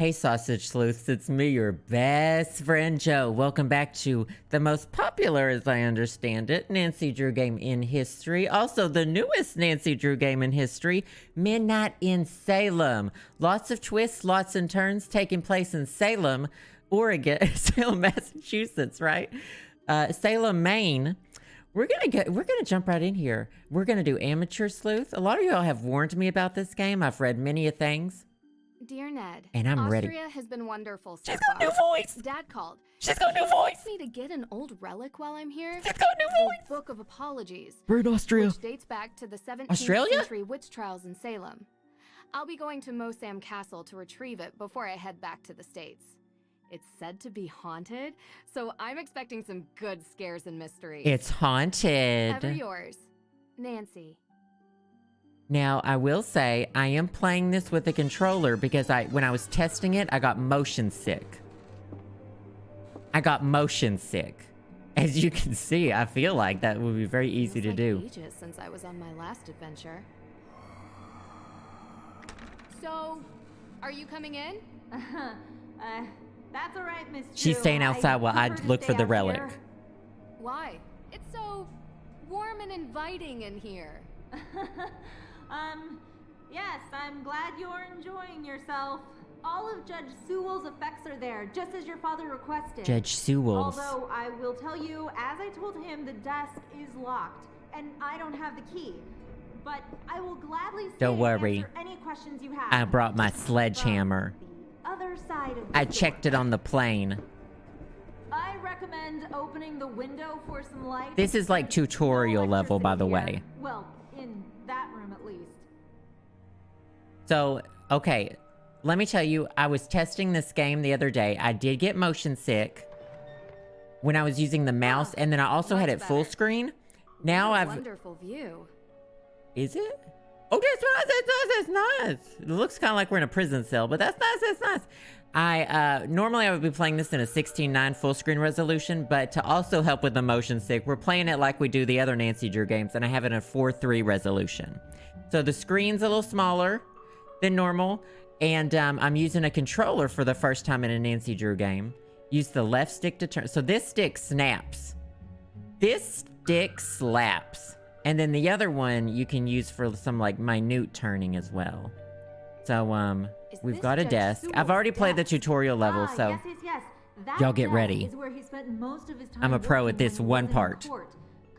Hey, Sausage Sleuths, it's me, your best friend Joe. Welcome back to the most popular, as I understand it, Nancy Drew game in history. Also, the newest Nancy Drew game in history, Midnight in Salem. Lots of twists, lots and turns taking place in Salem, Oregon, Salem, Massachusetts, right? Salem, Maine. We're gonna jump right in here. We're gonna do Amateur Sleuth. A lot of y'all have warned me about this game. I've read many a things. Dear Ned, and I'm ready. Austria has been wonderful so She's far. got a new voice. Dad called. She's got a new voice. He wants me to get an old relic while I'm here. She's got a new voice. The Book of Apologies. We're in Austria. Which dates back to the 17th Australia? century witch trials in Salem. I'll be going to Mosam Castle to retrieve it before I head back to the States. It's said to be haunted, so I'm expecting some good scares and mysteries. It's haunted. Ever yours, Nancy. Now, I will say, I am playing this with a controller because when I was testing it, I got motion sick. As you can see, I feel like that would be very easy to do. Ages since I was on my last adventure. So, are you coming in? That's all right, Miss Drew. She's staying outside while I look for the relic. Here. Why? It's so warm and inviting in here. Yes, I'm glad you're enjoying yourself. All of Judge Sewell's effects are there, just as your father requested. Judge Sewell's. Although I will tell you, as I told him, the desk is locked, and I don't have the key. But I will gladly Don't worry. answer any questions you have. I brought my sledgehammer. The other side of I checked it on the plane. I recommend opening the window for some light. This is like tutorial level, by the way. Well, in that room at least. So, okay, let me tell you, I was testing this game the other day. I did get motion sick when I was using the mouse, and then I also had it full screen. Now I've... Wonderful view. Is it? Oh, that's nice. It looks kind of like we're in a prison cell, but that's nice. Normally I would be playing this in a 16:9 full screen resolution, but to also help with the motion sick, we're playing it like we do the other Nancy Drew games, and I have it in a 4:3 resolution. So the screen's a little smaller than normal, and I'm using a controller for the first time in a Nancy Drew game. Use the left stick to turn. So this stick snaps. This stick slaps. And then the other one you can use for some like minute turning as well. So we've got a desk. I've already played the tutorial level, so Yes. That y'all get desk ready. Is where he spent most of his time I'm a pro working at this when he one was in part. court.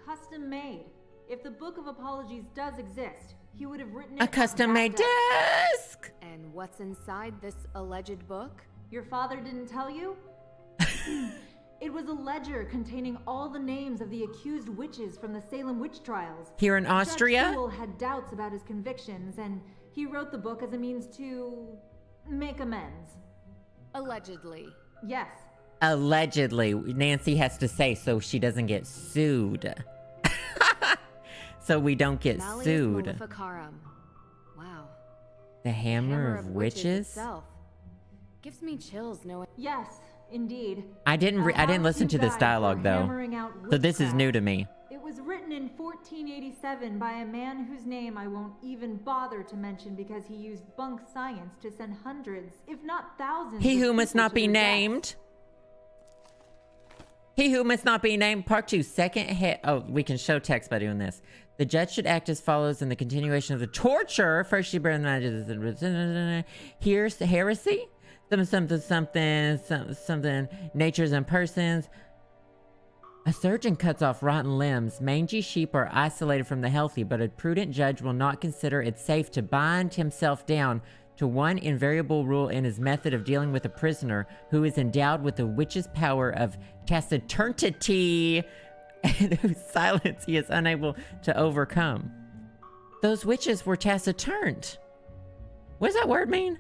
Custom made. If the Book of Apologies does exist, he would have written it a on custom-made that desk. And what's inside this alleged book? Your father didn't tell you? It was a ledger containing all the names of the accused witches from the Salem witch trials. Here in Judge Austria? Sewell had doubts about his convictions, and he wrote the book as a means to make amends. Allegedly. Yes. Allegedly, Nancy has to say so she doesn't get sued. So we don't get Malleus sued. Maleficarum. Wow. The Hammer of Witches? Itself. Gives me chills knowing. Yes, indeed. I didn't listen to this dialogue though. So this is new to me. It was written in 1487 by a man whose name I won't even bother to mention because he used bunk science to send hundreds, if not thousands. He of who must people not to be their deaths. named. He who must not be named. Part 2, second hit. Oh, we can show text by doing this. The judge should act as follows in the continuation of the torture. First, she burned the here's the heresy. Something. Natures and persons. A surgeon cuts off rotten limbs. Mangy sheep are isolated from the healthy, but a prudent judge will not consider it safe to bind himself down to one invariable rule in his method of dealing with a prisoner who is endowed with the witch's power of taciturnity and whose silence he is unable to overcome. Those witches were taciturn. What does that word mean?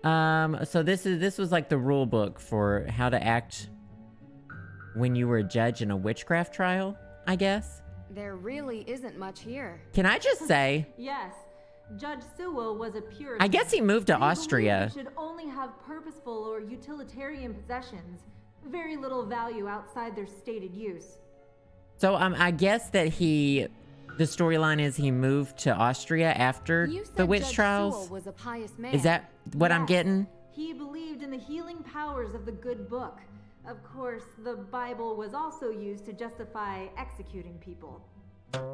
So this was like the rule book for how to act when you were a judge in a witchcraft trial, I guess. There really isn't much here. Can I just say, Yes. Judge Sewell was a Puritan. I guess he moved to He believed Austria. you should only have purposeful or utilitarian possessions, very little value outside their stated use. So I guess that the storyline is he moved to Austria after You said the witch Judge trials. Sewell was a pious man. Is that what I'm Yes. getting? He believed in the healing powers of the good book. Of course, the Bible was also used to justify executing people.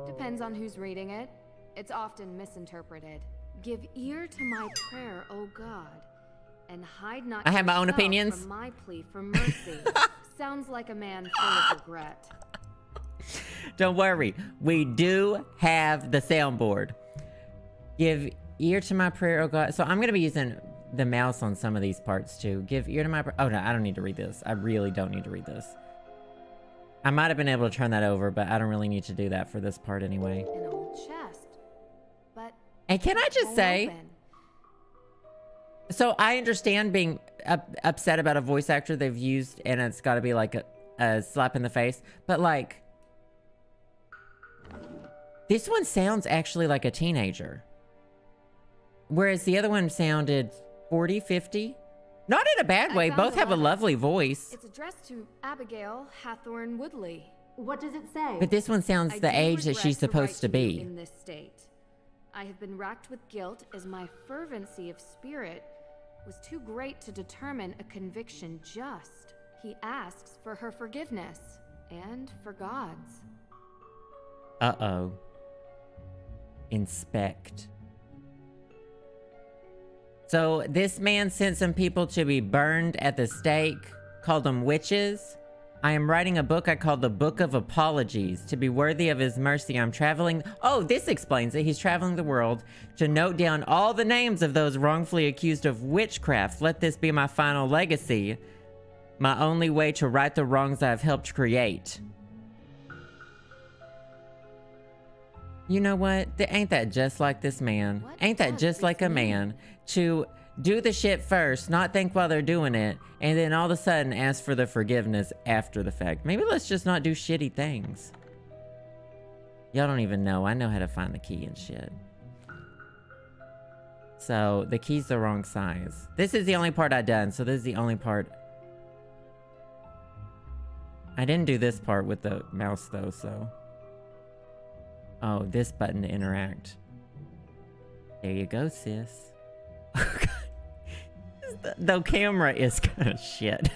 Depends on who's reading it. It's often misinterpreted. Give ear to my prayer, O God, and hide not I have my own yourself opinions. from my plea for mercy. Sounds like a man full of regret. Don't worry, we do have the soundboard. Give ear to my prayer, oh God. So I'm gonna be using the mouse on some of these parts too. Give ear to my prayer. Oh no, I don't need to read this. I really don't need to read this. I might have been able to turn that over, but I don't really need to do that for this part anyway. An old chest, but And can I just won't say, open. so I understand being upset about a voice actor they've used, and it's got to be like a slap in the face. But like, this one sounds actually like a teenager, whereas the other one sounded 40, 50. Not in a bad way. found Both a have a letter. lovely voice, It's addressed to Abigail Hathorne Woodley. What does it say? but this one sounds I the do age that regret she's to write supposed to to you be. in this state. I have been racked with guilt as my fervency of spirit was too great to determine a conviction just. He asks for her forgiveness and for God's. Uh-oh. Inspect. So this man sent some people to be burned at the stake, called them witches. I am writing a book I call the Book of Apologies. To be worthy of his mercy, I'm traveling... Oh, this explains it. He's traveling the world to note down all the names of those wrongfully accused of witchcraft. Let this be my final legacy. My only way to right the wrongs I have helped create. You know what? Ain't that just like this man? What Ain't that does just this like a mean? man to do the shit first, not think while they're doing it, and then all of a sudden ask for the forgiveness after the fact? Maybe let's just not do shitty things. Y'all don't even know. I know how to find the key and shit. So, the key's the wrong size. This is the only part I done, so this is the only part. I didn't do this part with the mouse though, so. Oh, this button to interact. There you go, sis. The camera is kind of shit.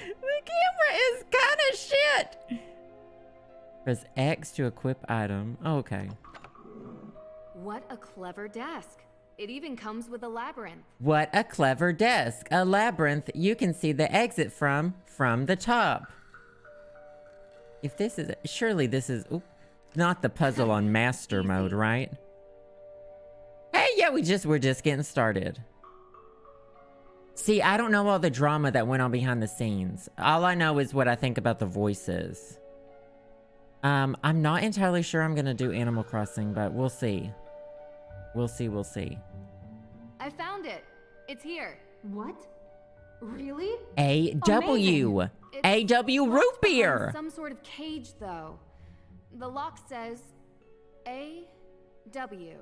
The camera is kind of shit. Press X to equip item. Oh, okay. What a clever desk. It even comes with a labyrinth. What a clever desk. A labyrinth you can see the exit from the top. If this is... Surely this is... Oop, not the puzzle on master mode, right? Hey, yeah, we're just getting started. See, I don't know all the drama that went on behind the scenes. All I know is what I think about the voices. I'm not entirely sure I'm gonna do Animal Crossing, but we'll see. We'll see. I found it. It's here. What? Really? A-W. It's A-W root locked behind beer. Some sort of cage, though. The lock says A-W.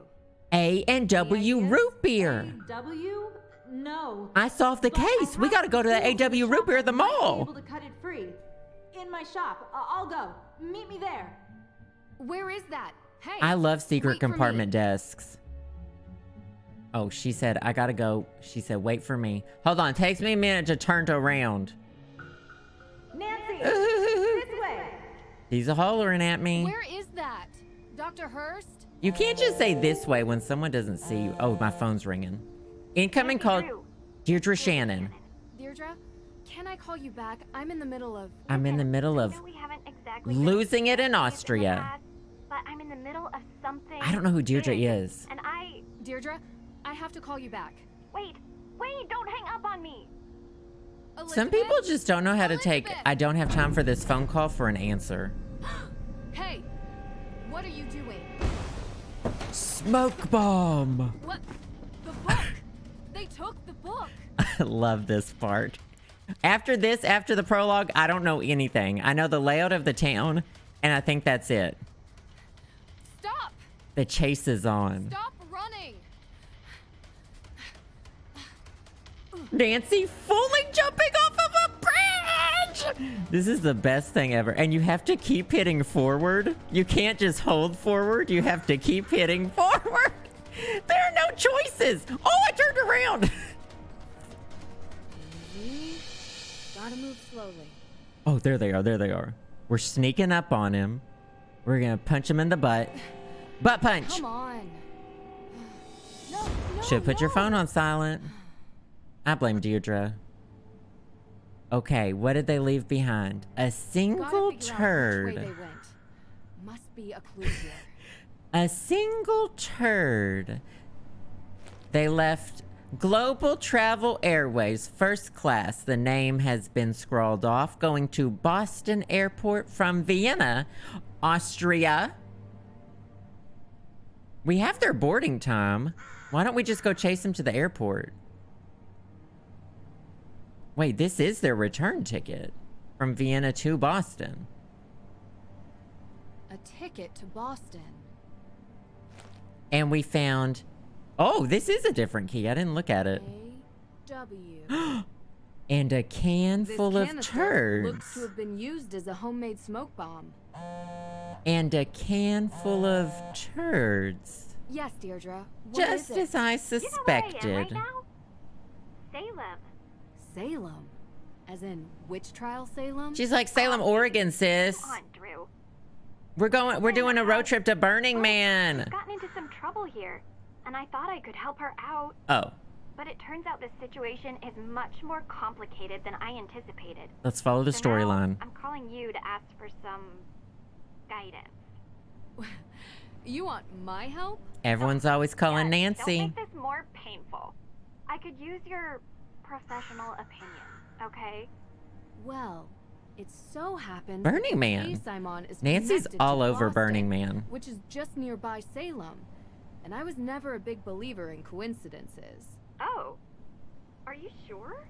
A and W Yes. root beer. W? No. I solved the But I case. We have gotta go to the tools in A.W. shop root beer at the that might be mall. able to cut it free. In my shop. I'll go. Meet me there. Where is that? Hey. I love secret wait for me. compartment desks. Oh, she said, I gotta go. She said, wait for me. Hold on, takes me a minute to turn around. Nancy! This way! He's a hollering at me. Where is that? Dr. Hurst? You can't just say this way when someone doesn't see you. Oh, my phone's ringing. Incoming call, Deirdre Shannon. Deirdre? Can I call you back? I'm in the middle of... I'm in the middle of I know we haven't exactly losing it in been Austria. past, but I'm in the middle of something. I don't know who Deirdre big, is. And I... Deirdre, I have to call you back. Wait, don't hang up on me. Some people just don't know how to take, Elizabeth! I don't have time for this phone call for an answer. Hey, what are you doing? Smoke bomb. What? The book! They took the book! I love this part. After this, after the prologue, I don't know anything. I know the layout of the town, and I think that's it. Stop! The chase is on. Stop running! Nancy fully jumping off of a bridge! This is the best thing ever. And you have to keep hitting forward. You can't just hold forward. You have to keep hitting forward. There are no choices. Oh, I turned around. slowly. Oh, there they are. There they are. We're sneaking up on him. We're gonna punch him in the butt. Butt punch. Come on. No, Should put your no. phone on silent. I blame Deirdre. Okay, what did they leave behind? A single Gotta figure out which way turd. they went. Must be a clue here. A single turd. They left Global Travel Airways First Class. The name has been scrawled off. Going to Boston Airport from Vienna, Austria. We have their boarding time. Why don't we just go chase them to the airport? Wait, this is their return ticket from Vienna to Boston. A ticket to Boston. And we found... Oh, this is a different key. I didn't look at it. A-W. And a can This full of canister looks to turds. have been used as a homemade smoke bomb. And a can full of turds. Yes, Deirdre. What Just is as it? I You know where I am right suspected. now? Salem. Salem. As in witch trial Salem? She's like, Salem, Oregon, sis. Come on, Drew. We're doing a road trip to Burning Man. She's gotten into some trouble here, and I thought I could help her out. Oh, But it turns out this situation is much more complicated than I anticipated. let's follow the So now storyline. I'm calling you to ask for some guidance. You want my help? Everyone's always calling Yes, Nancy. Don't make this more painful. I could use your professional opinion, okay? Well, it so happens Burning the Man. case I'm on is Nancy's connected all to over Boston, Burning Man. which is just nearby Salem. And I was never a big believer in coincidences. Oh. Are you sure?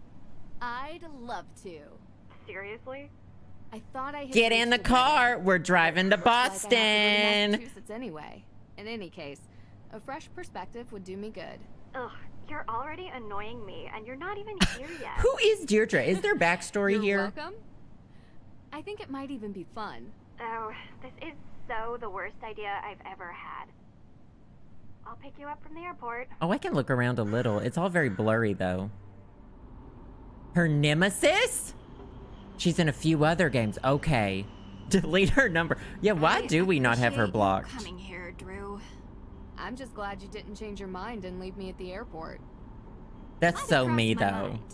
I'd love to. Seriously? I thought I had Get in the reached a dead car. end. We're driving to Like I have to go to Boston. Massachusetts anyway. In any case, a fresh perspective would do me good. Ugh, you're already annoying me, and you're not even here yet. Who is Deirdre? Is there backstory You're here? welcome. I think it might even be fun. Oh, this is so the worst idea I've ever had. I'll pick you up from the airport. Oh, I can look around a little. It's all very blurry, though. Her nemesis? She's in a few other games. Okay. Delete her number. Yeah, why do we not have her appreciate you blocked? Coming here, Drew. I'm just glad you didn't change your mind and leave me at the airport. That's Might so have me, crossed my though. mind.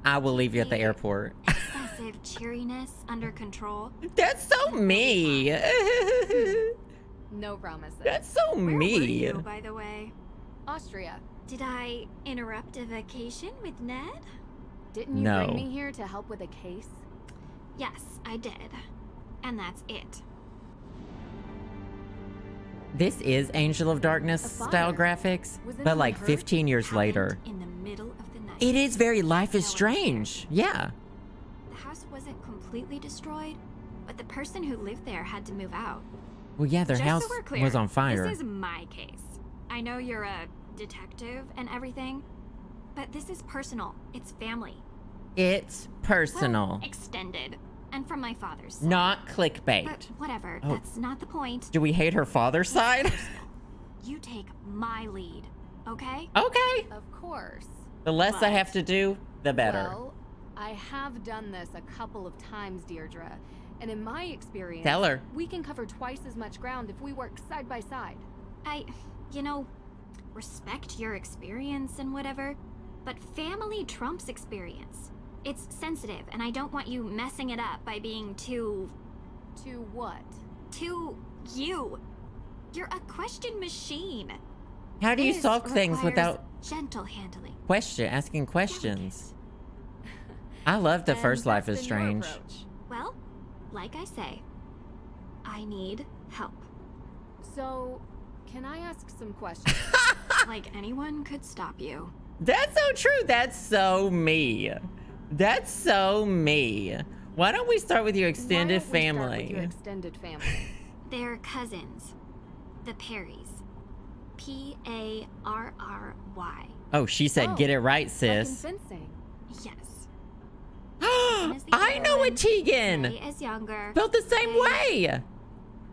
I will leave you at the Me. airport. Excessive cheeriness under control. That's so me. No promises. That's so Where were me. you, by the way? Austria, Did I interrupt a vacation with Ned? didn't you No. bring me here to help with a case? Yes, I did. And that's it. This is Angel of Darkness A fire. style graphics, Was but anyone like hurt? 15 years Happened later. In the middle of the night. It is very Life is No one Strange. Yeah. The house wasn't completely destroyed, but the person who lived there had to move out. Well, yeah, their Just house so we're clear, was on fire. This is my case. I know you're a detective and everything, but this is personal. It's family. It's personal, Well, extended. And from my father's side. not clickbait. But whatever, Oh. that's not the point. Do we hate her father's side? You take my lead, okay? Okay. Of course. The less I But- have to do, the better. Well, I have done this a couple of times, Deirdre. And in my experience, Tell her. we can cover twice as much ground if we work side by side. You know, respect your experience and whatever, but family trumps experience. It's sensitive, and I don't want you messing it up by being too To what? you. You're a question machine. How do you This solve things requires without gentle handling? asking questions? I love the And first Life that's is been your Strange. approach. Well, like I say, I need help. So, can I ask some questions? Like anyone could stop you. That's so true. That's so me. That's so me. Why don't we start with your extended Why don't we start with family? your extended family. They're cousins. The Perrys. Parry. Oh, she said, Oh, get it right, Like sis. in fencing. Yes. is the I know a older one. Tegan. May is younger. Built the same They- way.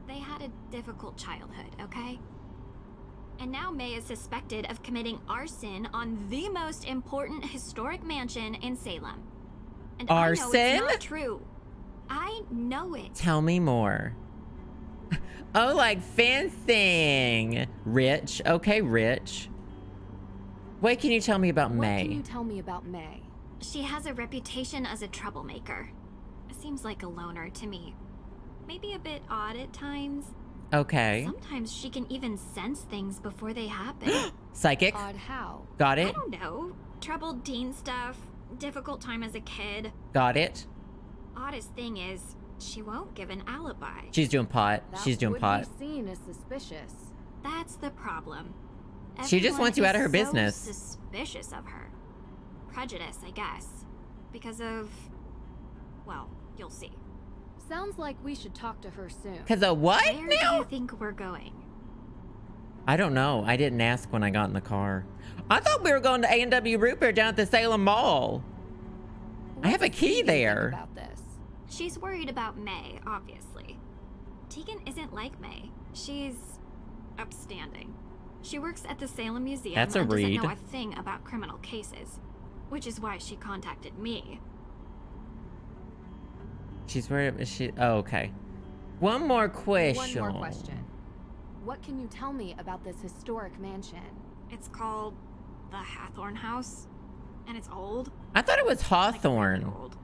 They had a difficult childhood, okay? And now May is suspected of committing arson on the most important historic mansion in Salem. And I know Arson? it's not true. I know it. Tell me more. Oh, like fencing. Rich. Okay, Rich. What can you tell me about What can May? you tell me about May? She has a reputation as a troublemaker. Seems like a loner to me. Maybe a bit odd at times. Okay. Sometimes she can even sense things before they happen. Psychic. Odd how? Got I it. don't know. Troubled teen stuff. Difficult time as a kid. Got it. Oddest thing is, she won't give an alibi. She's doing pot. That She's doing would pot. be seen as suspicious. That's the problem. She just Everyone wants you out of her is business. So suspicious of her. Prejudice, I guess. Because of... well, you'll see. Sounds like we should talk to her soon. Cause of what Where do now? you think we're going? I don't know. I didn't ask when I got in the car. I thought we were going to A&W Root Beer down at the Salem Mall. I have a What does key Tegan think there. About this? She's worried about May, obviously. Tegan isn't like May. She's upstanding. She works at the Salem Museum That's a and doesn't read. know a thing about criminal cases, which is why she contacted me. She's worried. Oh, okay. One more question. One more question. What can you tell me about this historic mansion? It's called the Hathorne House, and it's old. I thought it was Like really Hawthorne. old.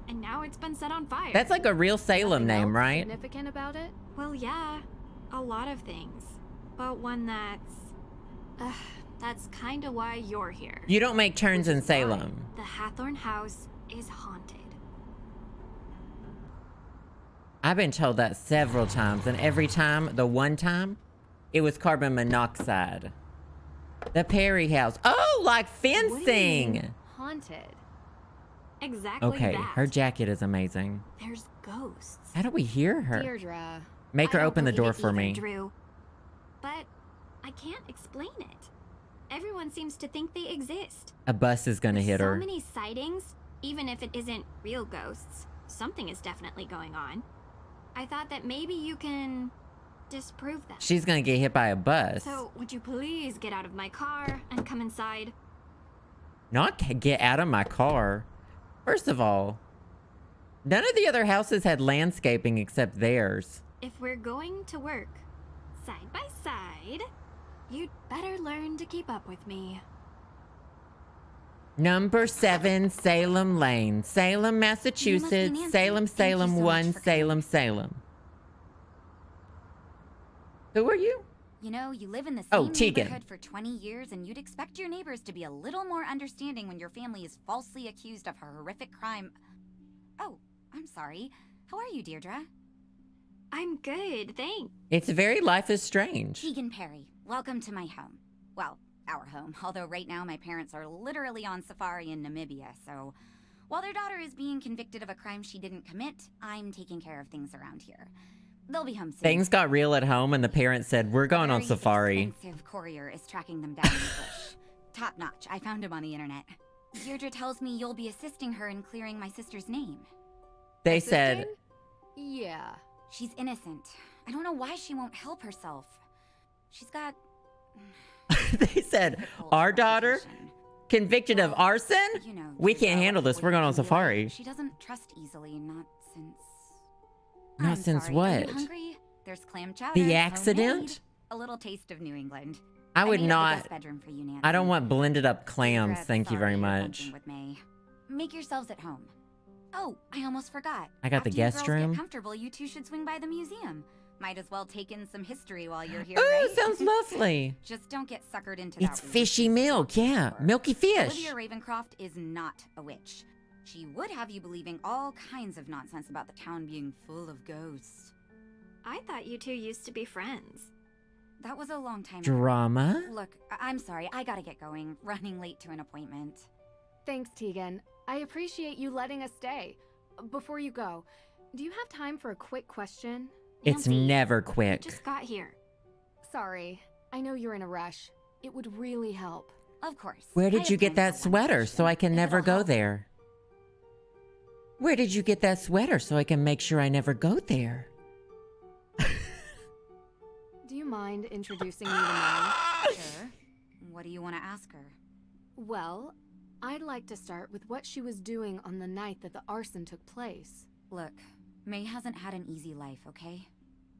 And now it's been set on fire. That's like a real Salem Nothing name, else right? Significant about it? Well, yeah, a lot of things. But one that's kind of why you're here. You don't make turns in Which is why. Salem. The Hathorne House is haunted. I've been told that several times, and every time, the one time, it was carbon monoxide. The Perry House. Oh, like What do you mean, fencing. haunted. Exactly Okay, that. her jacket is amazing. There's ghosts. How do we hear her? Deirdre. Make her I don't open the believe door it for either, me. Drew. But I can't explain it. Everyone seems to think they exist. A bus is gonna With hit so her. many sightings, even if it isn't real ghosts, something is definitely going on. I thought that maybe you can disprove that. She's gonna get hit by a bus. So, would you please get out of my car and come inside? Not get out of my car. First of all, none of the other houses had landscaping except theirs. If we're going to work side by side, you'd better learn to keep up with me. Number 7, Salem Lane, Salem, Massachusetts, Nancy. Salem, Thank you Salem so much 1, for coming. Salem, Salem. Who are you? You know, you live in the Oh, same Tegan. neighborhood for 20 years, and you'd expect your neighbors to be a little more understanding when your family is falsely accused of a horrific crime. Oh, I'm sorry. How are you, Deirdre? I'm good, thanks. It's very Life is Strange. Tegan Perry. Welcome to my home. Well, our home, although right now my parents are literally on safari in Namibia, so while their daughter is being convicted of a crime she didn't commit, I'm taking care of things around here. They'll be home soon. Things got real at home and the parents said, we're going on Very safari. expensive courier is tracking them down in the bush. Top notch. I found him on the internet. Deirdre tells me you'll be assisting her in clearing my sister's name. They said, Assisting? Yeah. She's innocent. I don't know why she won't help herself. She's got they said, difficult our daughter reputation. convicted of Well, arson? You know, We Deirdre, can't handle this. what We're going on it can be safari. like. She doesn't trust easily, not since... Not I'm since sorry. Are you what? hungry? There's clam chowder. The homemade. accident? A little taste of New England. I would made up the not. guest bedroom for you, Nancy. I don't want blended up clams. Deirdre, Thank you very sorry you're much. bunking with May. Make yourselves at home. Oh, I almost forgot. I got the After you guest girls room. Get comfortable, you two should swing by the museum. Might as well take in some history while you're here, Ooh, right? sounds lovely. Just don't get suckered into It's that fishy religious milk, yeah. folklore. Milky fish. Olivia Ravencroft is not a witch. She would have you believing all kinds of nonsense about the town being full of ghosts. I thought you two used to be friends. That was a long time ago. Drama? Look, I'm sorry, I gotta get going. Running late to an appointment. Thanks, Tegan. I appreciate you letting us stay. Before you go, do you have time for a quick question? It's Nancy, never You quick. just got here. Sorry. I know you're in a rush. It would really help. Of course. Where I did have you get time that for one sweater so I can question, if never it'll go help. there? Where did you get that sweater so I can make sure I never go there? Do you mind introducing me to May? Sure. What do you want to ask her? Well, I'd like to start with what she was doing on the night that the arson took place. Look, May hasn't had an easy life, okay?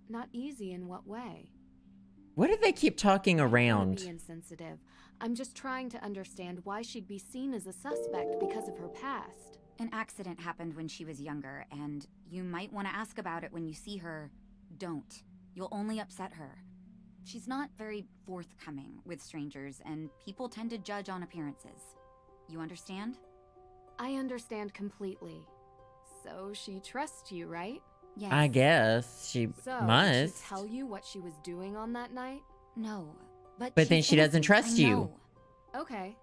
Not easy in what way? What do they keep talking I don't wanna around? be insensitive. I'm just trying to understand why she'd be seen as a suspect because of her past. An accident happened when she was younger, and you might want to ask about it when you see her. Don't. You'll only upset her. She's not very forthcoming with strangers, and people tend to judge on appearances. You understand? I understand completely. So she trusts you, right? Yes. I guess she So, must. did she tell you what she was doing on that night? No. But But then she's she doesn't innocent, trust I you. know. Okay.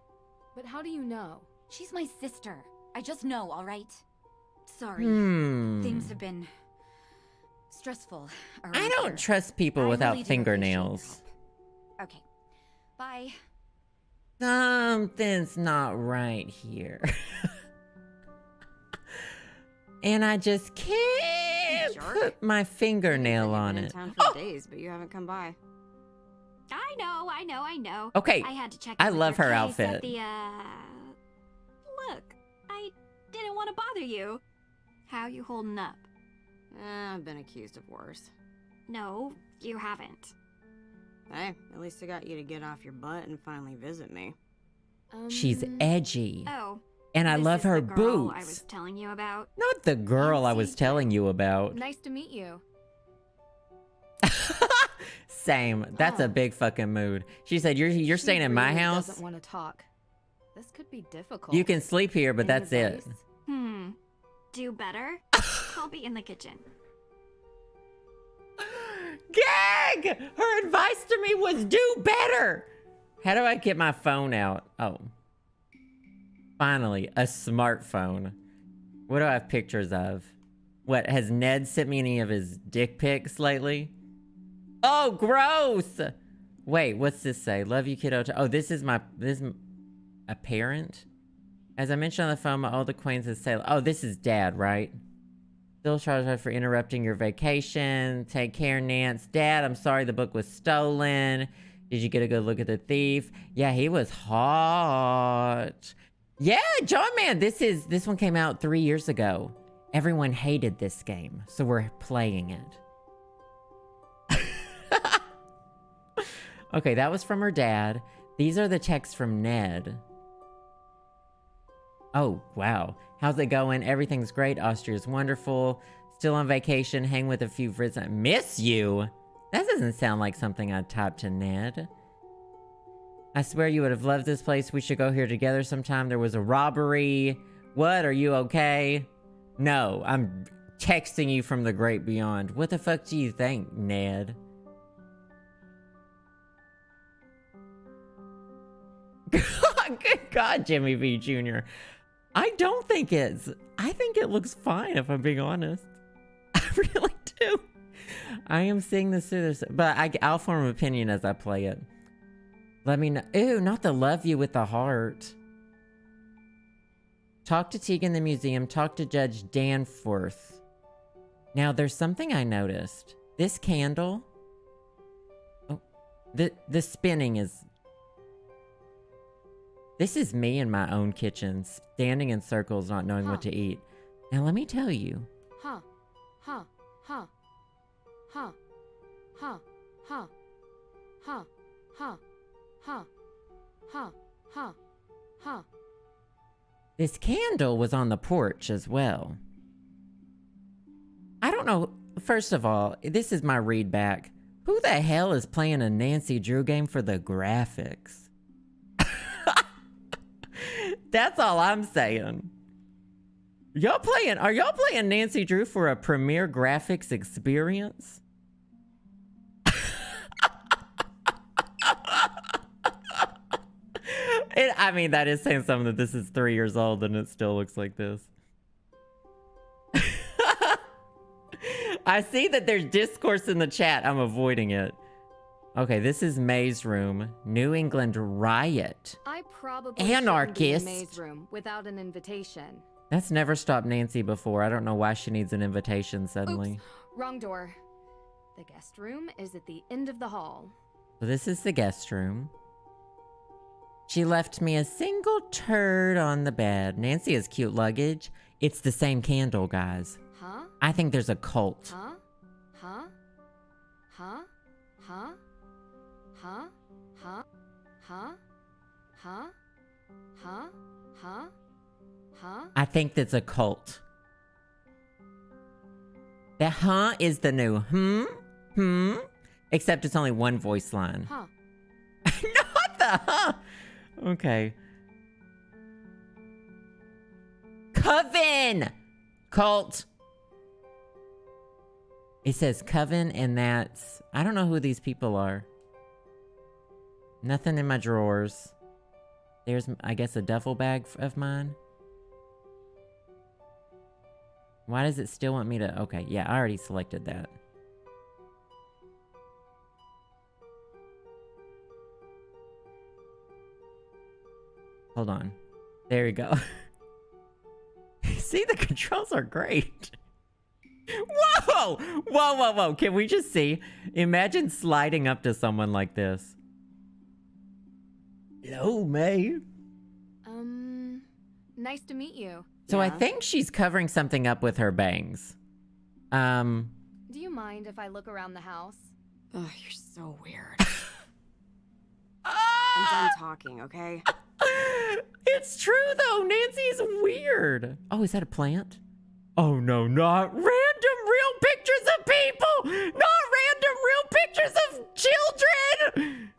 But how do you know? She's my sister. I just know, all right? Sorry. Hmm. Things have been stressful around I don't here. trust people I without really do appreciate your fingernails. help. Okay. Bye. Something's not right here. And I just can't Jerk. put my fingernail on Been in it. town for days, but you haven't come by. I know. Okay, I had to check. I in with love your her case at outfit. the, Look, I didn't want to bother you. How you holding up? I've been accused of worse. No, you haven't. Hey, at least I got you to get off your butt and finally visit me. She's edgy. Oh. And I this love is her the girl boots. I was telling you about. Not the girl I was Nancy. telling you about. Nice to meet you. Same. That's a Oh. big fucking mood. She said, "You're She staying in my really house. Doesn't want to talk. This could be difficult. You can sleep here, but Any that's it." advice? Do better? I'll be in the kitchen. Gag! Her advice to me was do better. How do I get my phone out? Oh. Finally, a smartphone. What do I have pictures of? What, has Ned sent me any of his dick pics lately? Oh, gross! Wait, what's this say? Love you, kiddo. Oh, this is a parent? As I mentioned on the phone, my old acquaintance say, oh, this is Dad, right? Still charged for interrupting your vacation. Take care, Nance. Dad, I'm sorry the book was stolen. Did you get a good look at the thief? Yeah, he was hot. Yeah, John Man, this one came out 3 years ago. Everyone hated this game, so we're playing it. Okay, that was from her dad. These are the texts from Ned. Oh, wow. How's it going? Everything's great. Austria's wonderful. Still on vacation. Hang with a few friends. I miss you. That doesn't sound like something I'd type to Ned. I swear you would have loved this place. We should go here together sometime. There was a robbery. What? Are you okay? No, I'm texting you from the great beyond. What the fuck do you think, Ned? Good God, Jimmy V. Jr. I think it looks fine, if I'm being honest. I really do. I am seeing this through this, but I'll form an opinion as I play it. Let me know. Ew, not the love you with the heart. Talk to Teague in the museum. Talk to Judge Danforth. Now, there's something I noticed. This candle. Oh, the spinning is. This is me in my own kitchen, standing in circles, not knowing what to eat. Now, let me tell you. Huh. Huh. Huh. Huh. Huh. Huh. Huh. Huh. Huh. Huh. Huh. Huh. This candle was on the porch as well. I don't know. First of all, this is my read back. Who the hell is playing a Nancy Drew game for the graphics? That's all I'm saying. Are y'all playing Nancy Drew for a premiere graphics experience? I mean, that is saying something that this is 3 years old and it still looks like this. I see that there's discourse in the chat. I'm avoiding it. Okay, this is May's room. New England riot. I probably Anarchist. shouldn't be in May's room without an invitation. That's never stopped Nancy before. I don't know why she needs an invitation suddenly. Oops, wrong door. The guest room is at the end of the hall. So this is the guest room. She left me a single turd on the bed. Nancy has cute luggage. It's the same candle, guys. Huh? I think there's a cult. Huh? Huh? Huh? Huh? Huh? Huh? Huh? Huh? Huh? Huh? Huh? I think that's a cult. The huh is the new except it's only one voice line. Huh? Not the huh. Okay. Coven! Cult. It says coven, and that's... I don't know who these people are. Nothing in my drawers. There's, I guess, a duffel bag of mine. Why does it still want me to... Okay, yeah, I already selected that. Hold on. There we go. See, the controls are great. Whoa! Whoa, whoa, whoa. Can we just see? Imagine sliding up to someone like this. Hello, May. Nice to meet you. So I Yeah. think she's covering something up with her bangs. Do you mind if I look around the house? Ugh, you're so weird. I'm done talking, okay? It's true, though. Nancy's weird. Oh, is that a plant? Oh, no, not random real pictures of people. Not random real pictures of children.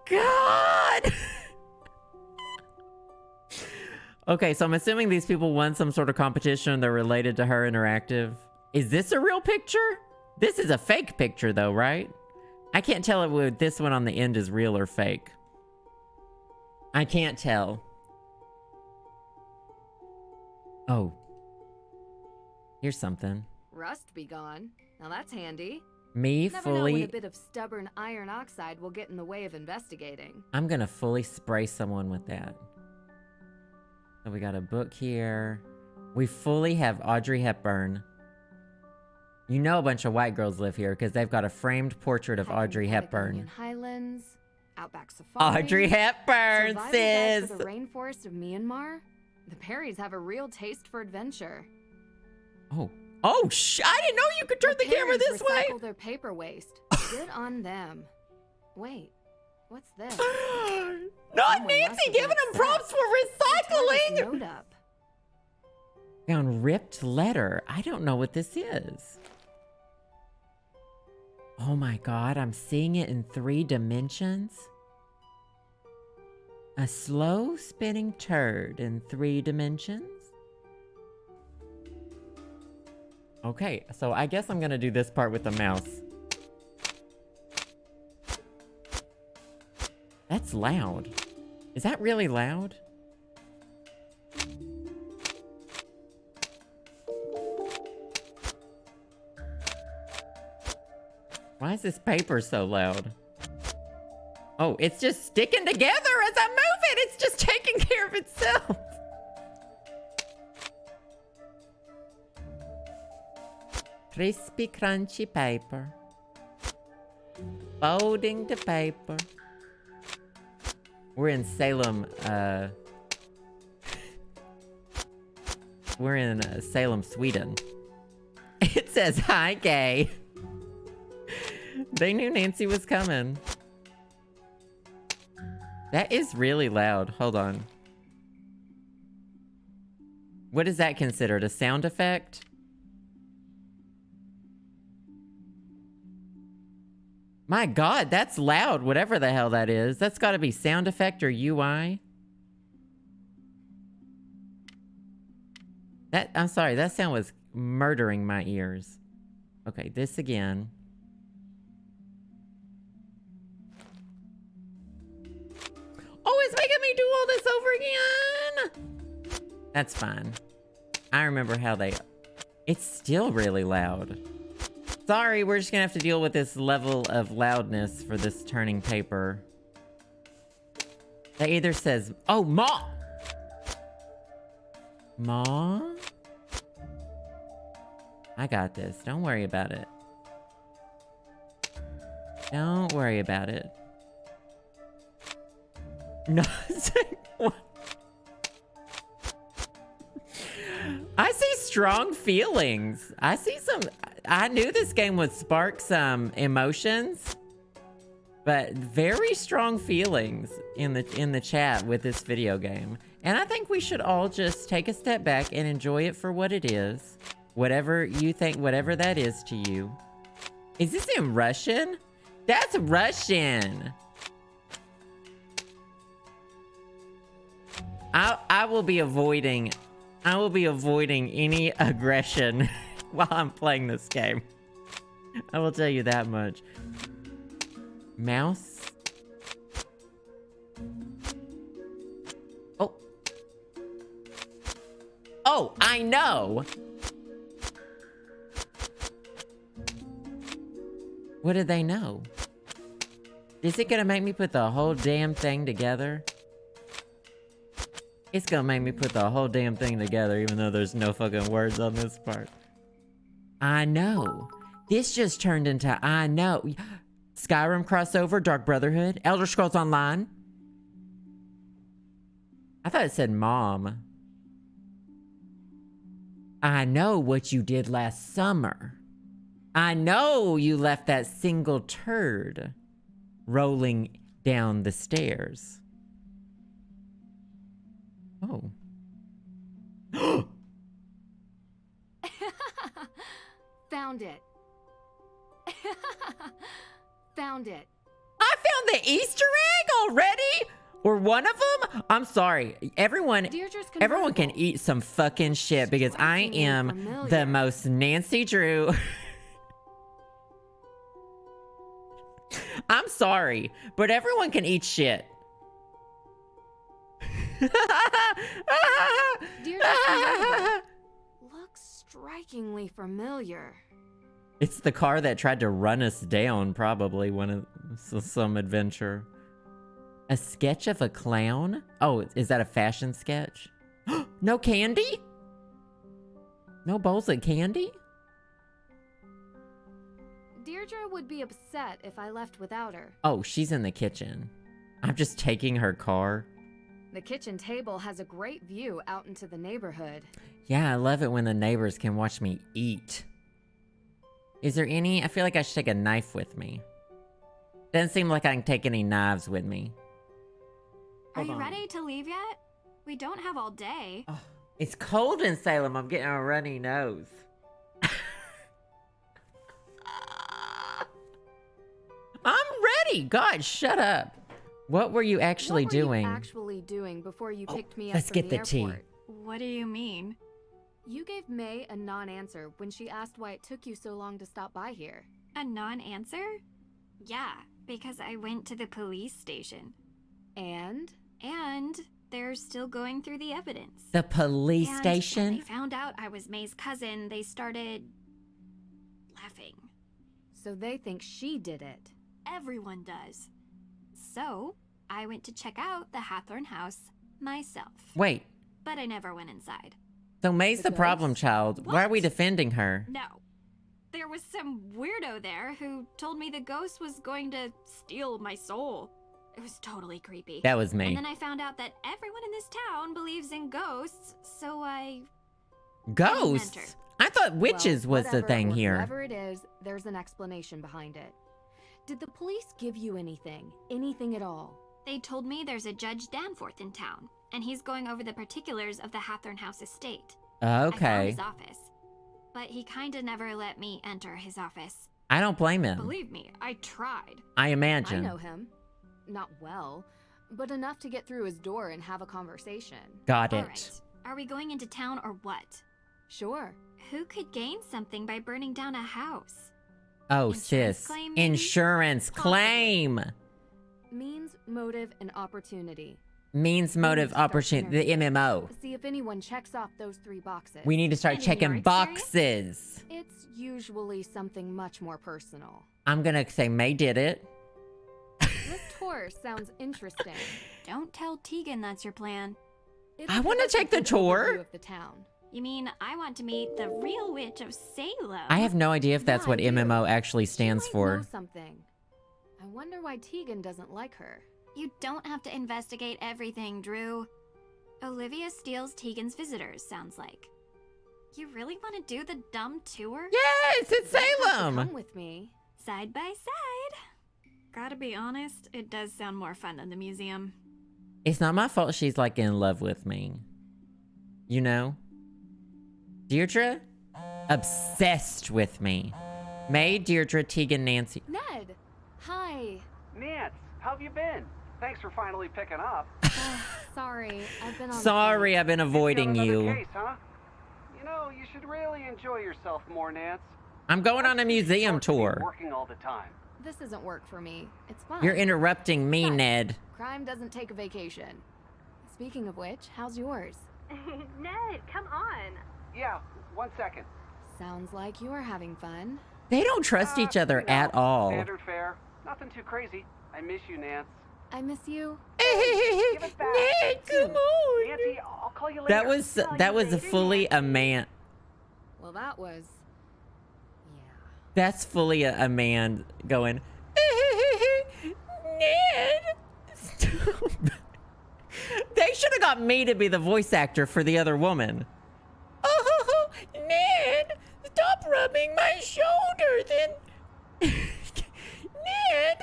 God. Okay, so I'm assuming these people won some sort of competition. They're related to her interactive. Is this a real picture? This is a fake picture, though, right? I can't tell if this one on the end is real or fake. I can't tell. Oh. Here's something. Rust be gone. Now that's handy. Me Never know when a fully... bit of stubborn iron oxide will get in the way of investigating. I'm gonna fully spray someone with that. So we got a book here. We fully have Audrey Hepburn. You know a bunch of white girls live here because they've got a framed portrait of Audrey Patagonian Hepburn. Highlands, Outback Safari. Audrey Hepburn, survival guide sis! for the rainforest of Myanmar. The Perrys have a real taste for adventure. Oh. Oh, I didn't know you could turn the camera Perrys this way! recycle their paper waste. Good on them. Wait, what's this? Not Someone must Nancy have giving been them props for Who tore this recycling! note up? Found ripped letter. I don't know what this is. Oh my god, I'm seeing it in 3 dimensions. A slow spinning turd in 3 dimensions. Okay, so I guess I'm gonna do this part with the mouse. That's loud. Is that really loud? Why is this paper so loud? Oh, it's just sticking together as I move it. It's just taking care of itself. Crispy, crunchy paper. Folding the paper. We're in Salem, we're in Salem, Sweden. It says, hi, gay. They knew Nancy was coming. That is really loud. Hold on. What is that considered? A sound effect? My god, that's loud, whatever the hell that is. That's gotta be sound effect or UI. I'm sorry, that sound was murdering my ears. Okay, this again. Oh, it's making me do all this over again! That's fine. I remember how it's still really loud. Sorry, we're just gonna have to deal with this level of loudness for this turning paper. That either says, oh, Ma! Ma? I got this. Don't worry about it. Don't worry about it. No. I see strong feelings. I knew this game would spark some emotions, but very strong feelings in the chat with this video game. And I think we should all just take a step back and enjoy it for what it is. Whatever you think, whatever that is to you. Is this in Russian? That's Russian. I will be avoiding any aggression while I'm playing this game. I will tell you that much. Mouse. Oh. Oh, I know. What did they know? Is it gonna make me put the whole damn thing together? It's gonna make me put the whole damn thing together, even though there's no fucking words on this part. I know. This just turned into I know. Skyrim crossover, Dark Brotherhood, Elder Scrolls Online. I thought it said mom. I know what you did last summer. I know you left that single turd rolling down the stairs. Oh. Found it. Found it. I found the Easter egg already? Or one of them? I'm sorry. Everyone can eat some fucking shit because I am the most Nancy Drew. I'm sorry, but everyone can eat shit. Deirdre's looks strikingly familiar. It's the car that tried to run us down, probably some adventure. A sketch of a clown? Oh, is that a fashion sketch? No candy? No bowls of candy? Deirdre would be upset if I left without her. Oh, she's in the kitchen. I'm just taking her car. The kitchen table has a great view out into the neighborhood. Yeah, I love it when the neighbors can watch me eat. Is there any? I feel like I should take a knife with me. Doesn't seem like I can take any knives with me. Are you ready to leave yet? We don't have all day. Oh, it's cold in Salem. I'm getting a runny nose. I'm ready. God, shut up. What were you actually doing? What were you actually doing before you picked me up let's from get the tea. airport? What do you mean? You gave May a non-answer when she asked why it took you so long to stop by here. A non-answer? Yeah, because I went to the police station. And they're still going through the evidence. The police And station? when they found out I was May's cousin, they started laughing. so they think she did it. Everyone does. So, I went to check out the Hathorne house myself. Wait, But I never went inside. so May's the The problem ghost? child. Why are we What? defending her? No. There was some weirdo there who told me the ghost was going to steal my soul. It was totally creepy. That was me. And then I found out that everyone in this town believes in ghosts, so I... Ghosts? Mentor. I thought witches Well, was the whatever thing or here. Whatever it is, there's an explanation behind it. Did the police give you anything? Anything at all? They told me there's a Judge Danforth in town, and he's going over the particulars of the Hathorne house estate. I found Okay. his office. But he kinda never let me enter his office. I don't blame him. Believe me, I tried. I I imagine. know him. Not well, but enough to get through his door and have a conversation. Got All it. right. Are we going into town or what? Sure. Who could gain something by burning down a house? Oh, Insurance sis. claim, maybe? Insurance claim. Means, motive, and opportunity. Means, motive, start opportunity. The interviewing. MMO. See if anyone checks off those 3 boxes. We need to start And in checking your boxes. It's usually something much more personal. I'm gonna say May did it. This tour sounds interesting. Don't tell Tegan that's your plan. It I wanna provides a take the good tour. overview of the town. You mean I want to meet the real witch of Salem? I have no idea if that's Yeah, what I do. MMO actually She stands might for. know something. I wonder why Tegan doesn't like her. You don't have to investigate everything, Drew. Olivia steals Tegan's visitors, sounds like. You really want to do the dumb tour? Yes, it's Salem. Come with me. Side by side. Gotta be honest, it does sound more fun than the museum. It's not my fault she's like in love with me. You know? Deirdre? Obsessed with me. May, Deirdre, Tegan, Nancy. Ned! Hi. Nance, how have you been? Thanks for finally picking up. Sorry, I've been on Sorry, I've been avoiding Got another you. Case, huh? You know, you should really enjoy yourself more, Nance. I'm going on a museum tour. Working all the time. This isn't work for me. It's fun. You're interrupting me, Ned. Crime doesn't take a vacation. Speaking of which, how's yours? Ned, come on. Yeah, 1 second. Sounds like you're having fun. They don't trust each other You know, at all. Standard fare. Nothing too crazy. I miss you, Nance. I miss you. Give it back. Ned, come on. Nancy, I'll call you later. That was fully a man. Well, that was... yeah. That's fully a man going, Ned, stop. They should have got me to be the voice actor for the other woman. Oh, Ned, stop rubbing my shoulder then. Ned.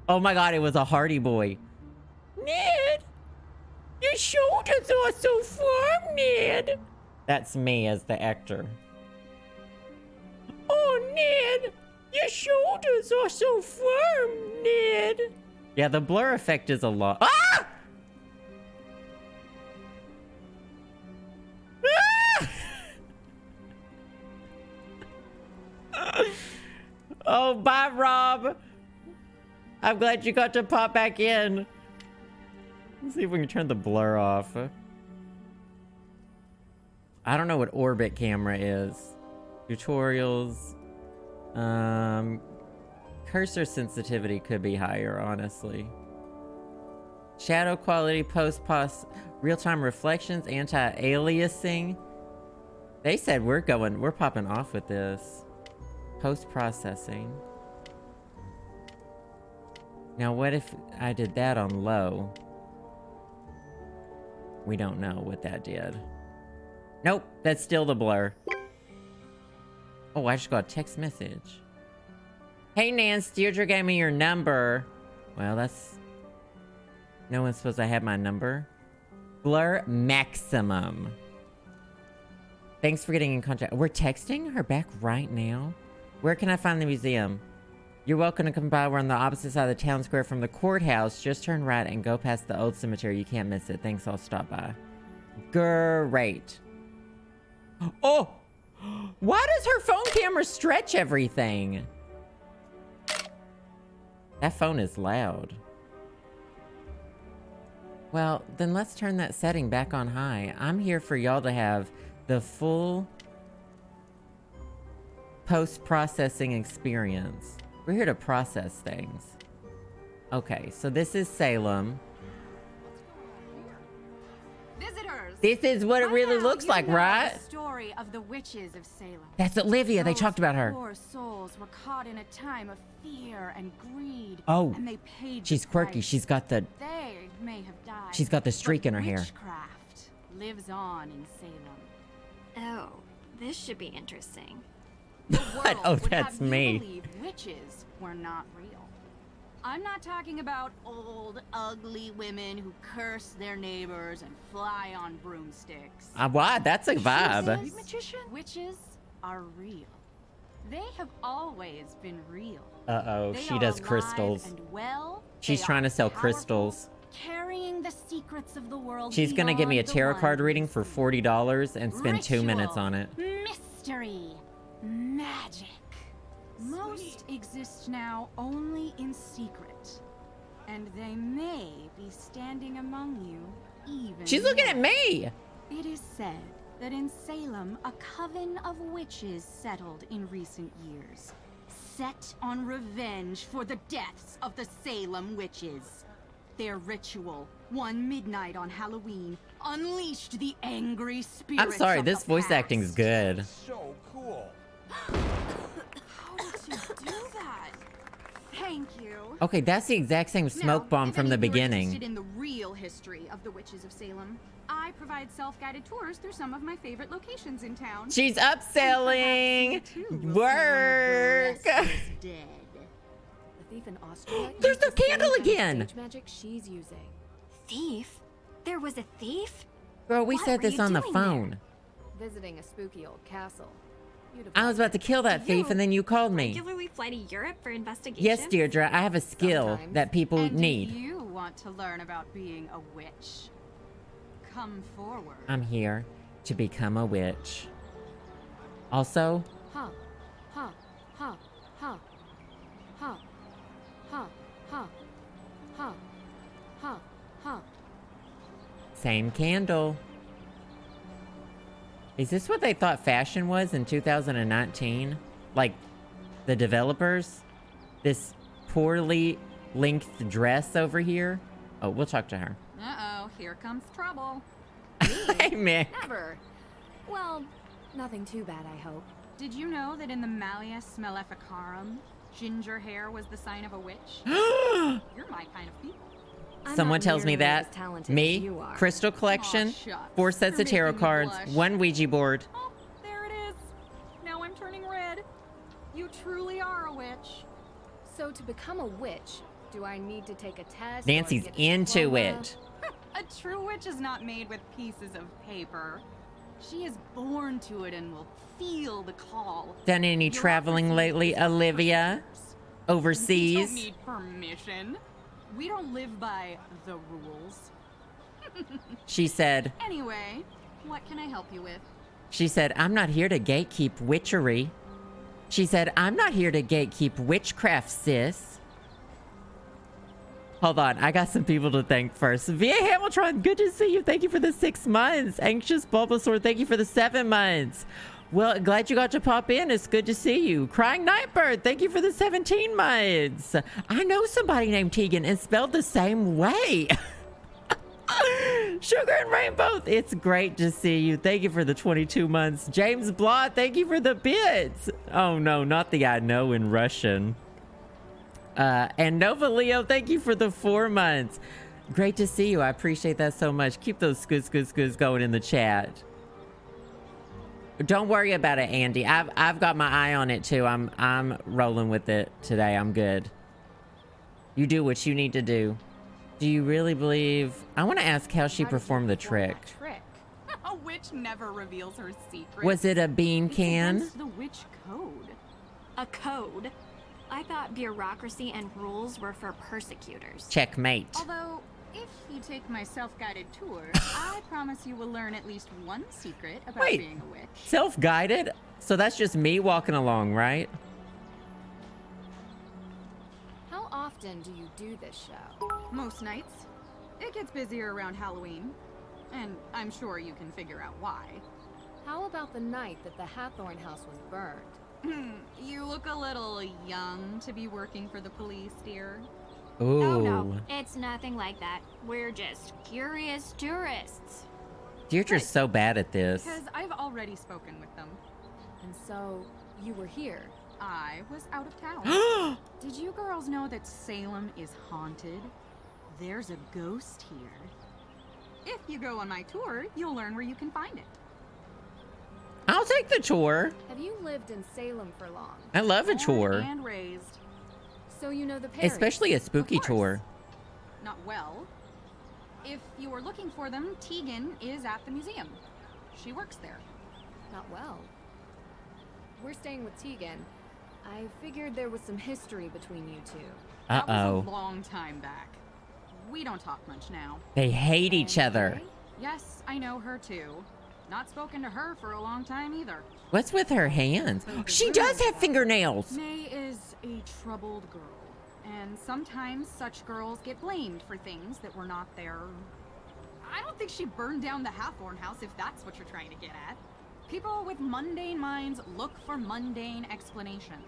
Oh my God, it was a Hardy Boy. Ned, your shoulders are so firm, Ned. That's me as the actor. Oh, Ned, your shoulders are so firm, Ned. Yeah, the blur effect is a lot. Ah! Ah! Oh, bye, Rob. I'm glad you got to pop back in. Let's see if we can turn the blur off. I don't know what orbit camera is. Tutorials. Cursor sensitivity could be higher, honestly. Shadow quality, post-pos, real-time reflections, anti-aliasing. They said we're popping off with this. Post-processing. Now what if I did that on low? We don't know what that did. Nope, that's still the blur. Oh, I just got a text message. Hey, Nance, Deirdre gave me your number. Well, that's... No one's supposed to have my number. Blur maximum. Thanks for getting in contact. We're texting her back right now? Where can I find the museum? You're welcome to come by. We're on the opposite side of the town square from the courthouse. Just turn right and go past the old cemetery. You can't miss it. Thanks, I'll stop by. Great. Oh! Why does her phone camera stretch everything? That phone is loud. Well, then let's turn that setting back on high. I'm here for y'all to have the full post-processing experience. We're here to process things. Okay, so this is Salem. Visitors! This is what it really looks like, right? The story of the Witches of Salem. That's Olivia. They Those talked about her. Poor souls were caught in a time of fear and greed. Oh, and they paid she's the quirky. price. She's got the... They may have died. She's got the streak but in her hair. Witchcraft lives on in Salem. Oh, this should be interesting. The What? world Oh, would that's have me. You believe witches were not real. I'm not talking about old, ugly women who curse their neighbors and fly on broomsticks. What? That's a vibe. Witches are real. They have always been real. Uh-oh, They she are does alive crystals. and well. She's They trying are to sell powerful, crystals. carrying the secrets of the world. She's gonna give me a beyond the tarot card one reading we for see. $40 and spend 2 minutes Ritual, on it. Mystery, magic. Most exist now only in secret, and they may be standing among you even. She's looking at now. me! It is said that in Salem, a coven of witches settled in recent years, set on revenge for the deaths of the Salem witches. Their ritual, one midnight on Halloween, unleashed the angry spirits. I'm sorry, of this the voice past. acting's good. So cool. How did you do that? Thank you. Okay, that's the exact same smoke bomb if from any the of you are beginning. interested in the real history of the Witches of Salem, I provide self-guided tours through some of my favorite locations in town. She's upselling. Work. Dead. The thief in Austria. There's used the same candle kind of again. stage magic she's using. Thief? There was a thief? Girl, we What said were this you on the doing phone. Visiting a spooky old castle. I was about to kill that thief, and then you called me. Regularly fly to Europe for investigations? Yes, Deirdre, I have a skill Sometimes. that people And need. if you want to learn about being a witch, come forward. I'm here to become a witch. Also, Ha, ha, ha, ha, ha, ha, ha, ha, ha, ha. same candle. Is this what they thought fashion was in 2019? Like, the developers? This poorly length dress over here? Oh, we'll talk to her. Uh-oh, here comes trouble. Hey, man. Never. Well, nothing too bad, I hope. Did you know that in the Malleus Maleficarum, ginger hair was the sign of a witch? You're my kind of people. I'm Someone not tells me nearly that. as talented as Me, you are. crystal collection, Aw, shucks. 4 sets You're of tarot making me cards, blush. 1 Ouija board. Oh, there it is. Now I'm turning red. You truly are a witch. So to become a witch, do I need to take a test? or Nancy's get a into diploma? it. A true witch is not made with pieces of paper. She is born to it and will feel the call. Done any traveling Bureaucracy lately, is for Olivia? prisoners. Overseas? We don't need permission. We don't live by the rules. She said, Anyway, what can I help you with? I'm not here to gatekeep witchery. She said, I'm not here to gatekeep witchcraft, sis. Hold on, I got some people to thank first. VA Hamilton, good to see you. Thank you for the 6 months. Anxious Bulbasaur, thank you for the 7 months. Well, glad you got to pop in. It's good to see you. Crying Nightbird, thank you for the 17 months. I know somebody named Tegan and spelled the same way. Sugar and Rainbow, it's great to see you. Thank you for the 22 months. James Blah, thank you for the bits. Oh no, not the I know in Russian. And Nova Leo, thank you for the 4 months. Great to see you. I appreciate that so much. Keep those scoots going in the chat. Don't worry about it, Andy. I've got my eye on it too. I'm rolling with it today. I'm good. You do what you need to do. Do you really believe? I want to ask how she How did you performed the perform trick. that trick? A witch never reveals her secrets. Was it a bean It's can? against the witch code. A code? I thought bureaucracy and rules were for persecutors. Checkmate. Although, if you take my self-guided tour, I promise you will learn at least one secret about Wait. being a witch. Self-guided? So that's just me walking along, right? How often do you do this show? Most nights. It gets busier around Halloween. And I'm sure you can figure out why. How about the night that the Hathorne house was burned? You look a little young to be working for the police, dear. Ooh. Oh no, it's nothing like that. We're just curious tourists. Deirdre's so bad at this. Because I've already spoken with them. And so, you were here. I was out of town. Did you girls know that Salem is haunted? There's a ghost here. If you go on my tour, you'll learn where you can find it. I'll take the tour. Have you lived in Salem for long? I love a Born tour. and raised. So you know the Perrys? Especially a spooky Of course. tour. Not well. If you were looking for them, Tegan is at the museum. She works there. Not well. We're staying with Tegan. I figured there was some history between you two. That was Uh-oh. a long time back. We don't talk much now. They hate each other. Okay. Yes, I know her too. Not spoken to her for a long time either. What's with her hands? She does have fingernails. May is a troubled girl, and sometimes such girls get blamed for things that were not their... I don't think she burned down the Hathorne house, if that's what you're trying to get at. People with mundane minds look for mundane explanations.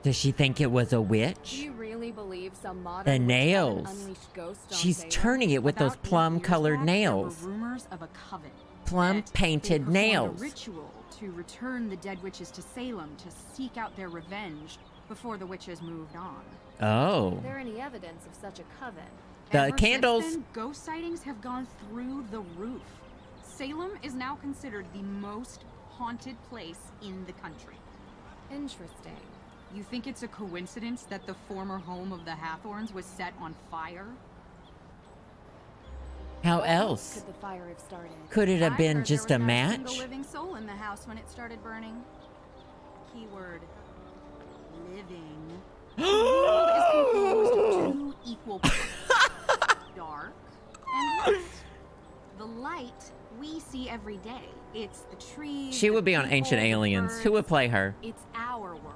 Does she think it was a Do witch? you really believe some modern The witch had an nails. unleashed ghost on She's Salem? turning it with those About 8 years plum-colored back, nails. There were rumors of a coven. Plum that painted they performed nails. A ritual to return the dead witches to Salem to seek out their revenge before the witches moved on. Oh. Is there any evidence of such a coven? The Ever candles. Since then, ghost sightings have gone through the roof. Salem is now considered the most haunted place in the country. Interesting. You think it's a coincidence that the former home of the Hathornes was set on fire? How What else? could the fire have started? Could it have I been heard just there a was not match? single living soul in the house when it started burning. Keyword living. The world is composed of two equal parts, dark and light. The light we see every day. It's the trees. She would the be on people, Ancient the Aliens. Who would birds. play her? It's our world.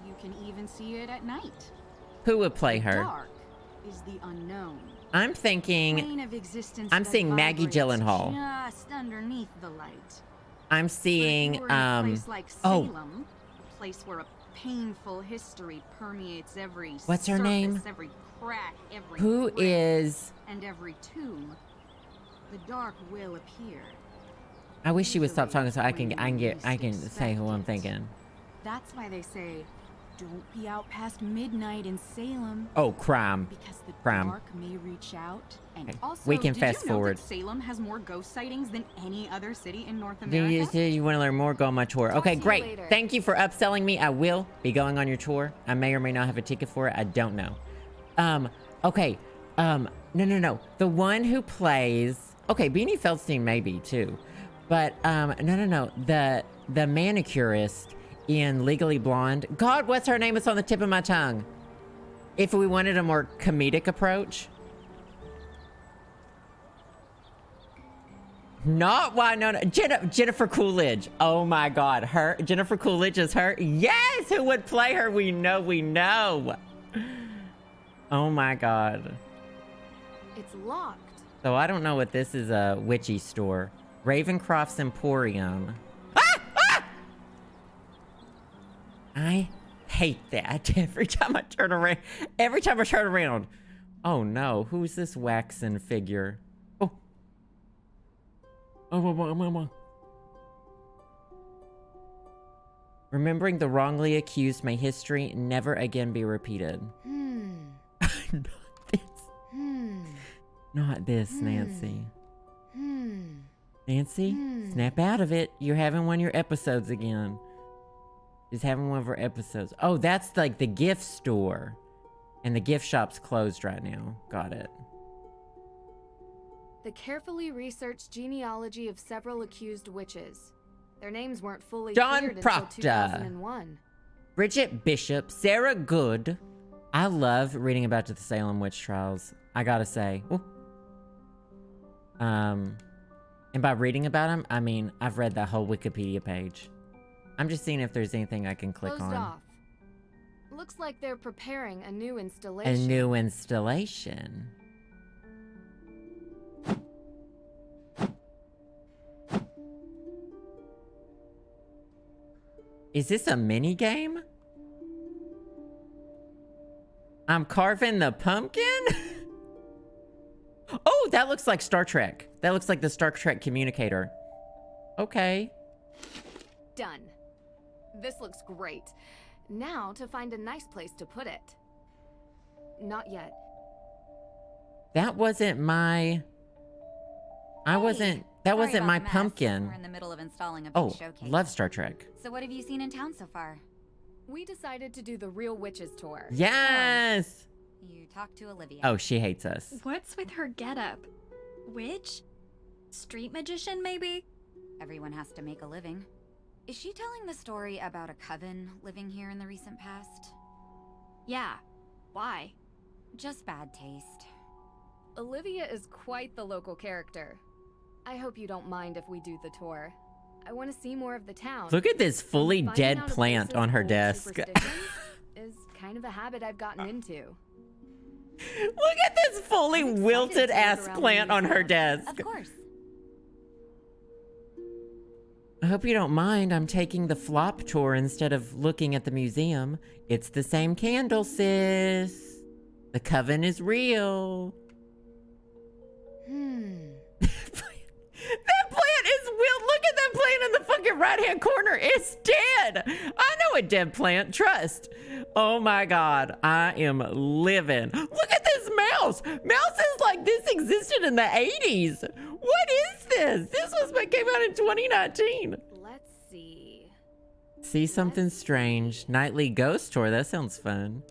You can even see it at night. Who would play The her? dark is the unknown. I'm thinking. Plane of existence I'm that seeing Maggie vibrates Gyllenhaal. just underneath the light. I'm But if seeing. you were in a place like Oh, Salem, a place where a painful history permeates every What's her surface, name? every crack, every who rift, is? and every tomb, the dark will appear. I wish she would stop talking so I When can you least say who I'm expect it. thinking. That's why they say, don't be out past midnight in Salem. Oh, crime. Because the Crime. dark may reach out. And Okay, also, we can did fast you know forward. that Salem has more ghost sightings than any other city in North Do America? you want to learn more? Go on my tour. Okay, to you great. later. Thank you for upselling me. I will be going on your tour. I may or may not have a ticket for it. I don't know. Okay. No. The one who plays. Okay, Beanie Feldstein maybe too, but no. The manicurist in Legally Blonde. God, what's her name? It's on the tip of my tongue. If we wanted a more comedic approach. Not Winona. Jennifer Coolidge. Oh my God. Her. Jennifer Coolidge is her. Yes! Who would play her? We know. Oh my God. It's locked. So I don't know what this is, a witchy store. Ravencroft's Emporium. Ah! I hate that every time I turn around. Oh no, who's this waxen figure? Oh. Remembering the wrongly accused, may history never again be repeated. Not this, Nancy. Nancy, snap out of it. You're having one of your episodes again. She's having one of her episodes. Oh, that's like the gift store. And the gift shop's closed right now. Got it. The carefully researched genealogy of several accused witches. Their names weren't fully John cleared Proctor. until 2001. Bridget Bishop, Sarah Good. I love reading about the Salem witch trials. I gotta say. Ooh. And by reading about them, I mean I've read that whole Wikipedia page. I'm just seeing if there's anything I can click Closed on. off. Looks like they're preparing a new installation. A new installation. Is this a mini game? I'm carving the pumpkin? Oh, that looks like Star Trek. That looks like the Star Trek communicator. Okay. Done. This looks great. Now to find a nice place to put it. Not yet. That wasn't my... That wasn't Sorry my about the mess. pumpkin. We're in the middle of installing a big Oh, showcase. love Star Trek. So what have you seen in town so far? We decided to do the Real Witches tour. Yes! You talked to Olivia. Oh, she hates us. What's with her getup? Witch? Street magician, maybe? Everyone has to make a living. Is she telling the story about a coven living here in the recent past? Yeah. Why? Just bad taste. Olivia is quite the local character. I hope you don't mind if we do the tour. I want to see more of the town. Look at this fully Finding dead out a plant place's on her old desk. superstitions is kind of a habit I've gotten into. Look at this fully I'm excited wilted to ass look around the plant on her museum. desk. Of course. I hope you don't mind. I'm taking the flop tour instead of looking at the museum. It's the same candle, sis. The coven is real. That plant is wild. Look at that plant in the fucking right-hand corner. It's dead. I know a dead plant. Trust. Oh my God, I am living. Look at this mouse. Mouses like this existed in the 80s. What is this? This was what came out in 2019. Let's see. See something strange. Nightly ghost tour. That sounds fun.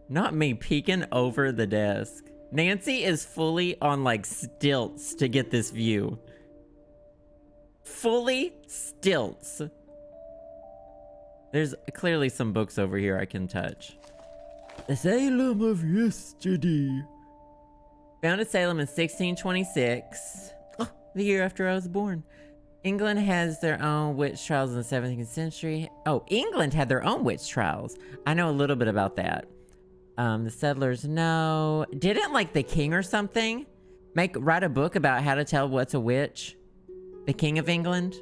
Not me peeking over the desk. Nancy is fully on like stilts to get this view. Fully stilts. There's clearly some books over here I can touch. The Salem of yesterday. Founded Salem in 1626. Oh, the year after I was born. England has their own witch trials in the 17th century. Oh, England had their own witch trials. I know a little bit about that. The settlers know. Didn't like the king or something write a book about how to tell what's a witch? The King of England?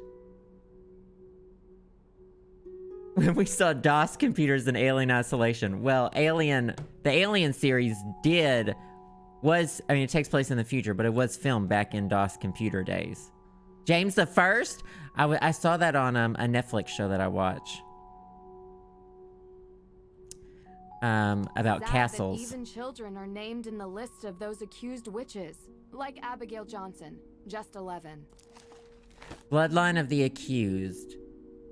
When we saw DOS computers in Alien Isolation. Well, the Alien series it takes place in the future, but it was filmed back in DOS computer days. James the First? I saw that on a Netflix show that I watch. About castles. That even children are named in the list of those accused witches, like Abigail Johnson, just 11. Bloodline of the accused.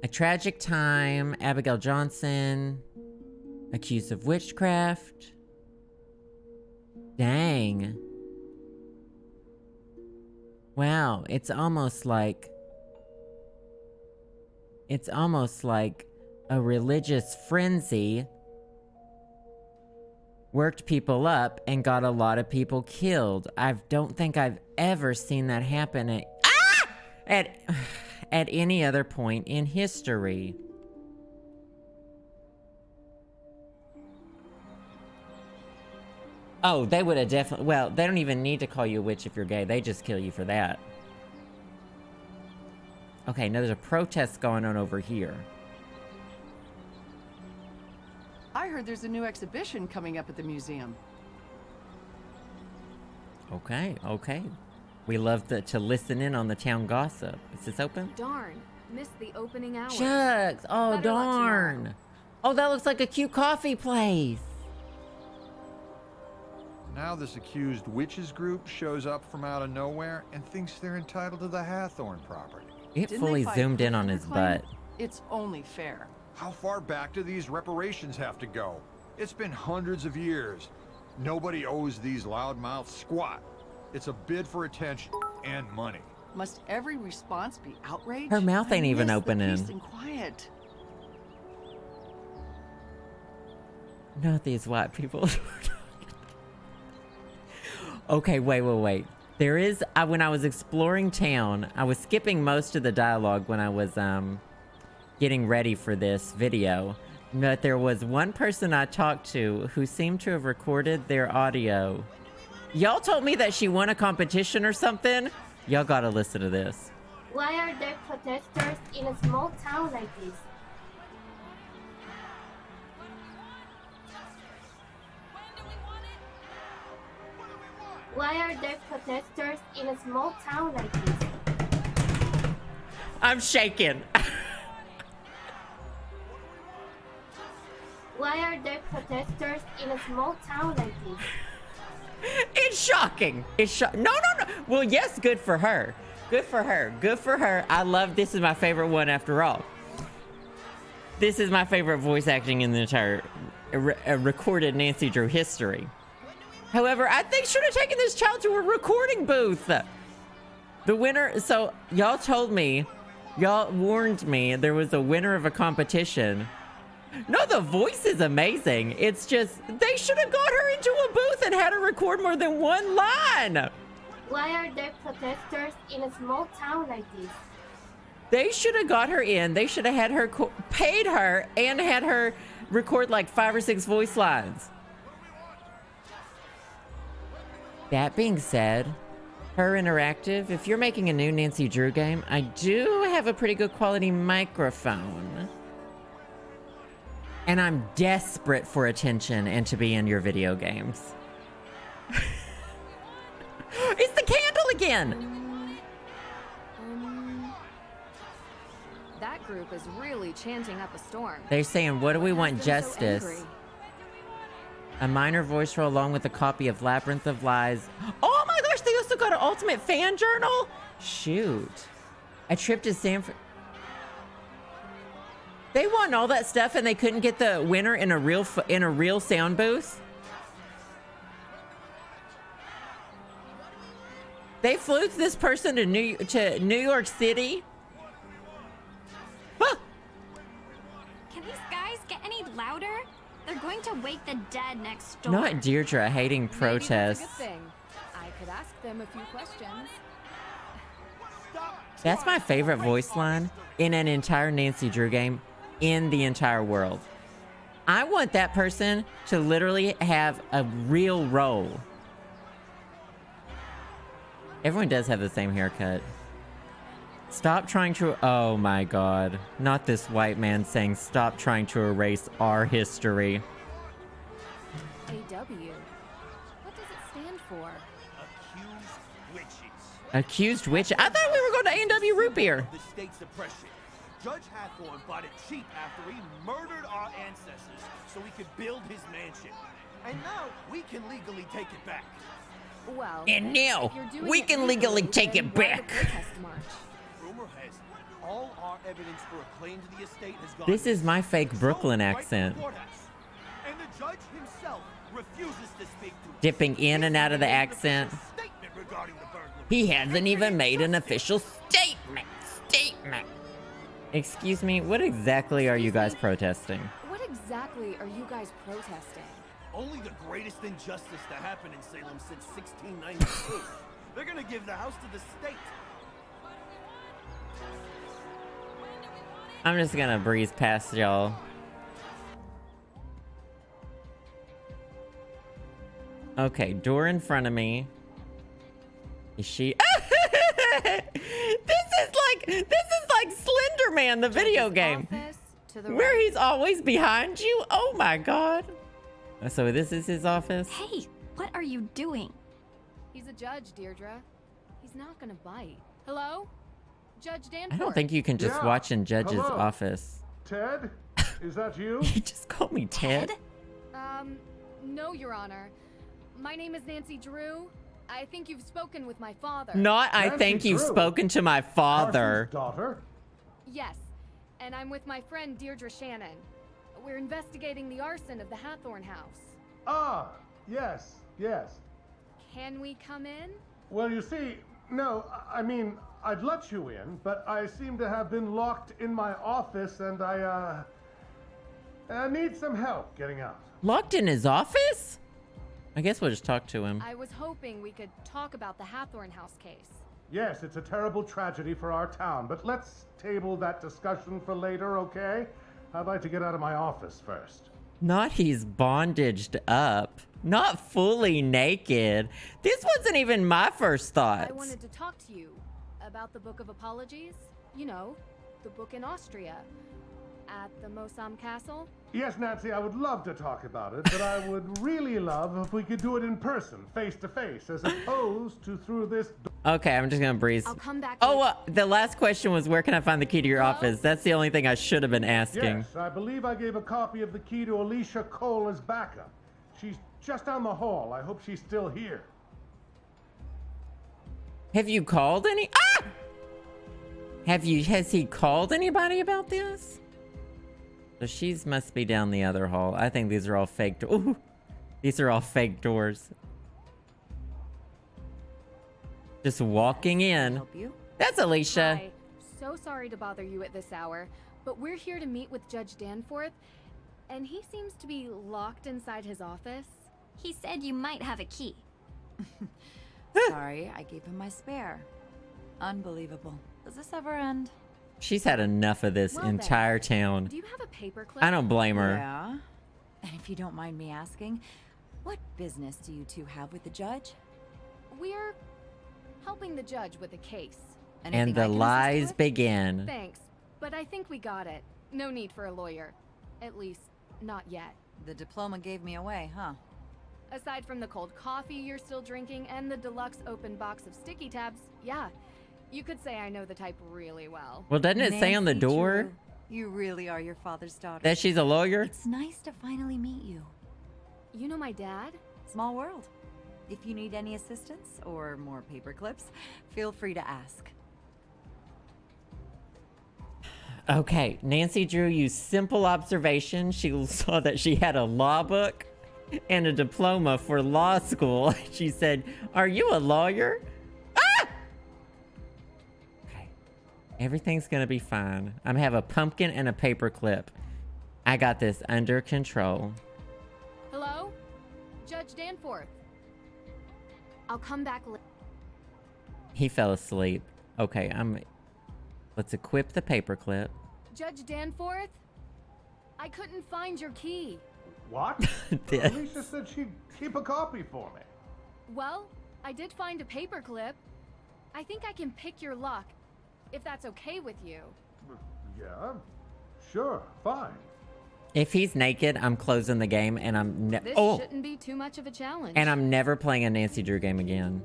A tragic time. Abigail Johnson. Accused of witchcraft. Dang. Wow, it's almost like a religious frenzy worked people up and got a lot of people killed. I don't think I've ever seen that happen at any other point in history. Oh, they would have definitely... Well, they don't even need to call you a witch if you're gay. They just kill you for that. Okay, now there's a protest going on over here. I heard there's a new exhibition coming up at the museum. Okay. We love to listen in on the town gossip. Is this open? Darn, missed the opening hour. Shucks. Oh, Better luck darn. tomorrow. Oh, that looks like a cute coffee place. Now this accused witches group shows up from out of nowhere and thinks they're entitled to the Hathorne property. It Didn't fully they fight zoomed in for on their his claim? butt. It's only fair. How far back do these reparations have to go? It's been hundreds of years. Nobody owes these loudmouths squat. It's a bid for attention and money. Must every response be outrage? Her mouth ain't I even miss the opening. peace and quiet. Not these white people. Okay, wait. There is, when I was exploring town, I was skipping most of the dialogue when I was getting ready for this video. But there was one person I talked to who seemed to have recorded their audio. Y'all told me that she won a competition or something. Y'all gotta listen to this. Why are there protesters in a small town like this? Why are there protesters in a small town like this? I'm shaking. Why are there protesters in a small town like this? It's shocking. No. Well, yes, good for her. Good for her. I love, this is my favorite one after all. This is my favorite voice acting in the entire recorded Nancy Drew history. However, I think should have taken this child to a recording booth. The winner, so y'all warned me there was a winner of a competition. No, the voice is amazing. It's just, they should have got her into a booth and had her record more than one line. Why are there protesters in a small town like this? They should have got her in. They should have had her, paid her, and had her record like 5 or 6 voice lines. That being said, Her Interactive, if you're making a new Nancy Drew game, I do have a pretty good quality microphone. And I'm desperate for attention and to be in your video games. It's the candle again! That group is really chanting up a storm. They're saying, what do we want Has them so justice? angry? A minor voice roll along with a copy of Labyrinth of Lies. Oh my gosh, they also got an Ultimate Fan Journal? Shoot. A trip to San Fran. They won all that stuff and they couldn't get the winner in a real sound booth? They flew this person to New York City? Huh. Can these guys get any louder? They're going to wake the dead next door. Not Deirdre hating Maybe protests. that's a good thing. I could ask them a few questions. That's my favorite voice line in an entire Nancy Drew game in the entire world. I want that person to literally have a real role. Everyone does have the same haircut. Stop trying to... Oh my god. Not this white man saying stop trying to erase our history. AW. What does it stand for? Accused witches. Accused witch? I thought we were going to A&W root beer. The state's oppression. Judge Hathorne bought it cheap after he murdered our ancestors so he could build his mansion. And now we can legally take it back. Well, And now if you're doing we it can legally legally, take then it why the back. protest march? Rumor has it, all our evidence for a claim to the estate has gone. This is my fake Brooklyn right accent. to the courthouse. And the judge himself refuses to speak to us. Dipping in and out of the accent. Statement regarding the burglary. He hasn't even made an official statement. Excuse me, what exactly are you guys protesting? What exactly are you guys protesting? Only the greatest injustice to happen in Salem since 1692. They're gonna give the house to the state. I'm just gonna breeze past y'all. Okay, door in front of me. Is she? This is like Slender Man, the video game, where he's always behind you. Oh my god. So this is his office? Hey, what are you doing? He's a judge, Deirdre. He's not gonna bite. Hello? Judge Danforth. I don't think you can just watch in Judge's Hello. office. Ted? Is that you? He just called me Ted? No, Your Honor. My name is Nancy Drew. I think you've spoken with my father. Not I Nancy think you've Drew. spoken to my father. Arson's daughter? Yes, and I'm with my friend Deirdre Shannon. We're investigating the arson of the Hathorne house. Ah, yes, yes. Can we come in? Well, you see, no, I mean, I'd let you in, but I seem to have been locked in my office and I need some help getting out. Locked in his office? I guess we'll just talk to him. I was hoping we could talk about the Hathorne house case. Yes, it's a terrible tragedy for our town, but let's table that discussion for later, okay? I'd like to get out of my office first. Not he's bondaged up. Not fully naked. This wasn't even my first thoughts. I wanted to talk to you about the Book of Apologies. You know, the book in Austria. At the Mosam Castle. Yes, Nancy, I would love to talk about it, but I would really love if we could do it in person, face to face, as opposed to through this Okay, I'm just gonna breeze. I'll come back. Oh, the last question was where can I find the key to your office? That's the only thing I should have been asking. Yes, I believe I gave a copy of the key to Alicia Cole as backup. She's just down the hall. I hope she's still here. Have you called any? Ah! Has he called anybody about this? So she's must be down the other hall. I think these are all fake doors. These are all fake doors. Just walking in. Help you? That's Alicia. Hi. So sorry to bother you at this hour, but we're here to meet with Judge Danforth, and he seems to be locked inside his office. He said you might have a key. Sorry, I gave him my spare. Unbelievable. Does this ever end? She's had enough of this Well then, entire town. Do you have a paperclip? I don't blame her. Yeah. And if you don't mind me asking, what business do you two have with the judge? We're helping the judge with a case. And the lies begin. Thanks, but I think we got it. No need for a lawyer. At least, not yet. The diploma gave me away, huh? Aside from the cold coffee you're still drinking and the deluxe open box of sticky tabs, yeah. You could say I know the type really well. Well, doesn't it say on the Nancy door Drew, you really are your father's daughter. that she's a lawyer? It's nice to finally meet you. You know my dad? Small world. If you need any assistance or more paper clips, feel free to ask. Okay, Nancy Drew used simple observation. She saw that she had a law book and a diploma for law school. She said, "Are you a lawyer?" Ah! Okay, everything's gonna be fine. I'm gonna have a pumpkin and a paper clip. I got this under control. Hello? Judge Danforth. I'll come back later. He fell asleep. Okay, let's equip the paper clip. Judge Danforth? I couldn't find your key. What? Alicia said she'd keep a copy for me. Well, I did find a paper clip. I think I can pick your lock, if that's okay with you. Yeah, sure, fine. If he's naked, I'm closing the game, and I'm This shouldn't be too much of a challenge. and I'm never playing a Nancy Drew game again.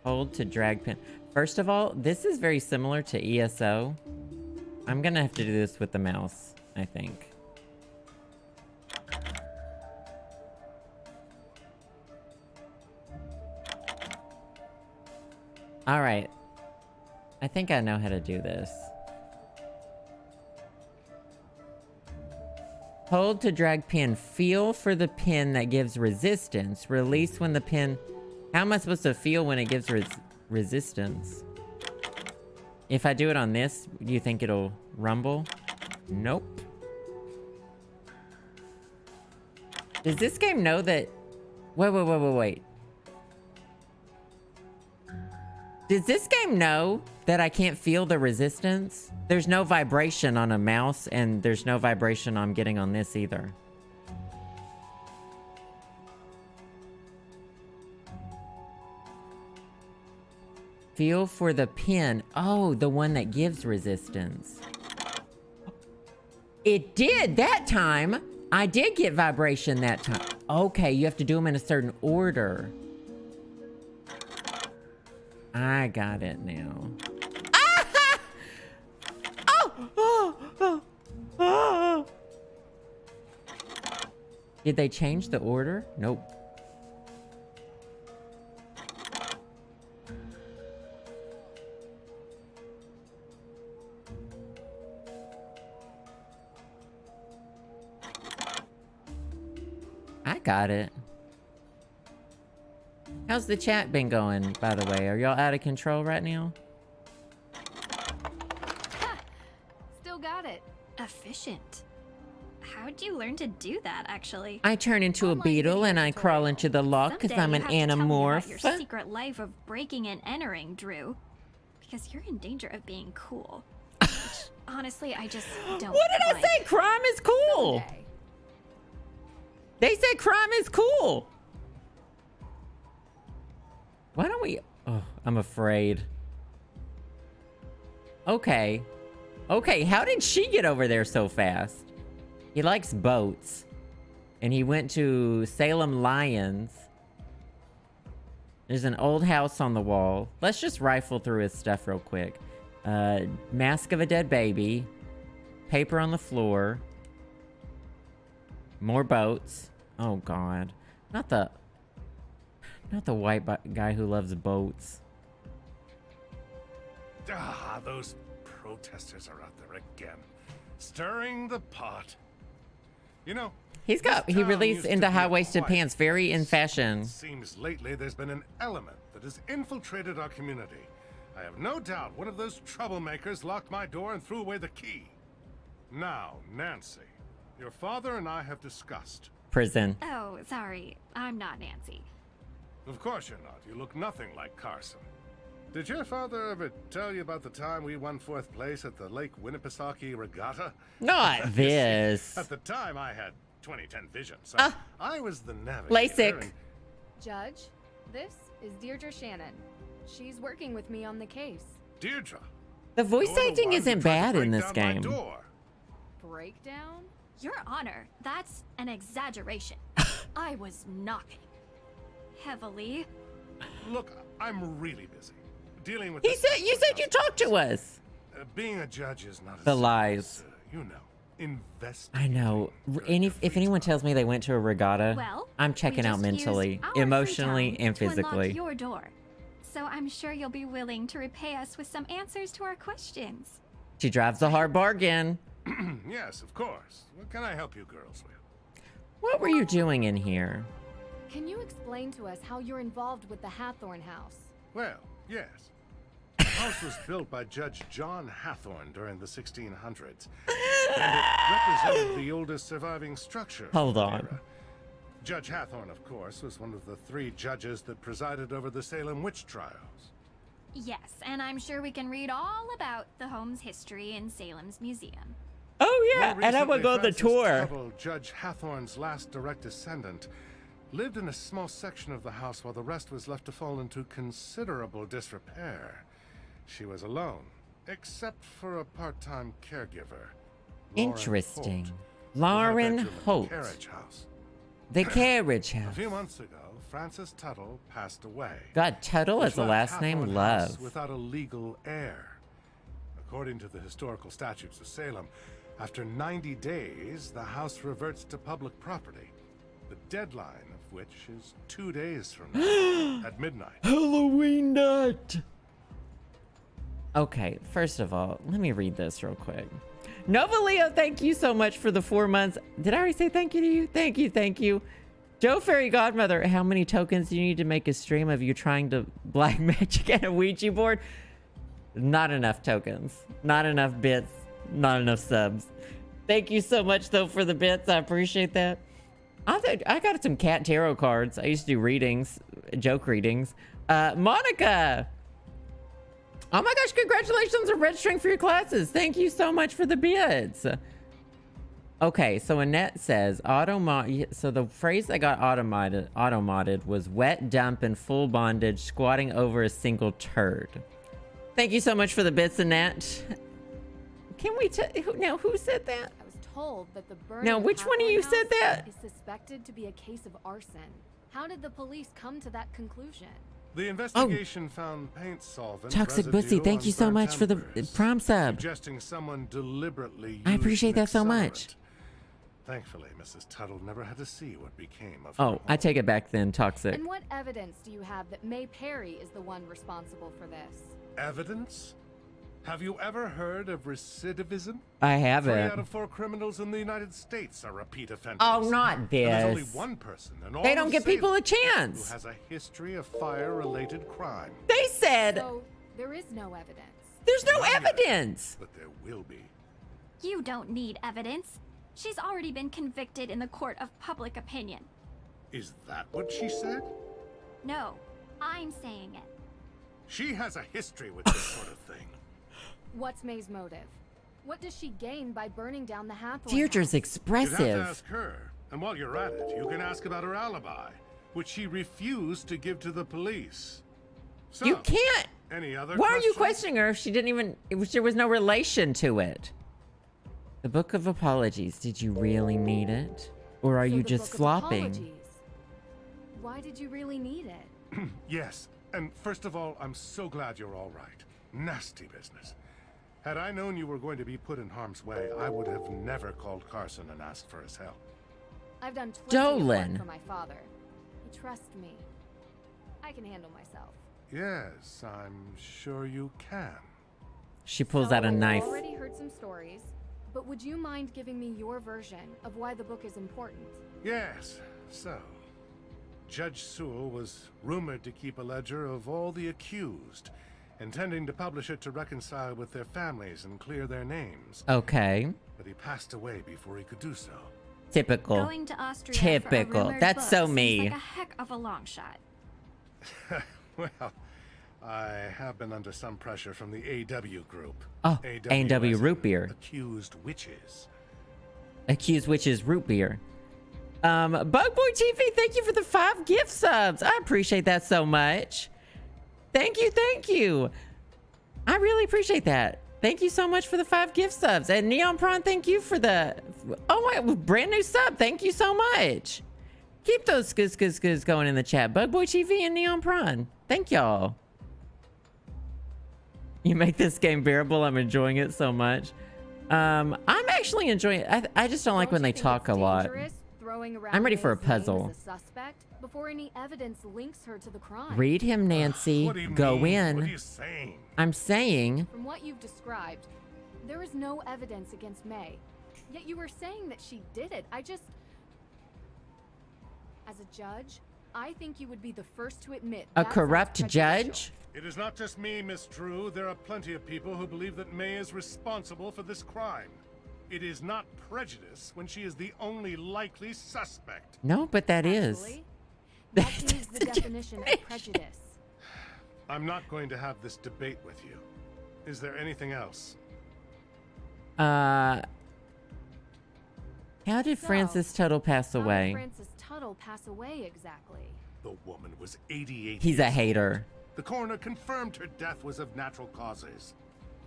Hold to drag pin. First of all, this is very similar to ESO. I'm gonna have to do this with the mouse, I think. All right. I think I know how to do this. Hold to drag pin. Feel for the pin that gives resistance. Release when the pin... How am I supposed to feel when it gives resistance? If I do it on this, do you think it'll rumble? Nope. Does this game know that... Wait. Does this game know that I can't feel the resistance? There's no vibration on a mouse, and there's no vibration I'm getting on this either. Feel for the pin. Oh, the one that gives resistance. It did that time. I did get vibration that time. Okay, you have to do them in a certain order. I got it now. Ah! Oh! Did they change the order? Nope. I got it. How's the chat been going, by the way? Are y'all out of control right now? Ha! Still got it. Efficient. How'd you learn to do that, actually? I turn into a beetle and I crawl into the lock because I'm an animorph. Your secret life of breaking and entering, Drew. Because you're in danger of being cool. Which, honestly, I just don't What did like. I say? Crime is cool. Someday. They said crime is cool. Why don't we... Oh, I'm afraid. Okay. Okay, how did she get over there so fast? He likes boats. And he went to Salem Lions. There's an old house on the wall. Let's just rifle through his stuff real quick. Mask of a dead baby. Paper on the floor. More boats. Oh, God. Not the white guy who loves boats. Ah, those protesters are out there again. Stirring the pot. You know, he released into high-waisted pants, very in fashion. It seems lately there's been an element that has infiltrated our community. I have no doubt one of those troublemakers locked my door and threw away the key. Now, Nancy, your father and I have discussed. Prison. Oh, sorry. I'm not Nancy. Of course you're not. You look nothing like Carson. Did your father ever tell you about the time we won 4th place at the Lake Winnipesaukee Regatta? Not this. At the time, I had 20/10 vision, so I was the navigator. LASIK. Judge, this is Deirdre Shannon. She's working with me on the case. Deirdre. The voice acting isn't bad in this game. Breakdown? Your Honor, that's an exaggeration. I was knocking. Heavily. Look, I'm really busy. Dealing with You said you talked to us. being a judge is not The as lies. simple as, you know, invest. I know. If anyone tells me they went to a regatta, Well, I'm checking we out just mentally, used our free emotionally, time and to unlock physically. your door. So I'm sure you'll be willing to repay us with some answers to our questions. She drives a hard bargain. Yes, of course. What can I help you girls with? What were you doing in here? Can you explain to us how you're involved with the Hathorne house? Well, yes. The house was built by Judge John Hathorne during the 1600s, and it represented the oldest surviving structure. Hold from the on. era. Judge Hathorne, of course, was one of the 3 judges that presided over the Salem witch trials. Yes, and I'm sure we can read all about the home's history in Salem's museum. Oh yeah, More and I would recently, go on the Francis tour. Tuttle, Judge Hathorne's last direct descendant, lived in a small section of the house while the rest was left to fall into considerable disrepair. She was alone, except for a part-time caregiver. Interesting. Lauren Lauren Holt. Holt. Lived in a carriage house. The carriage A house. few months ago, Francis Tuttle passed away. God, Tuttle which is the left last name Hathorne Love. House without a legal heir. According to the historical statutes of Salem, after 90 days, the house reverts to public property. The deadline of which is 2 days from now, at midnight. Halloween night. Okay, first of all, let me read this real quick. Nova Leo, thank you so much for the 4 months. Did I already say thank you to you? Thank you, thank you. Joe Fairy Godmother, how many tokens do you need to make a stream of you trying to black magic at a Ouija board? Not enough tokens. Not enough bits. Not enough subs. Thank you so much, though, for the bits. I appreciate that. I got some cat tarot cards. I used to do readings, joke readings. Monica! Oh my gosh, congratulations on registering for your classes. Thank you so much for the bits. Okay, so Annette says, so the phrase that got auto-modded was wet dump and full bondage squatting over a single turd. Thank you so much for the bits, Annette. Can we now who said that? I was told that the burning Now, of which one of Hathorne you House said that? is suspected to be a case of arson. How did the police come to that conclusion? The investigation found paint solvent. Toxic residue Bussy, thank on you so burnt much for the embers, prom sub. suggesting someone deliberately I used appreciate an that so much. accelerant. Thankfully, Mrs. Tuttle never had to see what became of her Oh, home. I take it back then, Toxic. And what evidence do you have that May Perry is the one responsible for this? Evidence? Have you ever heard of recidivism? I 3 haven't. out of 4 criminals in the United States are repeat offenders. Oh, not And there's only this. one person in all They don't of give people a Salem chance. who has a history of fire-related crime. They said So, there is no evidence. there's no Not yet, evidence. but there will be. You don't need evidence. She's already been convicted in the court of public opinion. Is that what she said? No, I'm saying it. She has a history with this sort of thing. What's May's motive? What does she gain by burning down the Hathorne Deirdre's house? You'd have to expressive. ask her. And while you're at it, you can ask about her alibi, which she refused to give to the police. So, You can't. any other Why are you questions? questioning her if she didn't even? There was no relation to it. The Book of Apologies. Did you really need it, or are So you the just Book of flopping? Apologies. Why did you really need it? Yes, and first of all, I'm so glad you're all right. Nasty business. Had I known you were going to be put in harm's way, I would have never called Carson and asked for his help. I've done plenty of Dolan. work for my father. He trusts me. I can handle myself. Yes, I'm sure you can. She pulls So, out a knife. I've already heard some stories, but would you mind giving me your version of why the book is important? Yes, so. Judge Sewell was rumored to keep a ledger of all the accused, intending to publish it to reconcile with their families and clear their names. Okay. But he passed away before he could do so. Typical. Going to Austria Typical. For a rumored That's book so seems me. like a heck of a long shot. Well, I have been under some pressure from the AW group. Oh, as A&W in root beer. Accused witches. Accused witches root beer. Bugboy TV, thank you for the 5 gift subs. I appreciate that so much. Thank you, thank you. I really appreciate that. Thank you so much for the 5 gift subs. And Neon Prawn, thank you for the brand new sub. Thank you so much. Keep those skis going in the chat. Bugboy TV and Neon Prawn. Thank y'all. You make this game bearable. I'm enjoying it so much. I'm actually enjoying it. I just don't like when they talk a lot. I'm ready for a puzzle. Before any evidence links her to the crime. Read him, Nancy. Go in. What are you saying? I'm saying. From what you've described, there is no evidence against May. Yet you were saying that she did it. As a judge, I think you would be the first to admit A corrupt judge? It is not just me, Miss Drew. There are plenty of people who believe that May is responsible for this crime. It is not prejudice when she is the only likely suspect. No, but that is. That is the definition of prejudice. I'm not going to have this debate with you. Is there anything else? How did Francis Tuttle pass away? How did Francis Tuttle pass away exactly? The woman was 88. He's a hater. The coroner confirmed her death was of natural causes.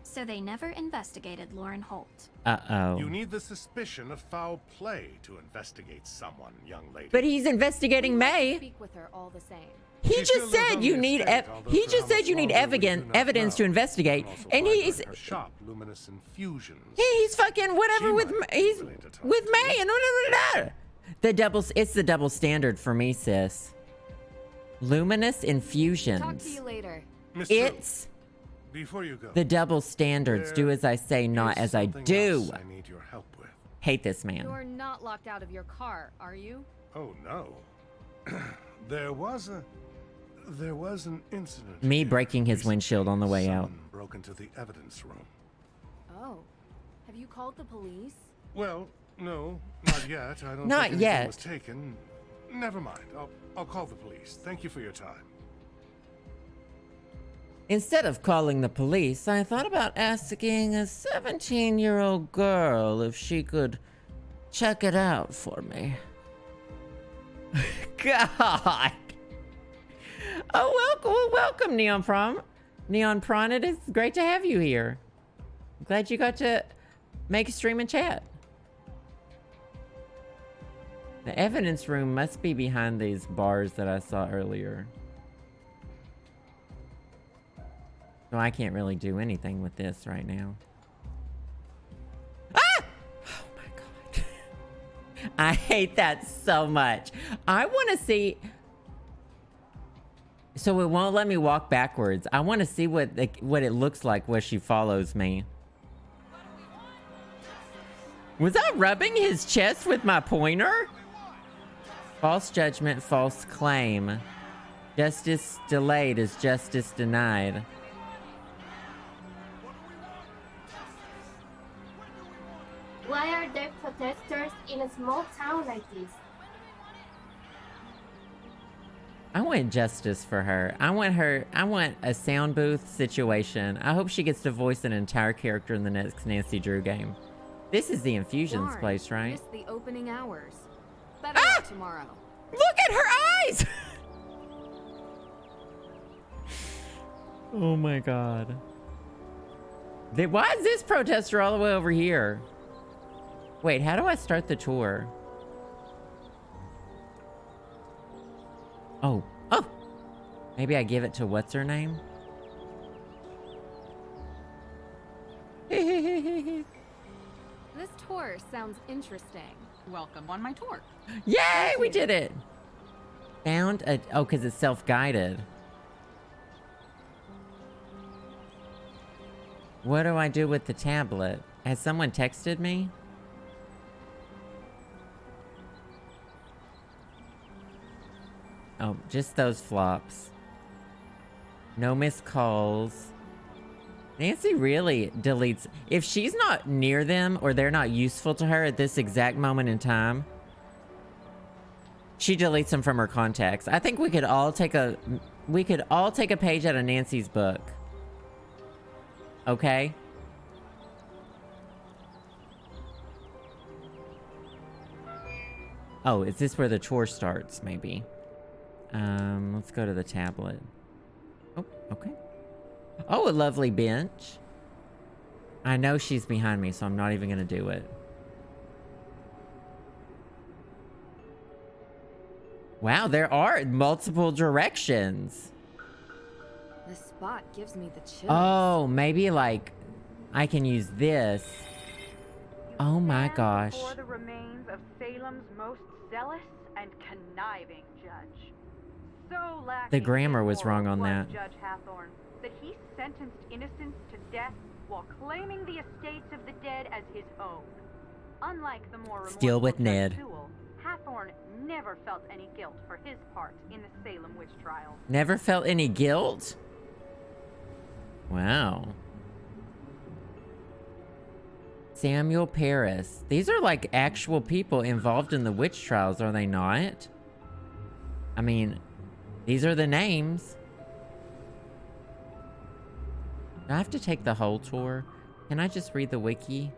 So they never investigated Lauren Holt. Uh-oh. You need the suspicion of foul play to investigate someone, young lady. But he's investigating May. Speak with her all the same. He just said you need evidence to investigate, and he's her shop, Luminous Infusions. he's fucking whatever with he's with May and it's the double standard for me, sis. Luminous Infusions. Talk to you later. It's before you go. The double standards. Do as I say, not as I do. I need your help with. Hate this man. You're not locked out of your car, are you? Oh no. There was an incident. Me breaking his windshield on the way out. Someone broke into the evidence room. Oh. Have you called the police? Well, no, not yet. I don't Not think anything yet. was taken. Never mind. I'll call the police. Thank you for your time. Instead of calling the police, I thought about asking a 17-year-old girl if she could check it out for me. God. Oh, welcome, Neon Prom. Neon Prawn, it is great to have you here. I'm glad you got to make a stream and chat. The evidence room must be behind these bars that I saw earlier. So I can't really do anything with this right now. Ah! Oh my God. I hate that so much. I want to see... So it won't let me walk backwards. I want to see what it looks like when she follows me. Was I rubbing his chest with my pointer? False judgment, false claim. Justice delayed is justice denied. Why are there protesters in a small town like this? I want justice for her. I want a sound booth situation. I hope she gets to voice an entire character in the next Nancy Drew game. This is the Infusions place, right? Missed the opening hours. Better luck tomorrow. Look at her eyes! Oh my God. Why is this protester all the way over here? Wait, how do I start the tour? Oh. Maybe I give it to what's her name? This tour sounds interesting. Welcome on my tour. Yay, we did it! Found a... Oh, because it's self-guided. What do I do with the tablet? Has someone texted me? Oh, just those flops. No missed calls. Nancy really deletes... If she's not near them or they're not useful to her at this exact moment in time, she deletes them from her contacts. I think we could all take a page out of Nancy's book. Okay? Oh, is this where the tour starts, maybe? Let's go to the tablet. Oh, okay. Oh, a lovely bench. I know she's behind me, so I'm not even gonna do it. Wow, there are multiple directions. This spot gives me the chills. Oh, maybe like I can use this. Oh my gosh. Before the remains of Salem's most zealous and conniving judge. So lacking The grammar was wrong on was that. Judge Hathorne that he sentenced innocents to death while claiming the estates of the dead as his own. Unlike the more Still with remorseful Ned. Judge Sewell, Hathorne never felt any guilt for his part in the Salem witch trial. Never felt any guilt? Wow. Samuel Paris. These are like actual people involved in the witch trials, are they not? I mean, these are the names. Do I have to take the whole tour? Can I just read the wiki?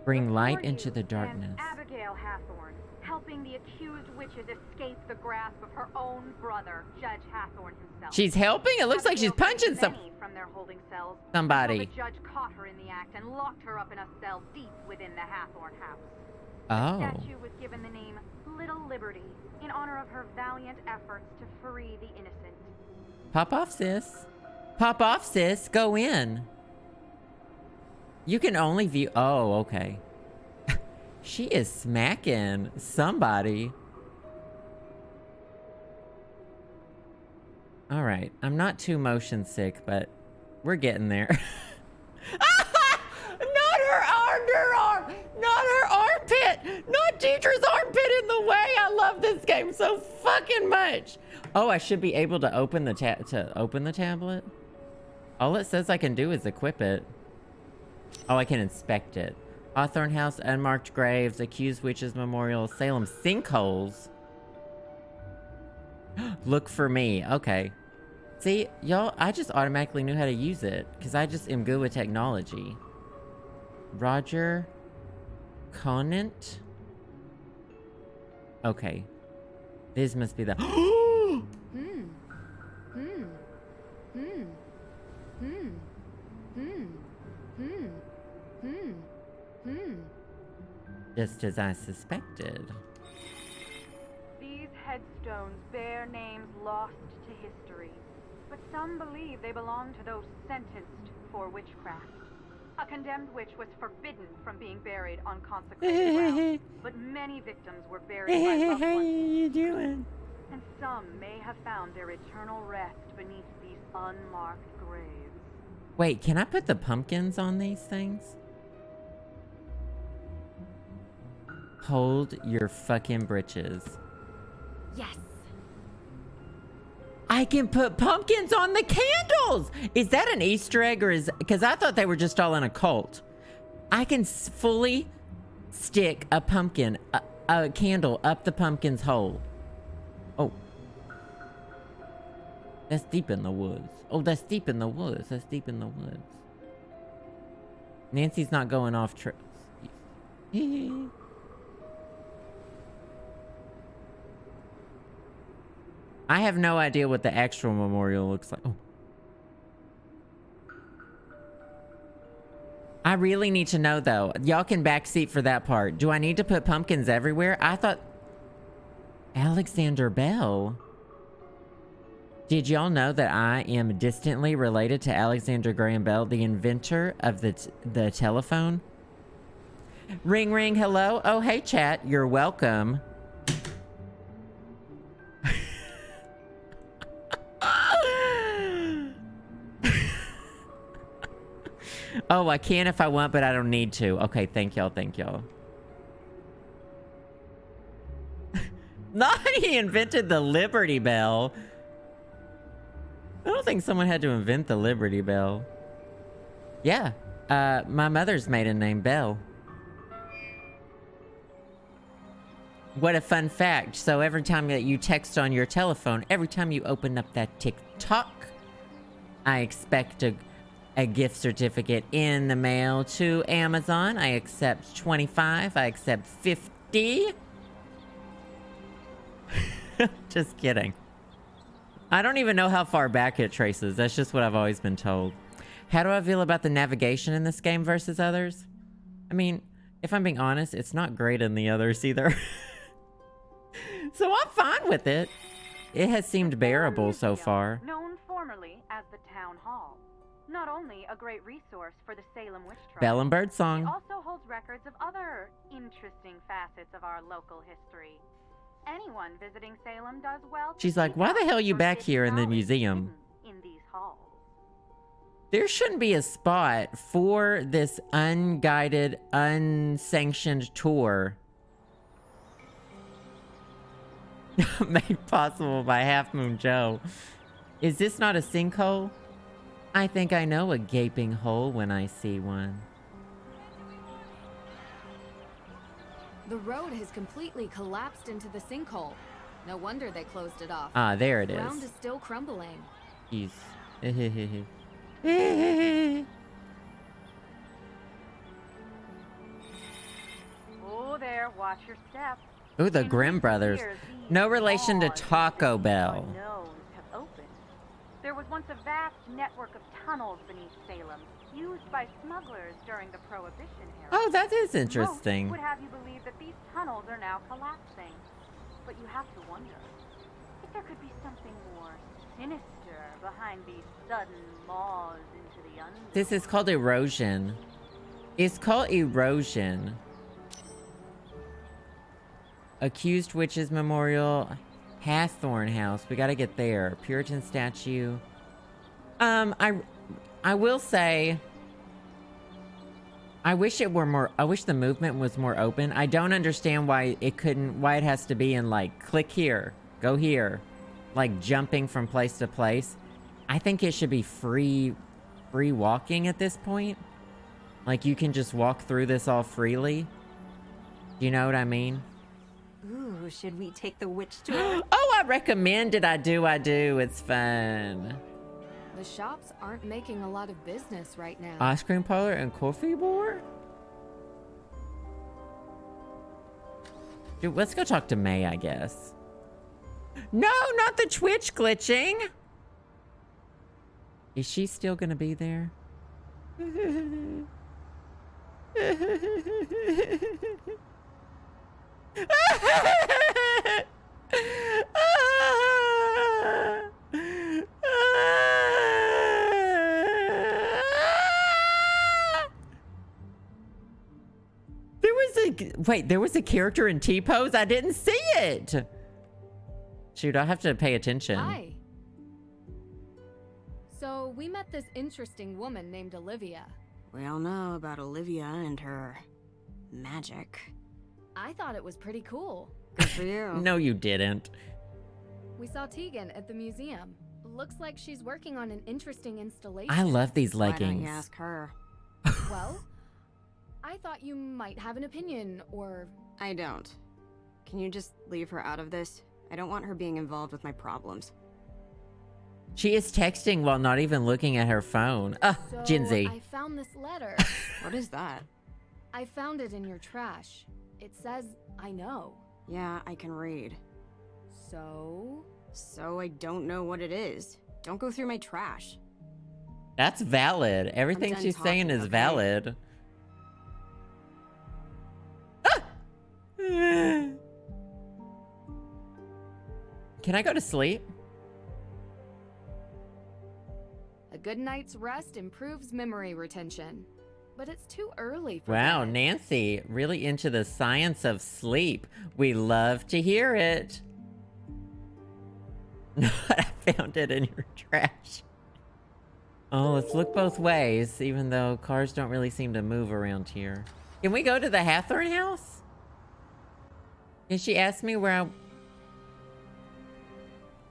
Bring light into the darkness. Abigail Hathorne, helping the accused witches escape the grasp of her own brother, Judge Hathorne himself. She's helping? It looks like she's punching from their holding cells. somebody. Until the judge caught her in the act and locked her up in a cell deep within the Hathorne house. Oh. The statue was given the name Little Liberty in honor of her valiant efforts to free the innocent. Pop off, sis. Pop off, sis. Go in. You can only view... Oh, okay. She is smacking somebody. All right. I'm not too motion sick, but we're getting there. Not her underarm! Not her armpit! Not Deirdre's armpit in the way! I love this game so fucking much! Oh, I should be able to open the tablet? All it says I can do is equip it. Oh, I can inspect it. Hathorne House, unmarked graves, accused witches memorial, Salem sinkholes. Look for me. Okay. See, y'all, I just automatically knew how to use it because I just am good with technology. Roger Conant. Okay. This must be the... Just as I suspected. These headstones bear names lost to history, but some believe they belong to those sentenced for witchcraft. A condemned witch was forbidden from being buried on consecrated ground, but many victims were buried by loved How ones. you doing? And some may have found their eternal rest beneath these unmarked graves. Wait, can I put the pumpkins on these things? Hold your fucking britches. Yes. I can put pumpkins on the candles! Is that an Easter egg or is... Because I thought they were just all in a cult. I can fully stick a pumpkin, a candle up the pumpkin's hole. Oh. That's deep in the woods. Oh, that's deep in the woods. That's deep in the woods. Nancy's not going off trips. I have no idea what the actual memorial looks like. Oh. I really need to know, though. Y'all can backseat for that part. Do I need to put pumpkins everywhere? I thought... Alexander Bell? Did y'all know that I am distantly related to Alexander Graham Bell, the inventor of the telephone? Ring, ring, hello? Oh, hey, chat. You're welcome. Oh, I can if I want, but I don't need to. Okay, thank y'all, thank y'all. Not he invented the Liberty Bell. I don't think someone had to invent the Liberty Bell. Yeah, my mother's maiden name, Bell. What a fun fact. So every time that you text on your telephone, every time you open up that TikTok, I expect a gift certificate in the mail to Amazon. I accept 25. I accept 50. Just kidding. I don't even know how far back it traces. That's just what I've always been told. How do I feel about the navigation in this game versus others? I mean, if I'm being honest, it's not great in the others either. So I'm fine with it. it has seemed bearable so far. Known formerly as the Town Hall. Not only a great resource for the Salem witch trials, Bell and Bird song. it also holds records of other interesting facets of our local history. Anyone visiting Salem does well to She's like, seek why the out hell are you back forbidden here in the knowledge museum? hidden in these halls. There shouldn't be a spot for this unguided, unsanctioned tour. Made possible by Half Moon Joe. Is this not a sinkhole? I think I know a gaping hole when I see one. The road has completely collapsed into the sinkhole. No wonder they closed it off. Ah, there it The ground is. is still crumbling. Jeez. Oh, there, watch your step. Ooh, the In Grimm recent brothers. years, these No relation to laws Taco Bell. unknowns have opened. There was once a vast network of tunnels beneath Salem, used by smugglers during the Prohibition era. Oh, that is interesting. Most would have you believe that these tunnels are now collapsing. But you have to wonder if there could be something more sinister behind these sudden laws into the underworld. This is called erosion. It's called erosion. Accused Witches Memorial, Hathorne House. We gotta get there. Puritan statue. I will say, I wish it were more. I wish the movement was more open. I don't understand why it couldn't. Why it has to be in like click here, go here, like jumping from place to place. I think it should be free walking at this point. Like you can just walk through this all freely. Do you know what I mean? Ooh, should we take the witch tour? Oh, I recommend it. I do. It's fun. The shops aren't making a lot of business right now. Ice cream parlor and coffee bar? Dude, let's go talk to May, I guess. No, not the Twitch glitching. Is she still gonna be there? There was a character in T-pose? I didn't see it. Shoot, I'll have to pay attention. Hi. So we met this interesting woman named Olivia. We all know about Olivia and her magic. I thought it was pretty cool. Good for you. No, you didn't. We saw Tegan at the museum. Looks like she's working on an interesting installation. I love these Why leggings. don't you ask her? Well, I thought you might have an opinion, or... I don't. Can you just leave her out of this? I don't want her being involved with my problems. She is texting while not even looking at her phone. So Gen Z. I found this letter. What is that? I found it in your trash. It says, I know. Yeah, I can read. So? So I don't know what it is. Don't go through my trash. That's valid. Everything done she's saying talking, is okay? valid. Can I go to sleep? A good night's rest improves memory retention. But it's too early for Wow, bed. Nancy, really into the science of sleep. We love to hear it. I found it in your trash. Oh, let's look both ways, even though cars don't really seem to move around here. Can we go to the Hathorne house? Can she ask me where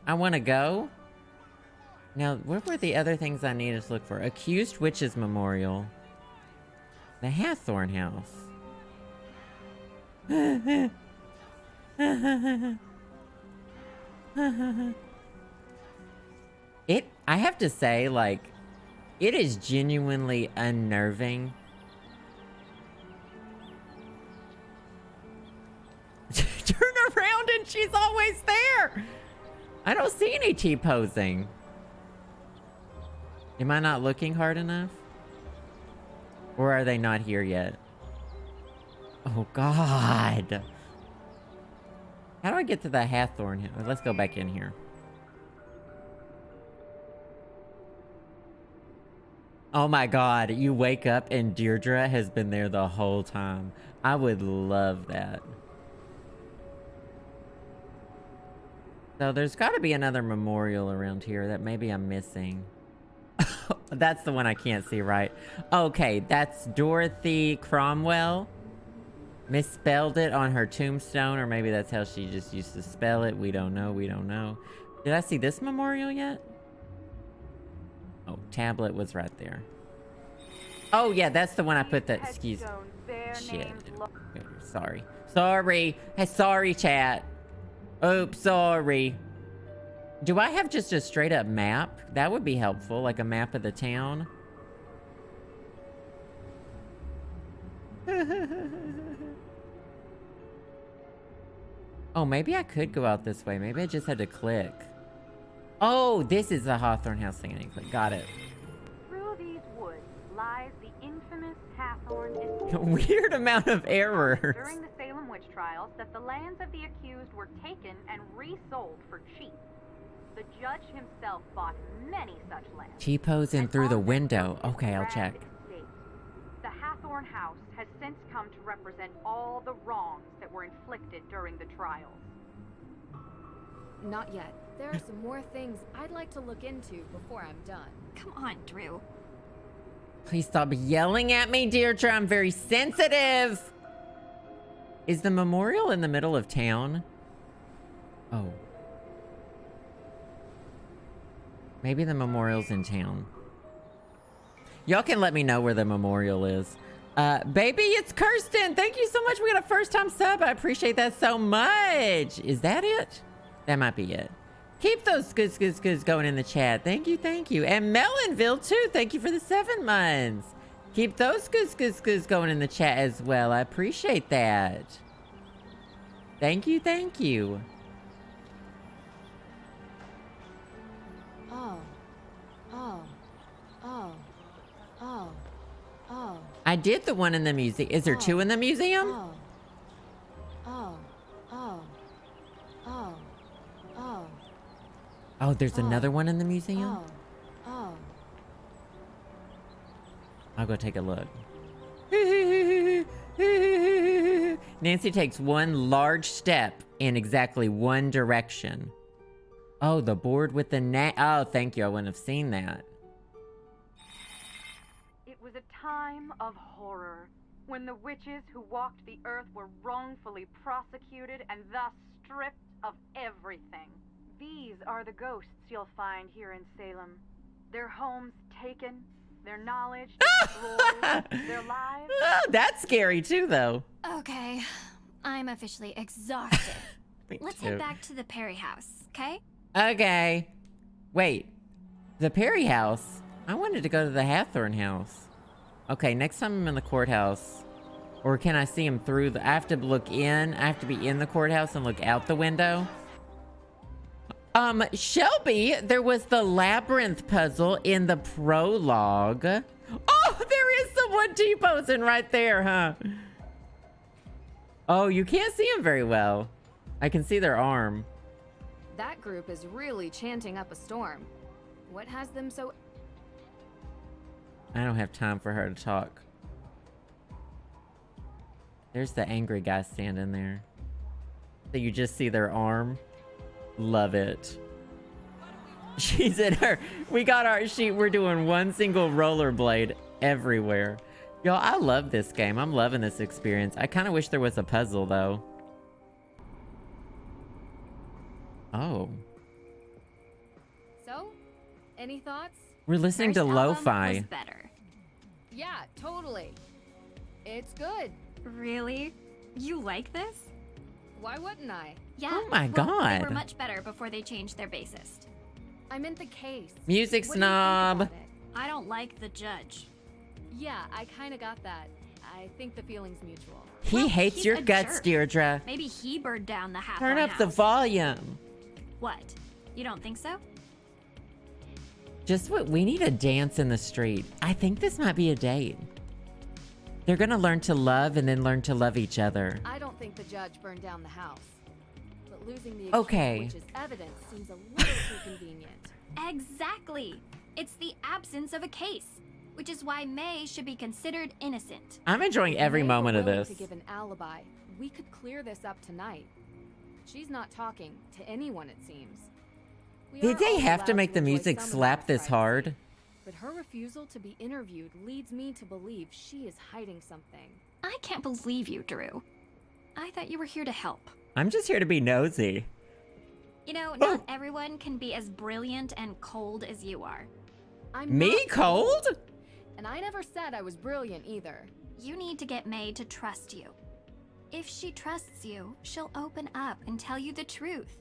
I want to go? Now, what were the other things I needed to look for? Accused Witches Memorial. The Hathorne house. I have to say, like, it is genuinely unnerving. Turn around and she's always there. I don't see any T-posing. Am I not looking hard enough? Or are they not here yet? Oh, God. How do I get to the Hathorne? Let's go back in here. Oh my god, you wake up and Deirdre has been there the whole time. I would love that. So there's got to be another memorial around here that maybe I'm missing. That's the one I can't see, right? Okay, that's Dorothy Cromwell. Misspelled it on her tombstone, or maybe that's how she just used to spell it. We don't know, we don't know. Did I see this memorial yet? Oh, tablet was right there. Oh yeah, that's the one I put that, excuse shit. Sorry. Sorry. Hey, sorry, chat. Oops, sorry. Do I have just a straight up map? That would be helpful, like a map of the town. Oh, maybe I could go out this way. Maybe I just had to click. Oh, this is the Hathorne house thing I need to click. Got it. Through these woods lies the infamous Hathorne estate. Weird amount of errors. During the Salem witch trials, that the lands of the accused were taken and resold for cheap. The judge himself bought many such lands. Cheapos in through the window. Okay, I'll check. The Hathorne house has since come to represent all the wrongs that were inflicted during the trials. Not yet. There are some more things I'd like to look into before I'm done. Come on, Drew. Please stop yelling at me, Deirdre. I'm very sensitive. Is the memorial in the middle of town? Oh. Maybe the memorial's in town. Y'all can let me know where the memorial is. Baby, it's Kirsten. Thank you so much. We got a first-time sub. I appreciate that so much. Is that it? That might be it. Keep those goods going in the chat. Thank you, thank you. And Melonville, too. Thank you for the 7 months. Keep those goods going in the chat as well. I appreciate that. Thank you, thank you. I did the one in the museum. Is there 2 in the museum? Oh, there's another one in the museum? I'll go take a look. Nancy takes one large step in exactly one direction. Oh, the board with the oh, thank you. I wouldn't have seen that. It was a time of horror, when the witches who walked the earth were wrongfully prosecuted and thus stripped of everything. These are the ghosts you'll find here in Salem. Their homes taken, their knowledge destroyed, their lives... Oh, that's scary too, though. Okay, I'm officially exhausted. Let's too. head back to the Perry house, okay? Okay. Wait. The Perry house? I wanted to go to the Hathorne house. Okay, next time I'm in the courthouse. Or can I see him through the... I have to look in. I have to be in the courthouse and look out the window. Shelby, there was the Labyrinth Puzzle in the prologue. Oh, there is someone T-posing right there, huh? Oh, you can't see him very well. I can see their arm. That group is really chanting up a storm. What has them so... I don't have time for her to talk. There's the angry guy standing there. So you just see their arm. Love it. She's in her... We got our... We're doing one single rollerblade everywhere. Y'all, I love this game. I'm loving this experience. I kind of wish there was a puzzle, though. Oh. So, any thoughts? We're listening to lo-fi. Better. Yeah, totally. It's good. Really? You like this? Why wouldn't I? Yeah. Oh my well, god. They were much better before they changed their bassist. I meant the case. Music snob. I don't like the judge. Yeah, I kind of got that. I think the feeling's mutual. He hates your guts, jerk. Deirdre. Maybe he burned down the Hathorne Turn up house. the volume. What? You don't think so? Just what we need a dance in the street. I think this might be a date. They're gonna learn to love and then learn to love each other. I don't think the judge burned down the house. But losing the Okay. which is evidence seems a little too convenient. Exactly. It's the absence of a case. which is why May should be considered innocent. I'm enjoying every If moment we're of willing this. to give an alibi, we could clear this up tonight. She's not talking to anyone, it seems. We Did are they all have to allowed make the enjoy music some slap amount of this privacy, hard? But her refusal to be interviewed leads me to believe she is hiding something. I can't believe you, Drew. I thought you were here to help. I'm just here to be nosy. You know, not everyone can be as brilliant and cold as you are. I'm Me not cold? And I never said I was brilliant either. You need to get May to trust you. If she trusts you, she'll open up and tell you the truth.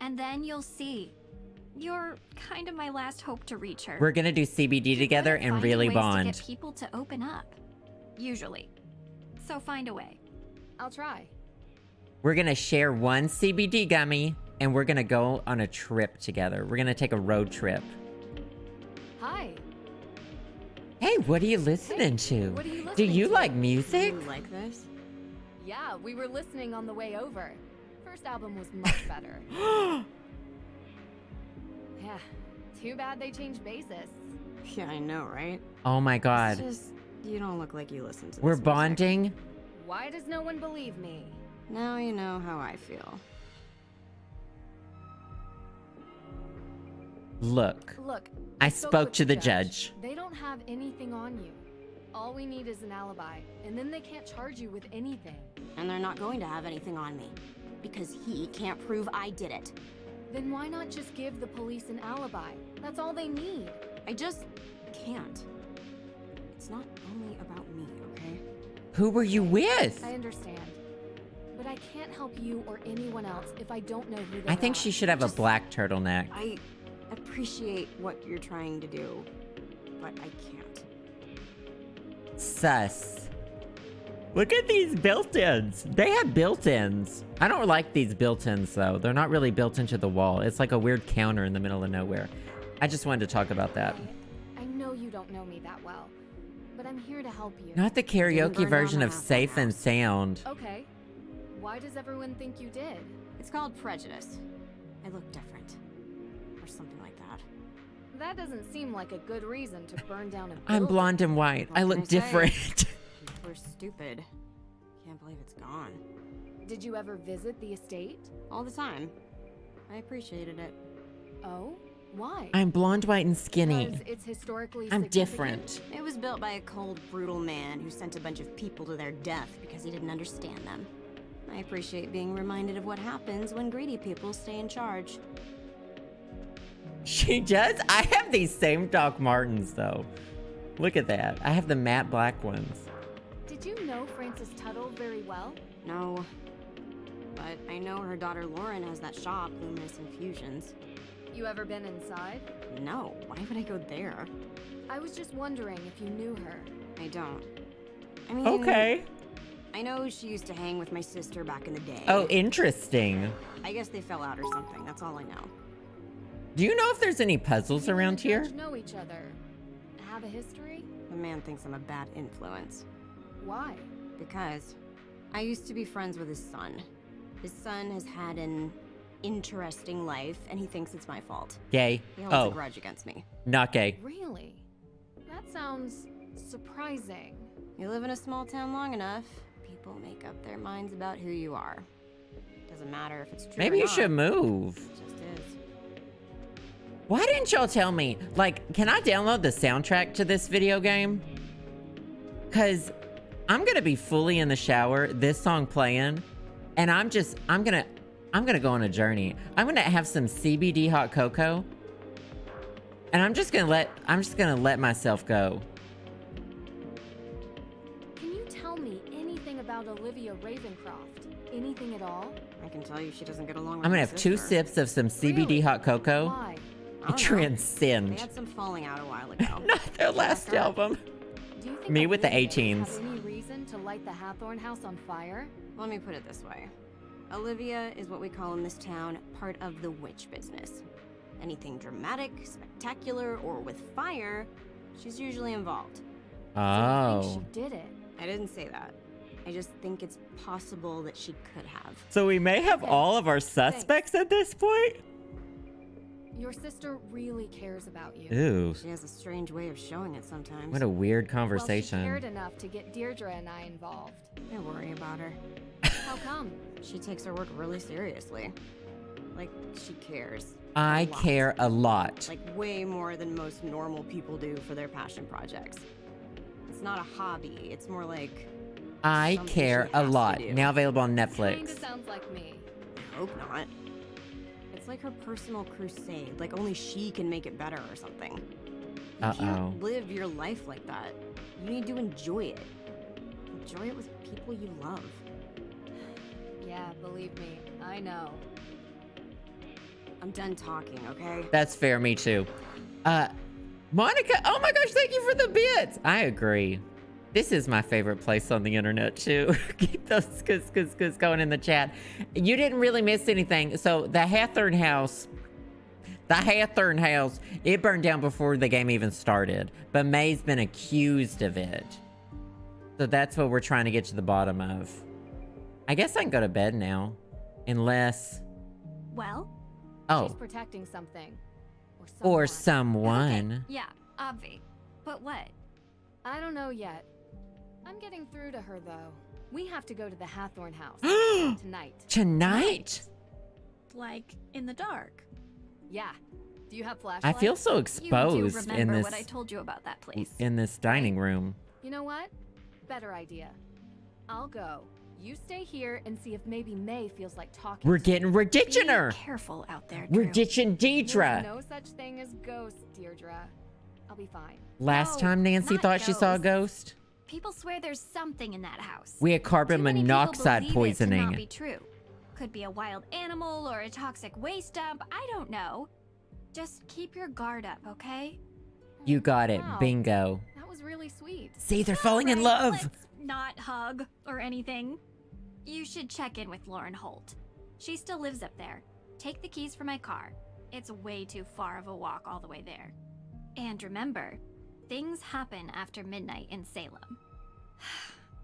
And then you'll see. You're kind of my last hope to reach her. We're gonna do CBD together and Finding really ways to bond. get people to open up. Usually. So find a way. I'll try. We're gonna share one CBD gummy and we're gonna go on a trip together. We're gonna take a road trip. Hi. Hey, what are you listening to? what are you Do listening you to? like music? You like this? Yeah, we were listening on the way over. First album was much better. Yeah, too bad they changed bassists. Yeah, I know, right? Oh my god. It's just, you don't look like you listen to We're this music. bonding. Why does no one believe me? Now you know how I feel. Look, Look, I spoke spoke with to the judge. They don't have anything on you. All we need is an alibi, and then they can't charge you with anything. And they're not going to have anything on me. Because he can't prove I did it. Then why not just give the police an alibi? That's all they need. I just can't. It's not only about me, okay? Who were you with? I understand. But I can't help you or anyone else if I don't know who they I think are. she should have a black turtleneck. I appreciate what you're trying to do, but I can't. Sus. Look at these built-ins. They have built-ins. I don't like these built-ins though. They're not really built into the wall. It's like a weird counter in the middle of nowhere. I just wanted to talk about that. I know you don't know me that well, but I'm here to help you. Not the karaoke burn version down of the house. Safe and Sound. Okay. Why does everyone think you did? It's called prejudice. I look different. Or something like that. That doesn't seem like a good reason to burn down a building. I'm blonde and white. I look different. People are stupid. Can't believe it's gone. Did you ever visit the estate? All the time. I appreciated it. Oh? Why? I'm blonde, white, and skinny. Because it's historically I'm significant? different. It was built by a cold, brutal man who sent a bunch of people to their death because he didn't understand them. I appreciate being reminded of what happens when greedy people stay in charge. She does? I have these same Doc Martens though. Look at that. I have the matte black ones. Did you know Frances Tuttle very well? No. But I know her daughter Lauren has that shop, Luminous Infusions. You ever been inside? No, why would I go there? I was just wondering if you knew her. I don't. I mean... Okay. I know she used to hang with my sister back in the day. Oh, interesting. I guess they fell out or something, that's all I know. Do you know if there's any puzzles You around and the here? judge know each other. Have a history? The man thinks I'm a bad influence. Why? Because I used to be friends with his son. His son has had an interesting life, and he thinks it's my fault. Gay. He holds a Oh, grudge against me. not gay. Really? That sounds surprising. You live in a small town long enough, people make up their minds about who you are. Doesn't matter if it's true Maybe or you not. should move. It just is. Why didn't y'all tell me? Like, can I download the soundtrack to this video game? Cause I'm gonna be fully in the shower, this song playing, and I'm gonna go on a journey. I'm gonna have some CBD hot cocoa, and I'm just gonna let myself go. Can you tell me anything about Olivia Ravencroft? Anything at all? I can tell you she doesn't get along with I'm gonna my have 2 sister. sips of some CBD hot cocoa. Why? I don't know. Transcend. They had some falling out a while ago. Not their last Sure. album. Do you think Me with the Olivia 18s. has any reason to light the Hathorne house on fire? Let me put it this way. Olivia is what we call in this town part of the witch business. Anything dramatic, spectacular, or with fire, she's usually involved. Oh. She did it. I didn't say that. I just think it's possible that she could have. So we may have all of our suspects at this point? Your sister really cares about you. Ooh. She has a strange way of showing it sometimes. What a weird conversation. Well, she cared enough to get Deirdre and I involved. I worry about her. How come? She takes her work really seriously. Like, she cares. I care a lot. Like, way more than most normal people do for their passion projects. It's not a hobby. It's more like... I care a lot. Now available on Netflix. Kinda sounds like me. I hope not. It's like her personal crusade. Like, only she can make it better or something. You can't live your life like that. You need to enjoy it. Enjoy it with people you love. Yeah, believe me, I know. I'm done talking, okay? That's fair, me too. Monica, oh my gosh, thank you for the bits. I agree. This is my favorite place on the internet too. Keep those cuz going in the chat. You didn't really miss anything. So the Hathorne house, it burned down before the game even started. But May's been accused of it. So that's what we're trying to get to the bottom of. I guess I can go to bed now. Unless... Well? Oh. She's protecting something. Or someone. Okay. Yeah, obvi. But what? I don't know yet. I'm getting through to her, though. We have to go to the Hathorne house. Tonight. Tonight? Like, in the dark? Yeah. Do you have flashlights? I feel so exposed you do remember in this... what I told you about that place. In this dining room. You know what? Better idea. I'll go. You stay here and see if maybe May feels like talking. We're ditching her. Be careful out there, We're Drew. ditching Deirdre. There's no such thing as ghosts, Deirdre. I'll be fine. Last time Nancy thought she saw a ghost. People swear there's something in that house. We had carbon monoxide poisoning. It to not be true. Could be a wild animal or a toxic waste dump. I don't know. Just keep your guard up, okay? You got it. Wow. Bingo. That was really sweet. See, they're falling in love. Let's not hug or anything. You should check in with Lauren Holt. She still lives up there. Take the keys for my car. It's way too far of a walk all the way there. And remember, things happen after midnight in Salem.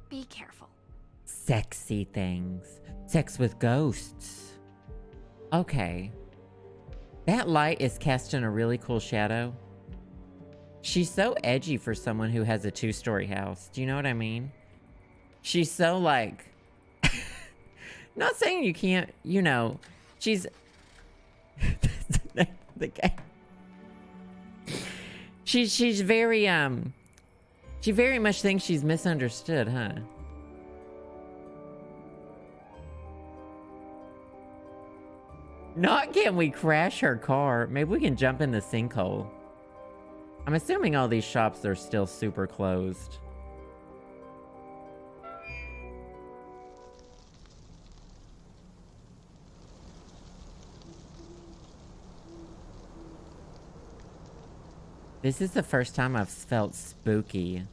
Be careful. Sexy things. Sex with ghosts. Okay. That light is casting a really cool shadow. She's so edgy for someone who has a 2-story house. Do you know what I mean? She's so like... Not saying you can't, you know, she's... the game. She's very, she very much thinks she's misunderstood, huh? Not can we crash her car. Maybe we can jump in the sinkhole. I'm assuming all these shops are still super closed. This is the first time I've felt spooky.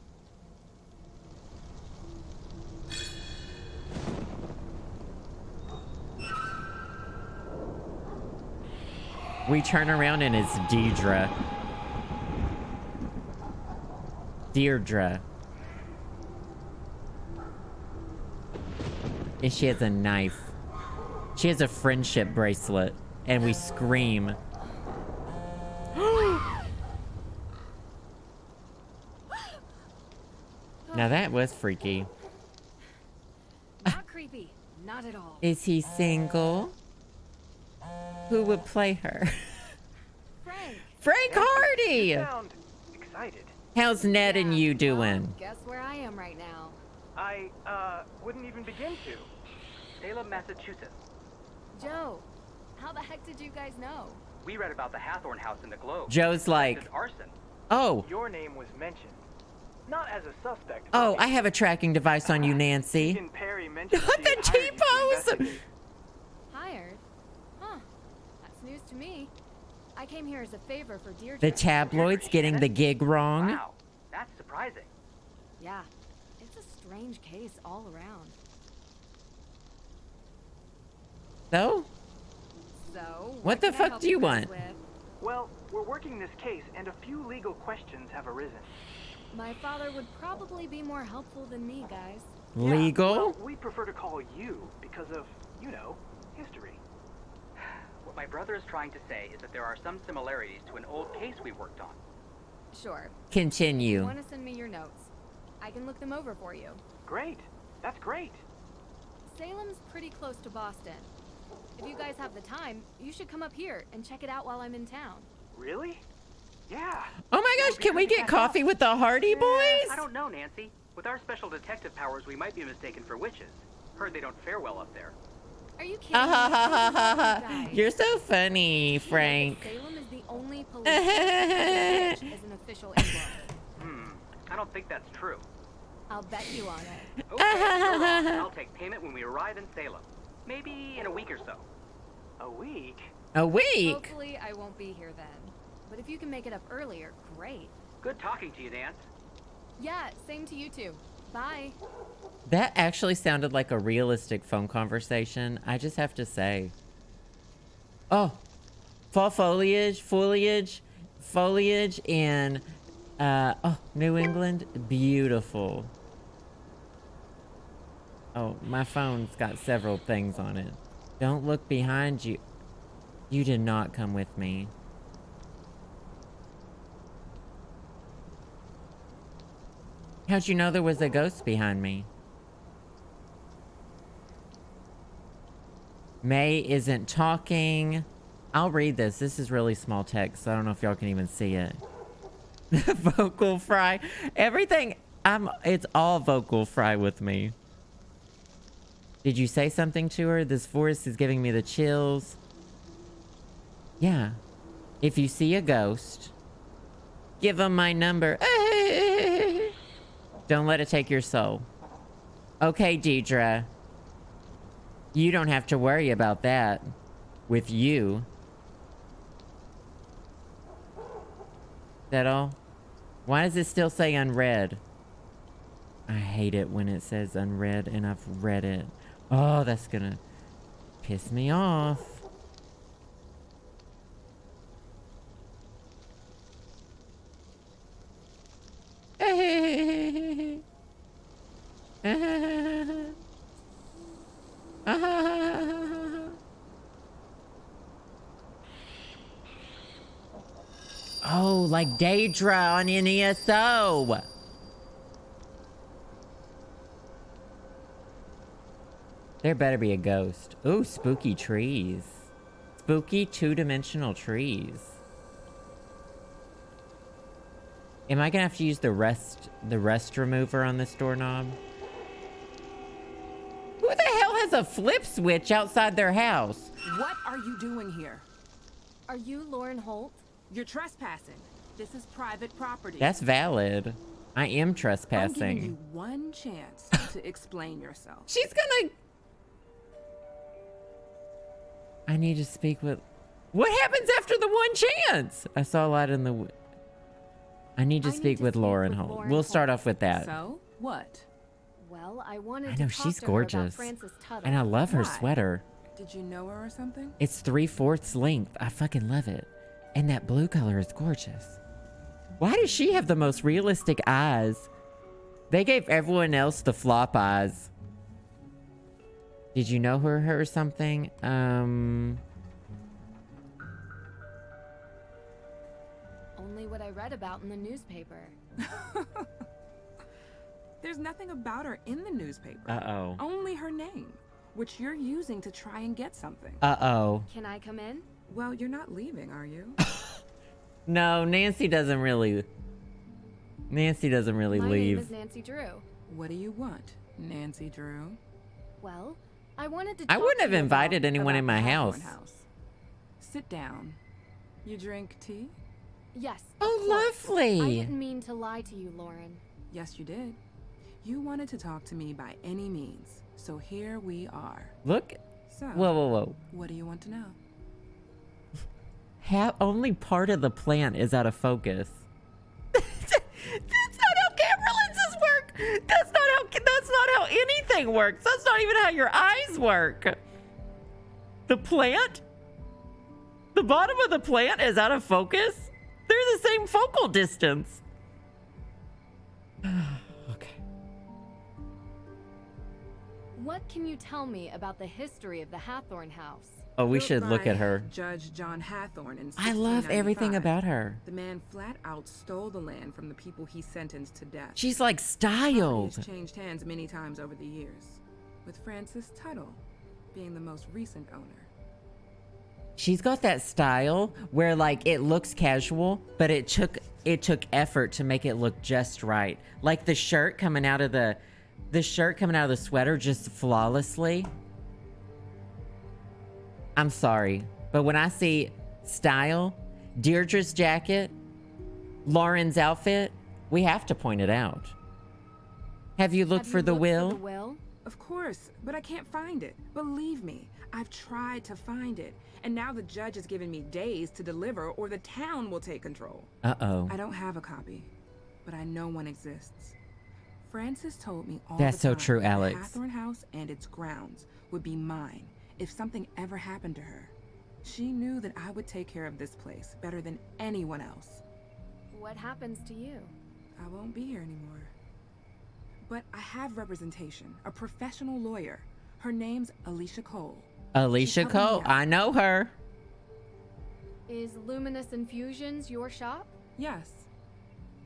We turn around and it's Deirdre. Deirdre. And she has a knife. She has a friendship bracelet. And we scream. Now that was freaky. Not creepy. Not at all. Is he single? Who would play her? Frank Hardy! You sound excited. How's Ned and you doing? Guess where I am right now. I, wouldn't even begin to. Salem, Massachusetts. Joe, how the heck did you guys know? We read about the Hathorne house in the Globe. Joe's like, This is Arson. oh. Your name was mentioned. Not as a suspect. Oh, I have a tracking device on you, Nancy. Deacon Perry mentioned The T-pose! Hired? Huh. That's news to me. I came here as a favor for Deirdre. The tabloids getting the gig wrong. Wow, that's surprising. Yeah, it's a strange case all around. So? What the fuck do you want? Well, we're working this case and a few legal questions have arisen. My father would probably be more helpful than me, guys. Legal? Yeah, well, we prefer to call you because of, you know, history. my brother is trying to say is that there are some similarities to an old case we worked on. Sure. Continue. You want to send me your notes? I can look them over for you. Great. That's great. Salem's pretty close to Boston. If you guys have the time, you should come up here and check it out while I'm in town. Really? Yeah. Oh my gosh, can we get coffee with the Hardy Boys? I don't know, Nancy. With our special detective powers, we might be mistaken for witches. Heard they don't fare well up there. Are you kidding? You're so funny, Frank. Salem is the only police as an official emblem. I don't think that's true. I'll bet you on it. Okay, I'll take payment when we arrive in Salem. Maybe in a week or so. A week? A week? Hopefully I won't be here then. But if you can make it up earlier, great. Good talking to you, Nance. Yeah, same to you too. Bye. That actually sounded like a realistic phone conversation. I just have to say. Oh, fall foliage, in New England. Beautiful. Oh, my phone's got several things on it. Don't look behind you. You did not come with me. How'd you know there was a ghost behind me? May isn't talking. I'll read this. This is really small text, so I don't know if y'all can even see it. Vocal fry. Everything, it's all vocal fry with me. Did you say something to her? This forest is giving me the chills. Yeah. If you see a ghost, give them my number. Don't let it take your soul. Okay, Deirdre. You don't have to worry about that. With you. Is that all? Why does it still say unread? I hate it when it says unread and I've read it. Oh, that's gonna piss me off. Oh, like Deirdre on NESO. There better be a ghost. Ooh, spooky trees. Spooky two-dimensional trees. Am I gonna have to use the rust remover on this doorknob? Who the hell has a flip switch outside their house? What are you doing here? Are you Lauren Holt? You're trespassing. This is private property. That's valid. I am I'm trespassing. giving you one chance to explain yourself. She's gonna... I need to speak with... What happens after the one chance? I saw a lot in the... I need to speak with Lauren Holt. We'll start off with that. So, what? Well, I wanted I know, to talk she's to her about gorgeous. Frances Tuttle. And I love her Why? sweater. Did you know her or something? It's 3/4 length. I fucking love it. And that blue color is gorgeous. Why does she have the most realistic eyes? They gave everyone else the flop eyes. Did you know her or something? Only what I read about in the newspaper. There's nothing about her in the newspaper. Uh-oh. Only her name, which you're using to try and get something. Uh-oh. Can I come in? Well, you're not leaving, are you? No, Nancy doesn't really My leave. name is Nancy Drew. What do you want, Nancy Drew? Well, I wanted to I talk wouldn't to have you invited anyone in my Hathorne house. Sit down. You drink tea? Yes. Oh, of course. lovely. I didn't mean to lie to you, Lauren. Yes, you did. You wanted to talk to me by any means, so here we are. Look. So, Whoa. what do you want to know? Only part of the plant is out of focus. That's not how camera lenses work. That's not how anything works. That's not even how your eyes work. The plant? The bottom of the plant is out of focus? They're the same focal distance. Okay. What can you tell me about the history of the Hathorne house? Oh, we Built should look by at her. Judge John Hathorne in I love everything 1695. about her. The man flat out stole the land from the people he sentenced to death. She's like styled. Property has changed hands many times over the years, with Francis Tuttle being the most recent owner. She's got that style where like it looks casual, but it took effort to make it look just right. Like the shirt coming out of the sweater just flawlessly. I'm sorry, but when I see style, Deirdre's jacket, Lauren's outfit, we have to point it out. Have you looked for the will? Of course, but I can't find it. Believe me, I've tried to find it. And now the judge has given me days to deliver or the town will take control. Uh-oh. I don't have a copy, but I know one exists. Francis told me all That's the so time true, that Alex. Hathorne House and its grounds would be mine if something ever happened to her. She knew that I would take care of this place better than anyone else. What happens to you? I won't be here anymore. But I have representation, a professional lawyer. Her name's Alicia Cole. Alicia Cole, I know her. Is Luminous Infusions your shop? Yes.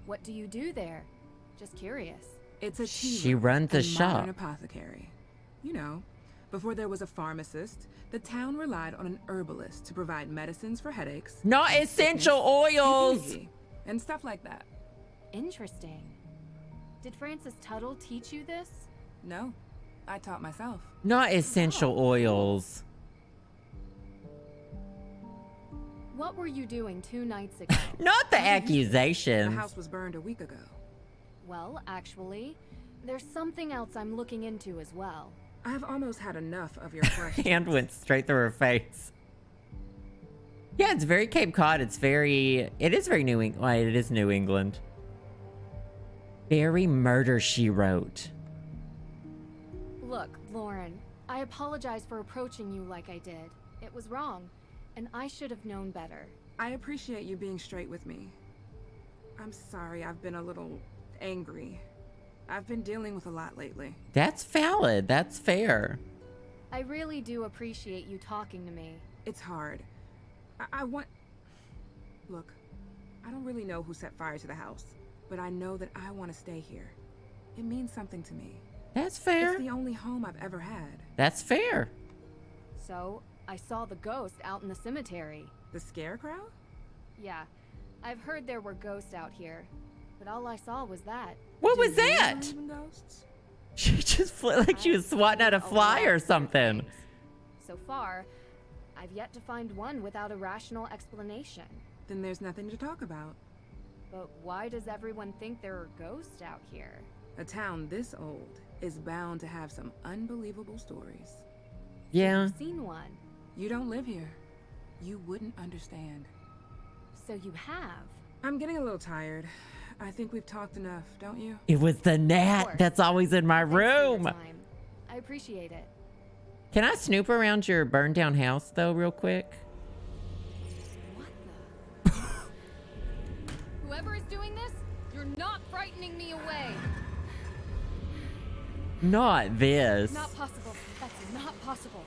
What do you do there? Just curious. It's a tea She room runs a and shop. modern apothecary. You know, before there was a pharmacist, the town relied on an herbalist to provide medicines for headaches. Not essential oils. immunity, and stuff like that. Interesting. Did Francis Tuttle teach you this? No, I taught myself. Not essential oils. What were you doing 2 nights ago? Not the accusations. The house was burned a week ago. Well, actually, there's something else I'm looking into as well. I've almost had enough of your questions. Hand went straight through her face. Yeah, it's very Cape Cod. It is very New England. Well, it is New England. Very Murder, She Wrote. Look, Lauren, I apologize for approaching you like I did. It was wrong, and I should have known better. I appreciate you being straight with me. I'm sorry I've been a little angry. I've been dealing with a lot lately. That's valid. That's fair. I really do appreciate you talking to me. It's hard. I want... Look, I don't really know who set fire to the house, but I know that I want to stay here. It means something to me. That's fair. It's the only home I've ever had. That's fair. So, I saw the ghost out in the cemetery. The scarecrow? Yeah, I've heard there were ghosts out here, but all I saw was that. What was You that? believe in ghosts? She just like she was swatting at a fly or something. So far, I've yet to find one without a rational explanation. Then there's nothing to talk about. But why does everyone think there are ghosts out here? A town this old is bound to have some unbelievable stories. Yeah. I've seen one. You don't live here. You wouldn't understand. So you have? I'm getting a little tired. I think we've talked enough, don't you? It was the gnat that's always in my room. I appreciate it. Can I snoop around your burned down house though real quick? Whoever is doing this, you're not frightening me away. Not this. Not possible. That's not possible.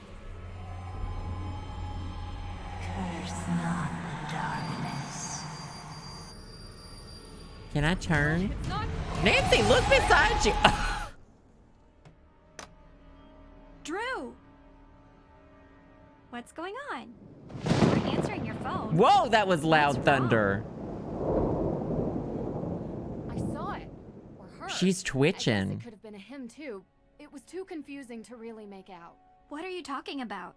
Curse not the darkness. Can I turn? It's not. Nancy, look beside you. Drew! What's going on? You weren't answering your phone. Whoa, that was loud thunder. I saw it. Or her. She's I guess twitching. it could have been a him too. It was too confusing to really make out. What are you talking about?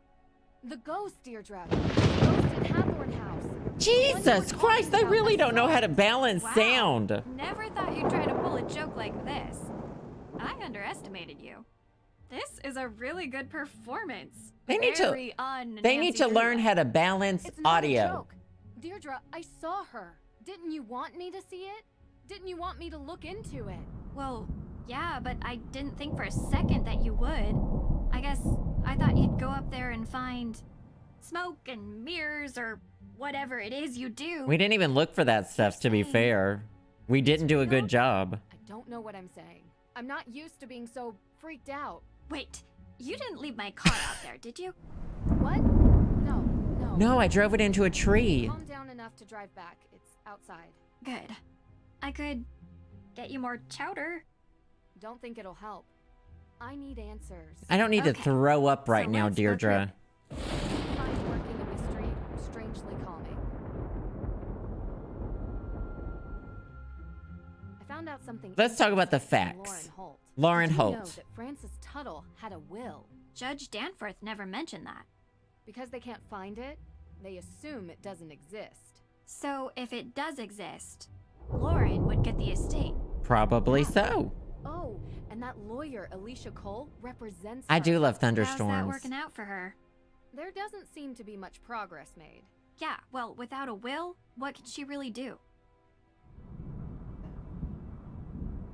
The ghost, Deirdre. The ghost in Hathorne House. Jesus Christ, they really don't know how to balance Wow. sound. Never thought you'd try to pull a joke like this. I underestimated you. This is a really good performance. They need Very to learn how to balance It's not audio. a joke. Deirdre, I saw her. Didn't you want me to see it? Didn't you want me to look into it? Well, yeah, but I didn't think for a second that you would. I guess I thought you'd go up there and find smoke and mirrors or whatever it is you do. We didn't even look for that stuff, to be fair. We didn't do a good job. I don't know what I'm saying. I'm not used to being so freaked out. Wait, you didn't leave my car out there, did you? What? No, I drove it into a tree. Calm down enough to drive back. It's outside. Good. I could get you more chowder. Don't think it'll help. I need answers. I don't need to throw up right now, Deirdre. I find working a mystery strangely calming. I found out something. Let's talk about the interesting from facts. Lauren Lauren Holt. Did you know Holt. that Francis Tuttle had a will? Judge Danforth never mentioned that. Because they can't find it, they assume it doesn't exist. So if it does exist, Lauren would get the estate. Probably so. Oh, and that lawyer, Alicia Cole, represents I her. do love How's thunderstorms. that working out for her? There doesn't seem to be much progress made. Yeah, well, without a will, what can she really do?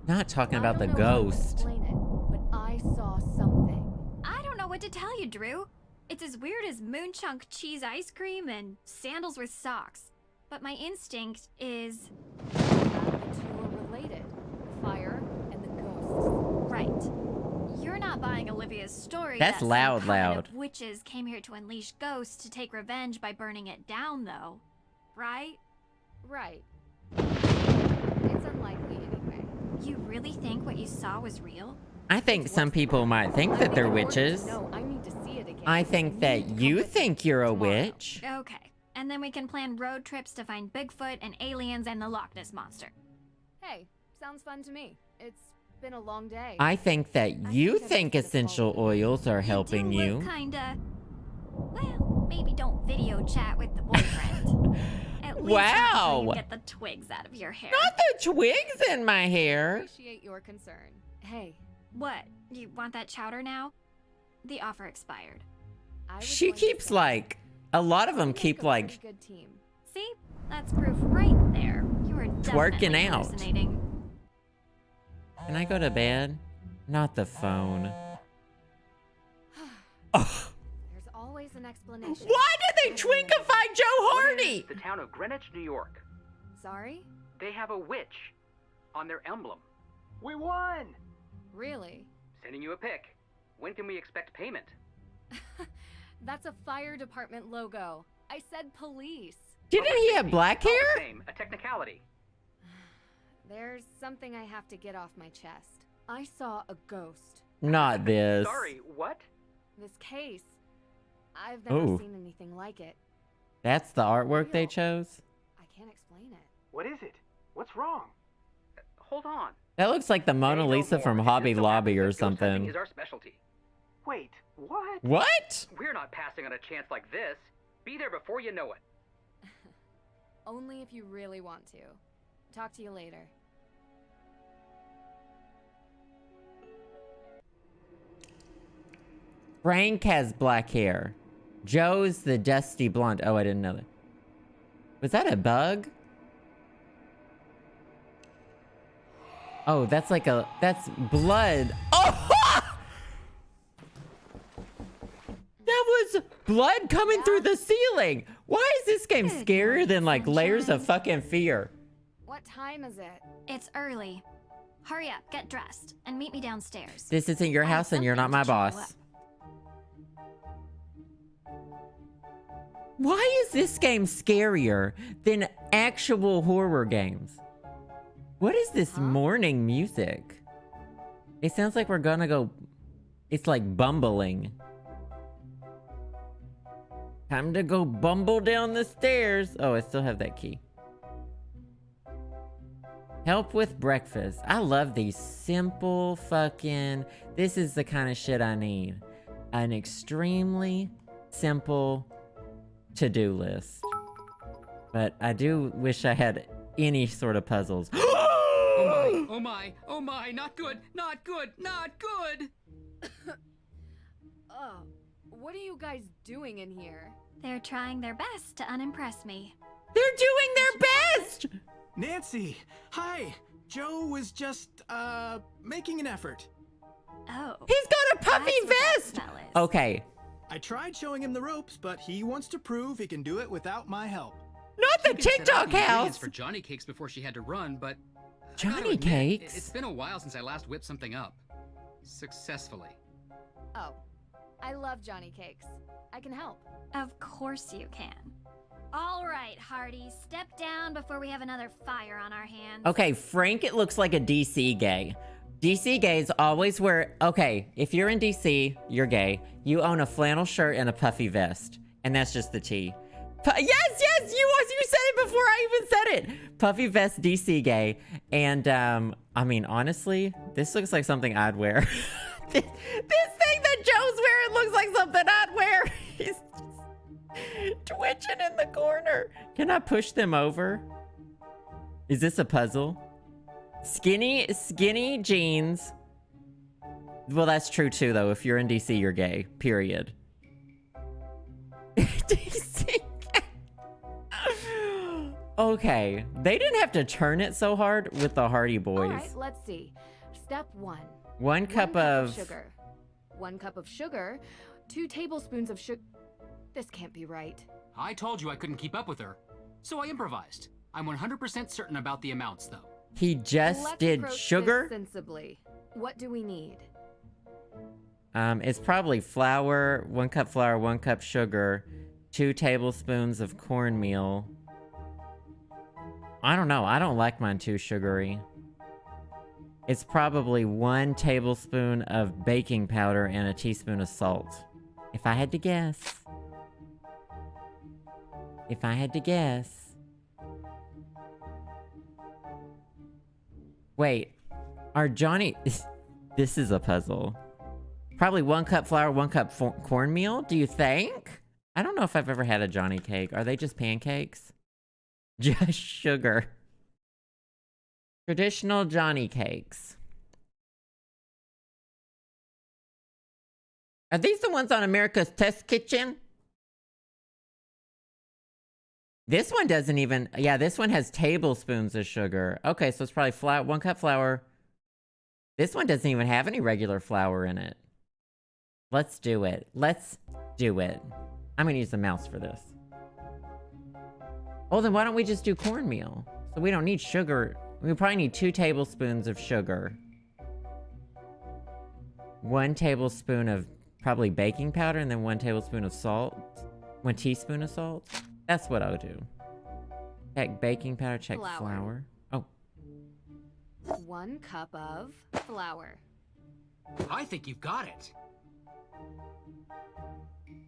Not talking I about the don't know how to ghost. explain it, but I saw something. I don't know what to tell you, Drew. It's as weird as moonchunk cheese ice cream and sandals with socks. But my instinct is... The two are related. Fire and the ghosts. Right. You're not buying Olivia's story. That's that some loud, coven loud. of witches came here to unleash ghosts to take revenge by burning it down, though. Right? Right. It's unlikely anyway. You really think what you saw was real? I think some people might think that they're witches. No, I need to see it again. I think that you think you're a witch. Okay. And then we can plan road trips to find Bigfoot and aliens and the Loch Ness Monster. Hey, sounds fun to me. It's been a long day. I think that you think essential oils are helping you. Kinda. Well, maybe don't video chat with the boyfriend. At least Wow. until you get the twigs out of your hair. Not the twigs in my hair. Appreciate your concern. Hey. What? You want that chowder now? The offer expired. She keeps like, a lot of them keep like Good team. See? That's proof right there. You were twerking definitely out. hallucinating. Can I go to bed? Not the phone. There's always an explanation. Why did they twinkify Joe Hardy? The town of Greenwich, New York. Sorry? They have a witch on their emblem. We won! Really? Sending you a pic. When can we expect payment? That's a fire department logo. I said police. Didn't he have black All hair? the same, a technicality. There's something I have to get off my chest. I saw a ghost. Not this. Sorry, what? This case. I've never Ooh. seen anything like it. That's the artwork they chose? I can't explain it. What is it? What's wrong? Hold on. That looks like the Mona Lisa from Hobby Lobby or something. Is our specialty. Wait, what? What? We're not passing on a chance like this. Be there before you know it. Only if you really want to. Talk to you later. Frank has black hair. Joe's the dusty blonde. Oh, I didn't know that. Was that a bug? Oh, that's like a... That's blood. Oh! That was blood coming through the ceiling. Why is this game scarier than like layers of fucking fear? What time is it? It's early. Hurry up, get dressed, and meet me downstairs. This isn't your house and you're not my boss. Why is this game scarier than actual horror games? What is this morning music? It sounds like we're gonna go... It's like bumbling. Time to go bumble down the stairs. Oh, I still have that key. Help with breakfast. I love these simple fucking... This is the kind of shit I need. An extremely simple to-do list. But I do wish I had any sort of puzzles. Oh my, oh my, oh my, not good, not good, not good! Oh, what are you guys doing in here? They're trying their best to unimpress me. They're doing their best! Nancy, hi! Joe was just, making an effort. Oh. He's got a puffy vest! Okay. I tried showing him the ropes, but he wants to prove he can do it without my help. Not the She could set up TikTok the ingredients house! for Johnny cakes before she had to run, but... I Johnny gotta admit, cakes? It's been a while since I last whipped something up. Successfully. Oh, I love Johnny cakes. I can help. Of course you can. All right, Hardy, step down before we have another fire on our hands. Okay, Frank, it looks like a DC gay. DC gays always wear... Okay, if you're in DC, you're gay. You own a flannel shirt and a puffy vest. And that's just the T. Yes, you said it before I even said it. Puffy vest, DC gay. And, I mean, honestly, this looks like something I'd wear. this thing that Joe's wearing looks like something I'd wear. He's just twitching in the corner. Can I push them over? Is this a puzzle? Skinny jeans. Well, that's true too, though. If you're in DC, you're gay. Period. DC. Okay, they didn't have to turn it so hard with the Hardy Boys. All right, let's see. Step 1. 1 cup of sugar. 1 cup of sugar. 2 tablespoons of sugar. This can't be right. I told you I couldn't keep up with her, so I improvised. I'm 100% certain about the amounts, though. He just Let's did approach sugar? this sensibly. What do we need? It's probably flour, 1 cup flour, 1 cup sugar, 2 tablespoons of cornmeal. I don't know. I don't like mine too sugary. It's probably 1 tablespoon of baking powder and a teaspoon of salt. If I had to guess. If I had to guess. Wait. Our Johnny... This is a puzzle. Probably 1 cup flour, 1 cup cornmeal, do you think? I don't know if I've ever had a Johnny cake. Are they just pancakes? Just sugar. Traditional Johnny cakes. Are these the ones on America's Test Kitchen? This one doesn't even... Yeah, this one has tablespoons of sugar. Okay, so it's probably 1 cup flour. This one doesn't even have any regular flour in it. Let's do it. Let's do it. I'm gonna use the mouse for this. Oh, then why don't we just do cornmeal? So we don't need sugar. We probably need 2 tablespoons of sugar. 1 tablespoon of probably baking powder, and then 1 tablespoon of salt. 1 teaspoon of salt. That's what I'll do. Check baking powder, check flour. Oh. 1 cup of flour. I think you've got it.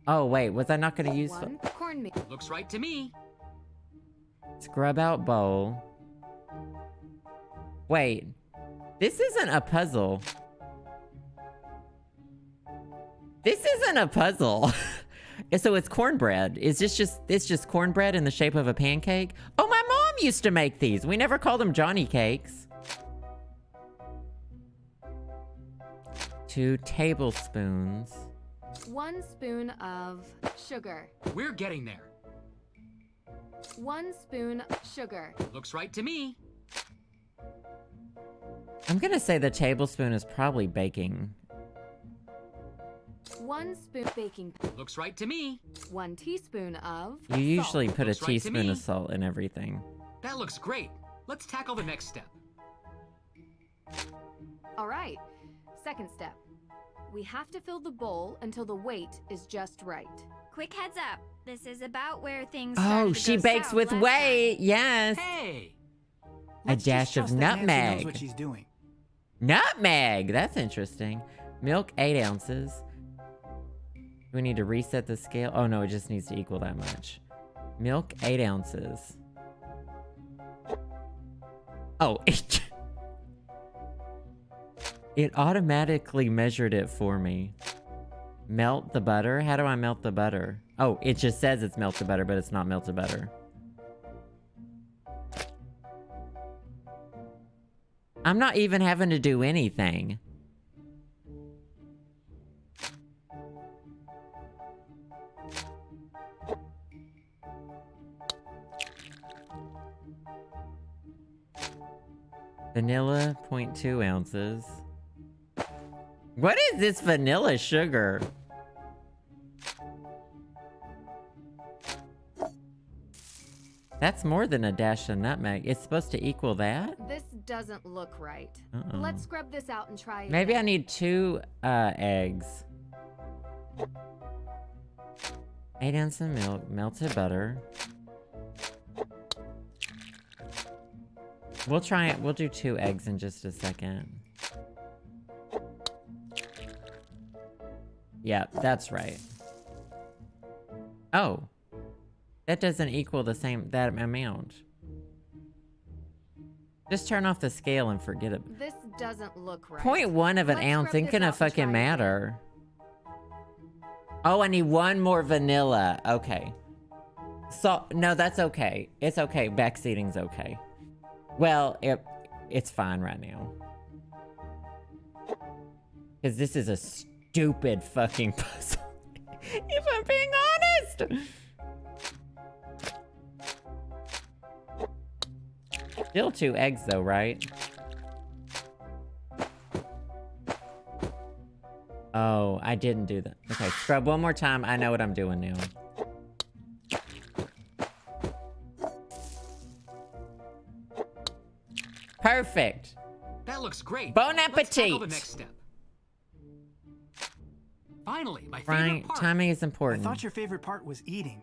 Oh, wait, was I not gonna use... 1 cornmeal. Looks right to me. Scrub out bowl. Wait, this isn't a puzzle. This isn't a puzzle. So it's cornbread. It's just cornbread in the shape of a pancake? Oh, my mom used to make these. We never called them Johnny cakes. 2 tablespoons. 1 spoon of sugar. We're getting there. 1 spoon sugar. Looks right to me. I'm gonna say the tablespoon is probably baking. 1 spoon baking. Looks right to me. 1 teaspoon of You usually salt. put a Looks right to teaspoon me. of salt in everything. That looks great. Let's tackle the next step. All right. Second step. We have to fill the bowl until the weight is just right. Quick heads up. This is about where things Oh, started to she go bakes south with last weight. Yes. Hey. A dash of Trust that Nancy knows nutmeg. what she's doing. Nutmeg! That's interesting. Milk, 8 ounces. Do we need to reset the scale? Oh, no, it just needs to equal that much. Milk, 8 ounces. Oh, it automatically measured it for me. Melt the butter? How do I melt the butter? Oh, it just says it's melted butter, but it's not melted butter. I'm not even having to do anything. Vanilla, 0.2 ounces. What is this vanilla sugar? That's more than a dash of nutmeg. It's supposed to equal that? This doesn't look right. Uh-oh. Let's scrub this out and try it Maybe again. I need 2 eggs. 8 ounces of milk, melted butter. We'll try it. We'll do 2 eggs in just a second. Yeah, that's right. Oh. That doesn't equal the same, that amount. Just turn off the scale and forget it. This doesn't look right. 0.1 of an ounce ain't gonna fucking matter. Oh, I need 1 more vanilla. Okay. So, no, that's okay. It's okay. Backseating's okay. Well, it's fine right now. Because this is a stupid fucking puzzle. If I'm being honest. Still 2 eggs though, right? Oh, I didn't do that. Okay, scrub one more time. I know what I'm doing now. Perfect. That looks great. Bon Let's appetit. tackle the next step. Finally, my favorite Right, part. timing is I important. thought your favorite part was eating.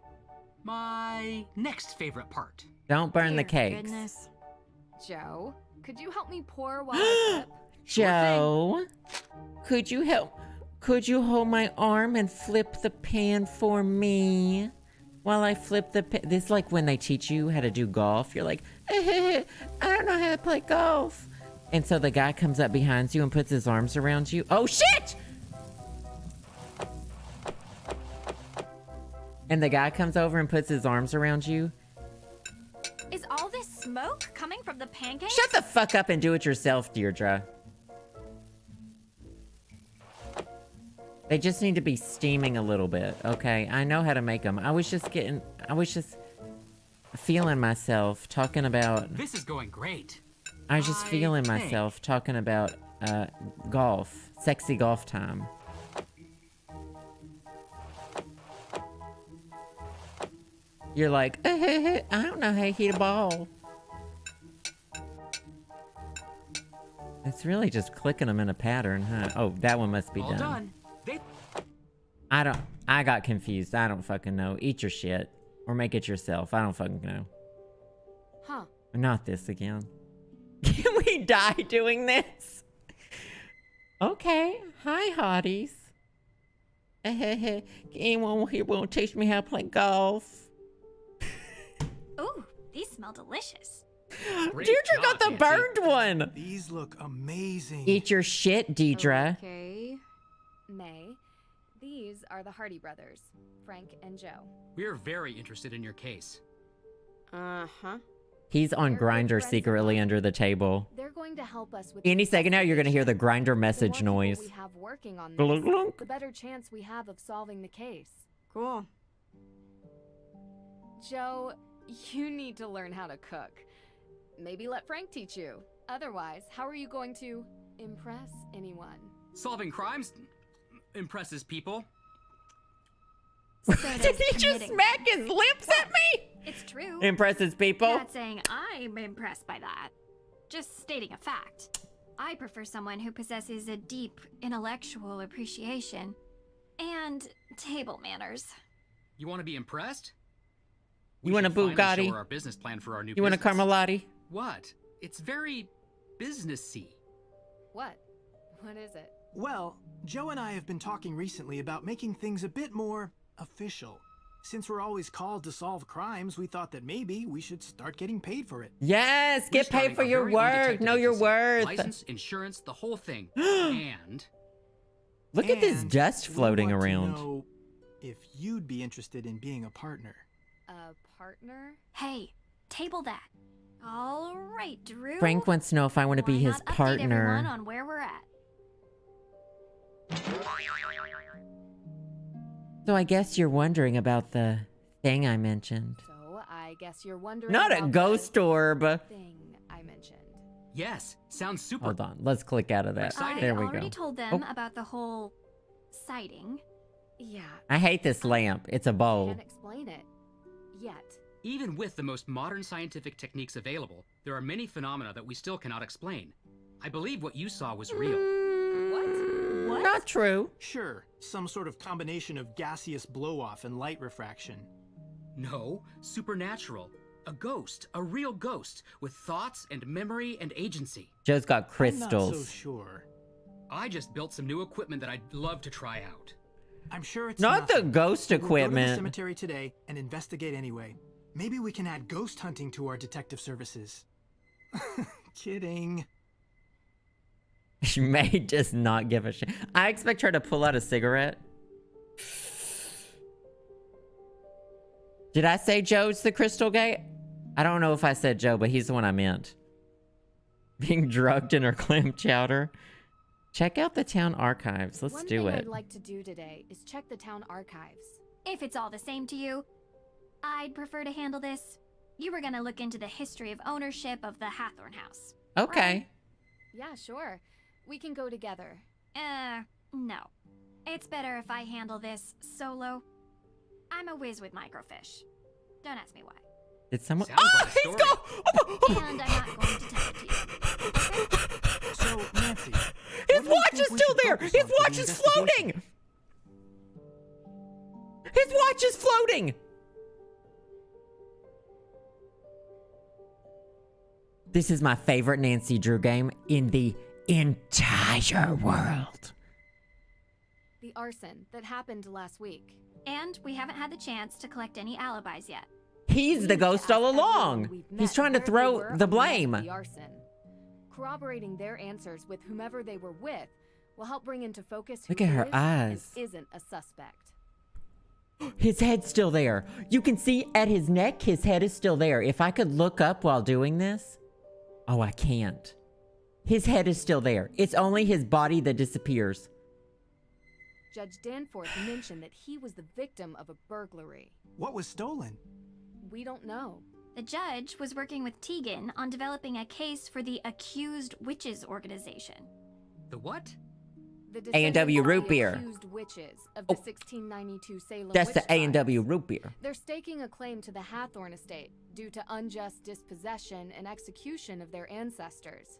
My next favorite part. Don't burn the Dear cakes. Goodness. Joe, could you help me pour while I flip? Joe, could you help? Could you hold my arm and flip the pan for me while I flip the pan? This is like when they teach you how to do golf. You're like, I don't know how to play golf. And so the guy comes up behind you and puts his arms around you. Oh, shit! And the guy comes over and puts his arms around you. Is all this smoke coming from the pancakes? Shut the fuck up and do it yourself, Deirdre. They just need to be steaming a little bit, okay? I know how to make them. I was just feeling myself talking about... This is going great. I was just feeling myself talking about golf. Sexy golf time. You're like, I don't know how to hit a ball. It's really just clicking them in a pattern, huh? Oh, that one must be All done. done. I got confused. I don't fucking know. Eat your shit. Or make it yourself. I don't fucking know. Huh. Not this again. Can we die doing this? Okay. Hi, hotties. Anyone here want to teach me how to play golf? Ooh, these smell delicious. Deirdre got the burned one. These look amazing. Eat your shit, Deirdre. Okay. May. These are the Hardy brothers, Frank and Joe. We're very interested in your case. Uh-huh. He's on Grindr secretly under the table. They're going to help us with Any second now, you're going to hear the Grindr message noise. we have working on Glunk, this, glunk. the better chance we have of solving the case. Cool. Joe, you need to learn how to cook. Maybe let Frank teach you. Otherwise, how are you going to impress anyone? Solving crimes impresses people. Did he just smack his lips at me? It's true. Impresses people? Not saying I'm impressed by that. Just stating a fact. I prefer someone who possesses a deep intellectual appreciation and table manners. You want to be impressed? You want a Finally Bugatti? show her our business plan for our new You want a business. Carmelati? What? It's very businessy. What? What is it? Well, Joe and I have been talking recently about making things a bit more official. Since we're always called to solve crimes, we thought that maybe we should start getting paid for it. Yes, We're get paid starting for our your very own work. detective Know your agency. worth. License, insurance, the whole thing. And Look at this dust floating we want to around. know if you'd be interested in being a partner. A partner? Hey, table that. All right, Drew. Frank wants to know if I want to be Why his not update everyone partner. on where we're at. So I guess you're wondering about the thing I mentioned. So I guess you're wondering Not a about ghost orb. the thing I mentioned. yes, sounds super. Hold on, let's click out of that. There we I already go. told them Oh, about the whole sighting. Yeah. I hate this lamp. It's a bowl. Can't explain it. Yet. Even with the most modern scientific techniques available, there are many phenomena that we still cannot explain. I believe what you saw was real. What? What? Not true. Sure, some sort of combination of gaseous blow-off and light refraction. No, supernatural. A ghost, a real ghost, with thoughts and memory and agency. Joe's got I'm crystals. not so sure. I just built some new equipment that I'd love to try out. I'm sure it's Not the nothing. ghost We'll go to the equipment. cemetery today and investigate anyway. Maybe we can add ghost hunting to our detective services. Kidding. She may just not give a shit. I expect her to pull out a cigarette. Did I say Joe's the Crystal Gate? I don't know if I said Joe, but he's the one I meant. Being drugged in her clam chowder. Check out the town archives. Let's do One thing it. I'd like to do today is check the town archives. If it's all the same to you, I'd prefer to handle this. You were gonna look into the history of ownership of the Hathorne house. Okay. Yeah, sure. We can go together. No. It's better if I handle this solo. I'm a whiz with microfish. Don't ask me why. Did someone... Sounds like a he's story. And I'm not going to tell it to you. So, Nancy, His watch is still there! His watch is floating! His watch is floating! This is my favorite Nancy Drew game in the entire world. The arson that happened last week. And we haven't had the chance to collect any alibis yet. He's the ghost all along. He's trying to throw the blame. The arson. Corroborating their answers with whomever they were with will help bring into focus who Look at her is eyes. and isn't a suspect. His head's still there. You can see at his neck, his head is still there. If I could look up while doing this. Oh, I can't. His head is still there. It's only his body that disappears. Judge Danforth mentioned that he was the victim of a burglary. What was stolen? We don't know. The judge was working with Tegan on developing a case for the Accused Witches organization. The what? The A&W descendants of root the beer. accused witches of the 1692 Salem That's witch the trials. A&W root beer. They're staking a claim to the Hathorne estate due to unjust dispossession and execution of their ancestors.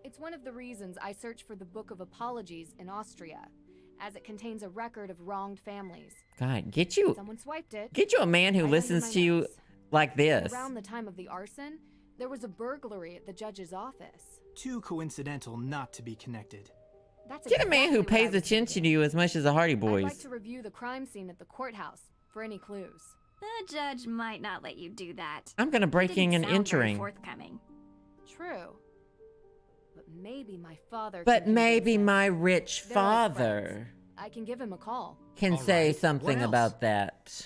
It's one of the reasons I searched for the Book of Apologies in Austria, as it contains a record of wronged families. God, get you Someone swiped it. a man who I have it in listens my to you notes. like this. Around the time of the arson, there was a burglary at the judge's office. Too coincidental not to be connected. That's Get a man who exactly what I pays was attention thinking. to you as much as the Hardy I'd Boys. like to review the crime scene at the courthouse for any clues. The judge might not let you do that. I'm gonna He breaking didn't and sound very entering. forthcoming. True. But maybe my father But can maybe convince him. my rich They're like father friends. I can give him a call. can All say right, something what else? about that.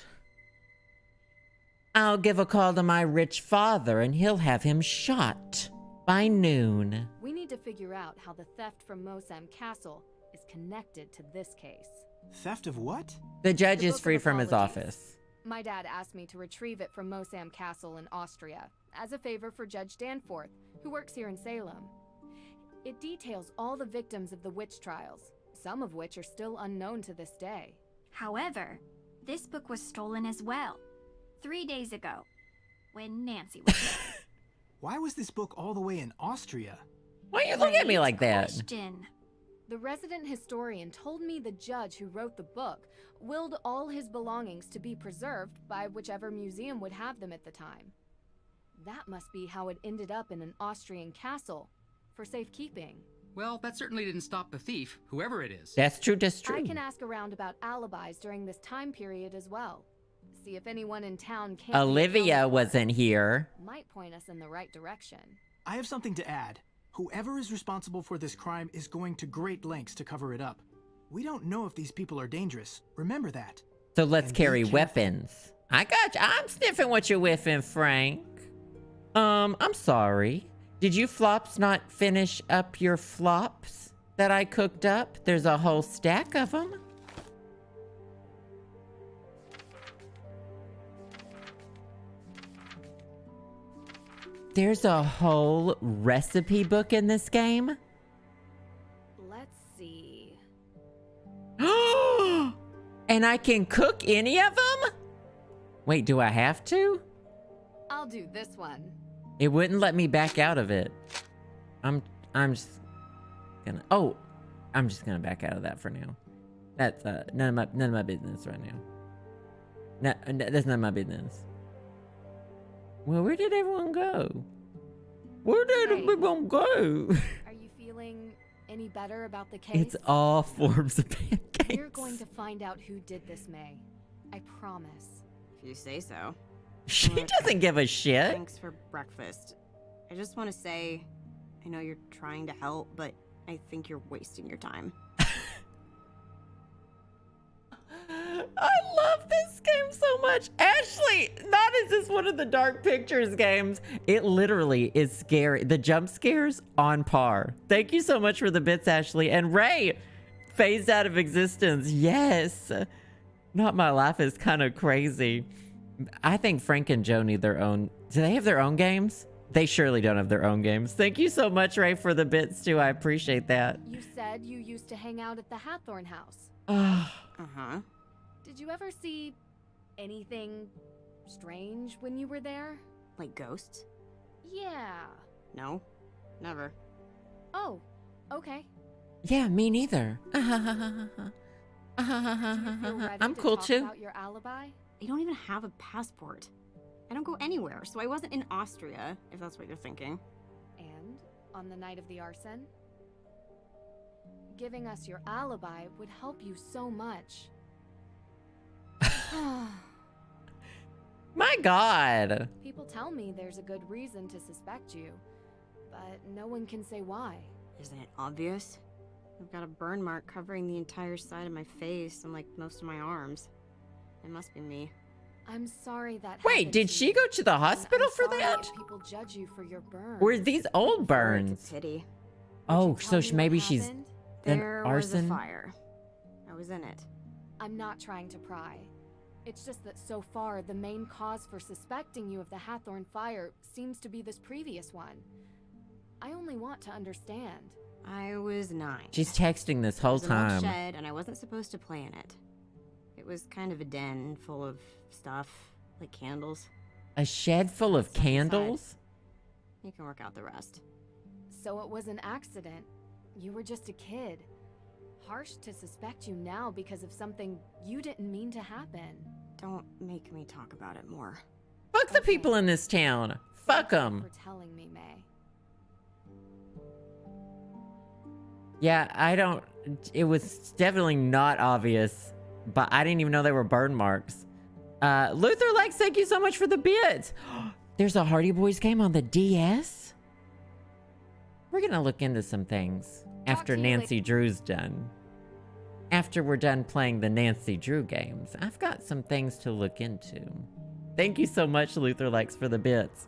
I'll give a call to my rich father and he'll have him shot by noon. We need to figure out how the theft from Mosam Castle is connected to this case. Theft of what? The judge The is Book of free from his Apologies. office. My dad asked me to retrieve it from Mosam Castle in Austria as a favor for Judge Danforth, who works here in Salem. It details all the victims of the witch trials, some of which are still unknown to this day. However, this book was stolen as well. 3 days ago, when Nancy was there. Why was this book all the way in Austria? Why you look at me like that? Question. The resident historian told me the judge who wrote the book willed all his belongings to be preserved by whichever museum would have them at the time. That must be how it ended up in an Austrian castle, for safekeeping. Well, that certainly didn't stop the thief, whoever it is. That's true, that's I true. can ask around about alibis during this time period as well. See if anyone in town can't Olivia wasn't here. might point us in the right direction. I have something to add. Whoever is responsible for this crime is going to great lengths to cover it up. We don't know if these people are dangerous. Remember that. So let's And be carry careful. weapons. I got you. I'm sniffing what you're whiffing, Frank. I'm sorry. Did you flops not finish up your flops that I cooked up? There's a whole stack of them. There's a whole recipe book in this game. Let's see. And I can cook any of them? Wait, do I have to? I'll do this one. It wouldn't let me back out of it. I'm just gonna... Oh, I'm just gonna back out of that for now. That's none of my business right now. No, that's none of my business. Well, where did everyone go? Where did everyone go? Are you feeling any better about the case? It's all forms of pancakes. We're going to find out who did this, May. I promise. If you say so. She doesn't give a shit. Thanks for breakfast. I just want to say, I know you're trying to help, but I think you're wasting your time. I love this game so much. Ashley, not is this one of the Dark Pictures games. It literally is scary. The jump scares on par. Thank you so much for the bits, Ashley. And Ray, phased out of existence. Yes. Not My Life is kind of crazy. I think Frank and Joe need their own. Do they have their own games? They surely don't have their own games. Thank you so much, Ray, for the bits too. I appreciate that. You said you used to hang out at the Hathorne house. Uh-huh. Did you ever see anything strange when you were there? Like ghosts? Yeah. No, never. Oh, okay. Yeah, me neither. Do you feel ready I'm to cool talk too. about your alibi? I don't even have a passport. I don't go anywhere, so I wasn't in Austria, if that's what you're thinking. And on the night of the arson? Giving us your alibi would help you so much. My God. People tell me there's a good reason to suspect you, but no one can say why. Isn't it obvious? I've got a burn mark covering the entire side of my face and like most of my arms. It must be me. I'm sorry that Wait, happened did to she you. go to the hospital And for I'm sorry that? if people judge you for your burns. Or are these old burns? It's a pity. Oh, Tell so me what maybe she's happened? an There arson. was a fire. I was in it. I'm not trying to pry. It's just that so far, the main cause for suspecting you of the Hathorne fire seems to be this previous one. I only want to understand. I was 9. She's texting this whole It was an old time. shed, and I wasn't supposed to play in it. It was kind of a den full of stuff, like candles. A shed full of candles? You can work out the rest. So it was an accident. You were just a kid. Harsh to suspect you now because of something you didn't mean to happen. Don't make me talk about it more. Fuck the people in this town. Fuck them. For telling me, May. Yeah, I don't. It was definitely not obvious, but I didn't even know they were burn marks. Luther Lex, thank you so much for the bits. There's a Hardy Boys game on the DS? We're gonna look into some things after Nancy Drew's done. After we're done playing the Nancy Drew games, I've got some things to look into. Thank you so much, Luther Lex, for the bits.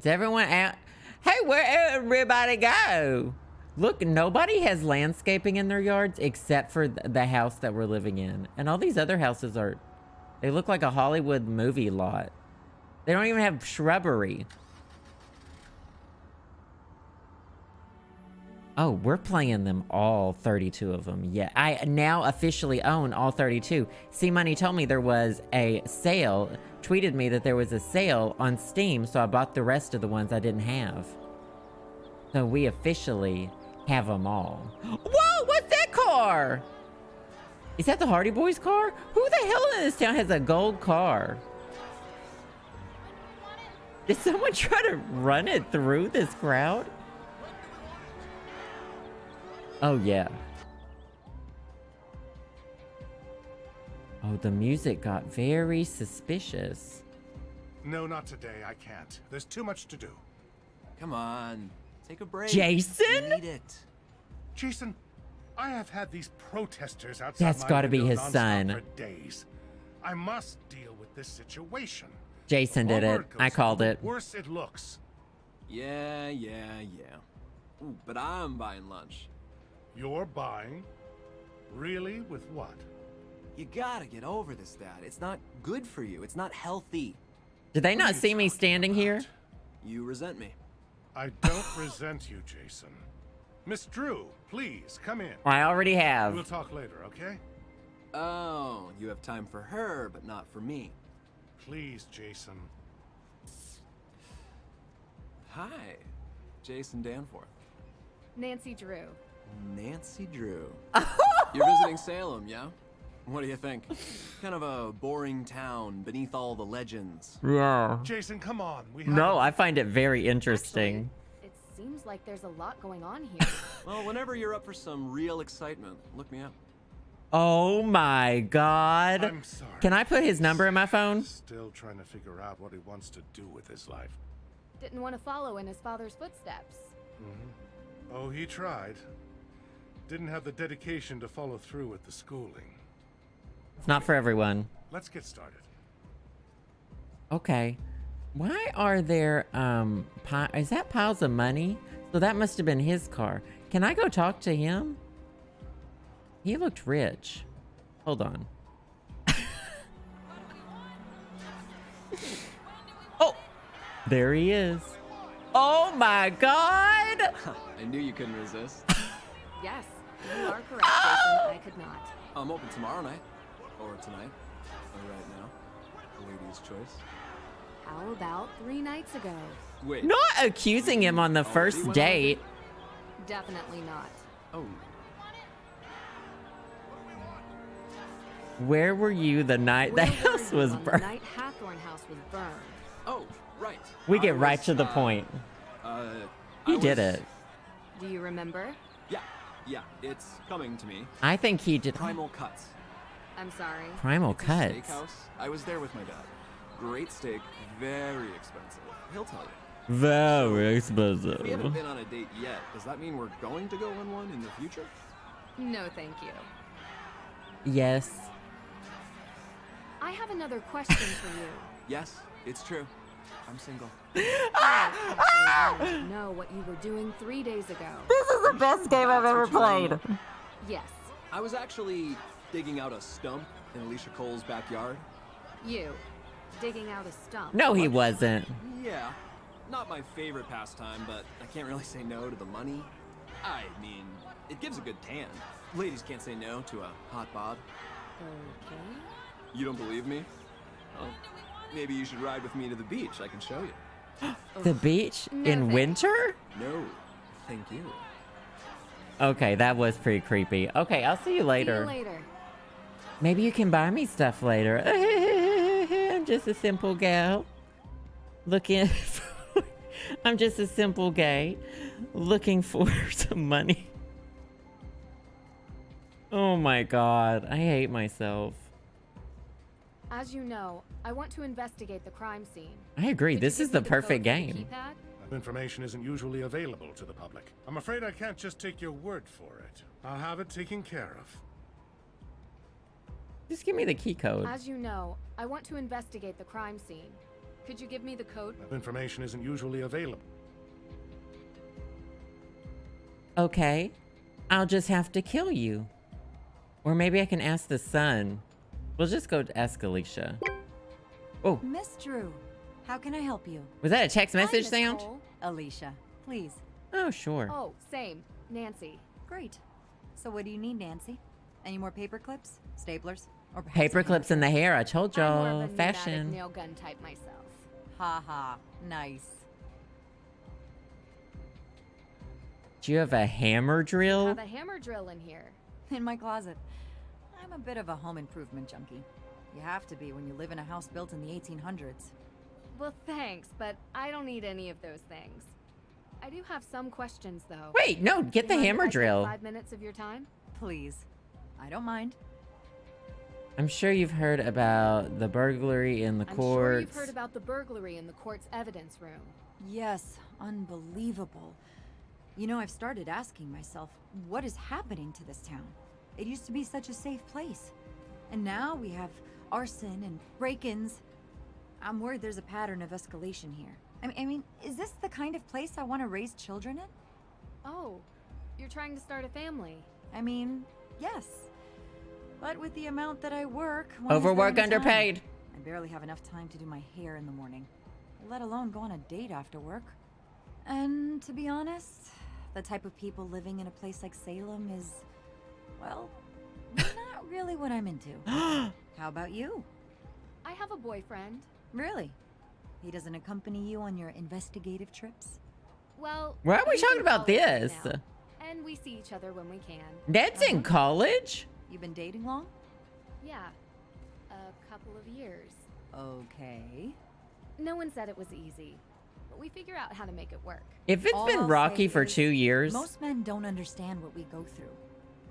Is everyone out? Hey, where everybody go? Look, nobody has landscaping in their yards except for the house that we're living in. And all these other houses are, they look like a Hollywood movie lot. They don't even have shrubbery. Oh, we're playing them all, 32 of them. Yeah, I now officially own all 32. C-Money told me there was a sale, tweeted me that there was a sale on Steam, so I bought the rest of the ones I didn't have. So we officially have them all. Whoa, what's that car? Is that the Hardy Boys car? Who the hell in this town has a gold car? Did someone try to run it through this crowd? Oh, yeah. Oh, the music got very suspicious. No, not today. I can't. There's too much to do. Come on. Take a break. Jason? You need it. Jason, I have had these protesters outside That's my gotta be window his nonstop son. for days. I must deal with this situation. Jason did More it. word I goes, called the it. worse it looks. Yeah. Ooh, but I'm buying lunch. You're buying? Really? With what? You gotta get over this, Dad. It's not good for you. It's not healthy. Did they not see me standing here? You resent me. I don't resent you, Jason. Miss Drew, please, come in. I already have. We'll talk later, okay? Oh, you have time for her, but not for me. Please, Jason. Hi, Jason Danforth. Nancy Drew. Nancy Drew. You're visiting Salem, yeah? What do you think? Kind of a boring town beneath all the legends. Yeah. Jason, come on. No, I find it very interesting. It seems like there's a lot going on here. Well, whenever you're up for some real excitement, look me up. Oh my god. I'm sorry. Can I put his number in my phone? Still trying to figure out what he wants to do with his life. Didn't want to follow in his father's footsteps. Mm-hmm. Oh, he tried. Didn't have the dedication to follow through with the schooling. It's not for everyone. Let's get started. Okay. Why are there, is that piles of money? So that must have been his car. Can I go talk to him? He looked rich. Hold on. Oh, there he is. Oh my god! I knew you couldn't resist. Yes, you are correct, Jason. I could not. I'm open tomorrow night. Or tonight. Or right now. Lady's choice. How about 3 nights ago? Wait. Not accusing him on the first date. Definitely not. Oh. Where were you the night the house was The burned? night Hathorne house was burned. Oh, right. We get right to the point. He did it. Do you remember? Yeah, it's coming to me. I think he did. Primal Cuts. I'm sorry. Primal It's a Cuts. steakhouse. I was there with my dad. Great steak, very expensive. He'll tell you. Very We haven't expensive. been on a date yet. Does that mean we're going to go on one in the future? No, thank you. Yes. I have another question for you. Yes, it's true. I'm single. I actually wanted to know what you were doing 3 days ago. This is the best game I've ever played. Yes, I was actually digging out a stump in Alicia Cole's backyard. you. Digging out a stump. No, he wasn't. Yeah, not my favorite pastime, but I can't really say no to the money. I mean, it gives a good tan. Ladies can't say no to a hot bod. Okay. You don't believe me? Well, maybe you should ride with me to the beach. I can show you. The beach No, in thanks. winter? No, thank you. Okay, that was pretty creepy. Okay, I'll see you later. See you later. Maybe you can buy me stuff later. I'm just a simple gal. Looking for... I'm just a simple gay. Looking for some money. Oh my god. I hate myself. As you know, I want to investigate the crime scene. I agree. Could This you is give me the code perfect for the game. keypad? That information isn't usually available to the public. I'm afraid I can't just take your word for it. I'll have it taken care of. Just give me the key code. As you know, I want to investigate the crime scene. Could you give me the code? That information isn't usually available. Okay. I'll just have to kill you. Or maybe I can ask the son. We'll just go ask Alicia. Oh, Miss Drew, how can I help you? was that a text message Miss sound? Cole. Alicia, please. Oh, sure. Oh, same. Nancy. Great. So what do you need, Nancy? Any more paper clips, staplers, or perhaps Paper a clips in the hair. I told I'm more y'all. of a pneumatic Fashion. nail gun type myself. Ha ha. Nice. Do you have a hammer drill? Have a hammer drill in here. In my closet. I'm a bit of a home improvement junkie. You have to be when you live in a house built in the 1800s. Well, thanks, but I don't need any of those things. I do have some questions, though. Wait, no, get the Mind if hammer I take drill. 5 minutes of your time? Please. I don't mind. I'm sure you've heard about the burglary in the I'm courts. sure you've heard about the burglary in the court's evidence room. Yes, unbelievable. You know, I've started asking myself, what is happening to this town? It used to be such a safe place. And now we have arson and break-ins. I'm worried there's a pattern of escalation here. I mean, is this the kind of place I want to raise children in? Oh, you're trying to start a family. I mean, yes. But with the amount that I work... when is there Overwork, any time? underpaid. I barely have enough time to do my hair in the morning, let alone go on a date after work. And to be honest, the type of people living in a place like Salem is, well, not really what I'm into. How about you? I have a boyfriend. Really? He doesn't accompany you on your investigative trips? Well, Why are we he's in talking about college right this? now. And we see each other when we can. Ned's in college? You been dating long? Yeah. A couple of years. Okay. No one said it was easy, but we figure out how to make it work. If it's been rocky for 2 years. Most men don't understand what we go through.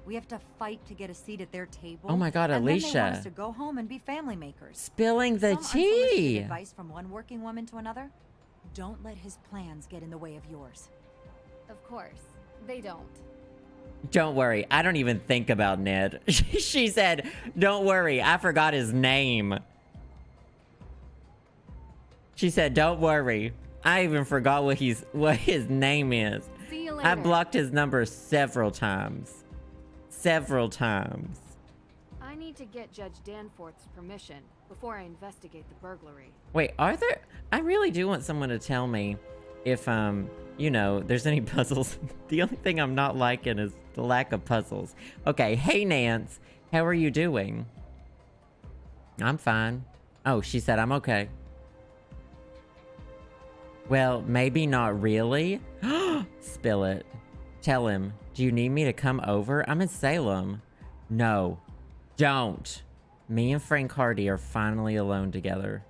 We have to fight to get a seat at their table. Oh my God, and Alicia. Then they want us to go home and be family makers. Spilling the Some unsolicited tea. advice from one working woman to another. Don't let his plans get in the way of yours. Of course, they don't. Don't worry, I don't even think about Ned. She said, don't worry, I forgot his name. She said, don't worry. I even forgot what his name is. See you later. I blocked his number several times. Several times. I need to get Judge Danforth's permission before I investigate the burglary. Wait, are there... I really do want someone to tell me if, you know, there's any puzzles. The only thing I'm not liking is the lack of puzzles. Okay, hey, Nance. How are you doing? I'm fine. Oh, she said I'm okay. Well, maybe not really. Spill it. Tell him. Do you need me to come over? I'm in Salem. No. Don't. Me and Frank Hardy are finally alone together.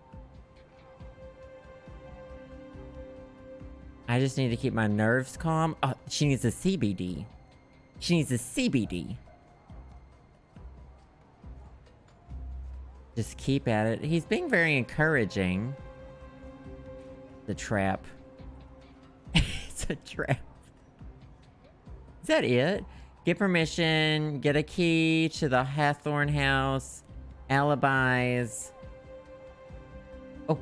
I just need to keep my nerves calm. Oh, she needs a CBD. She needs a CBD. Just keep at it. He's being very encouraging. The trap. It's a trap. Is that it? Get permission, get a key to the Hathorne house, alibis. Oh.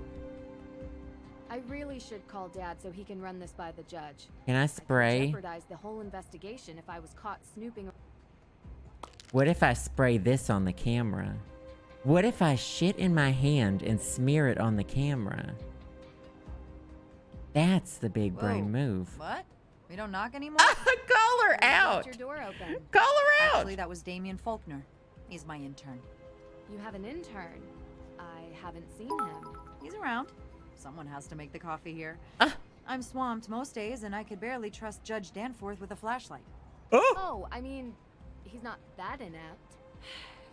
I really should call Dad so he can run this by the judge. Can I spray? Jeopardize the whole investigation if I was caught snooping. What if I spray this on the camera? What if I shit in my hand and smear it on the camera? That's the big brain move. What? We don't knock anymore? Call her out! Your door open. Call her out! Actually, that was Damien Faulkner. He's my intern. You have an intern. I haven't seen him. He's around. Someone has to make the coffee here. I'm swamped most days, and I could barely trust Judge Danforth with a flashlight. Oh, I mean, he's not that inept.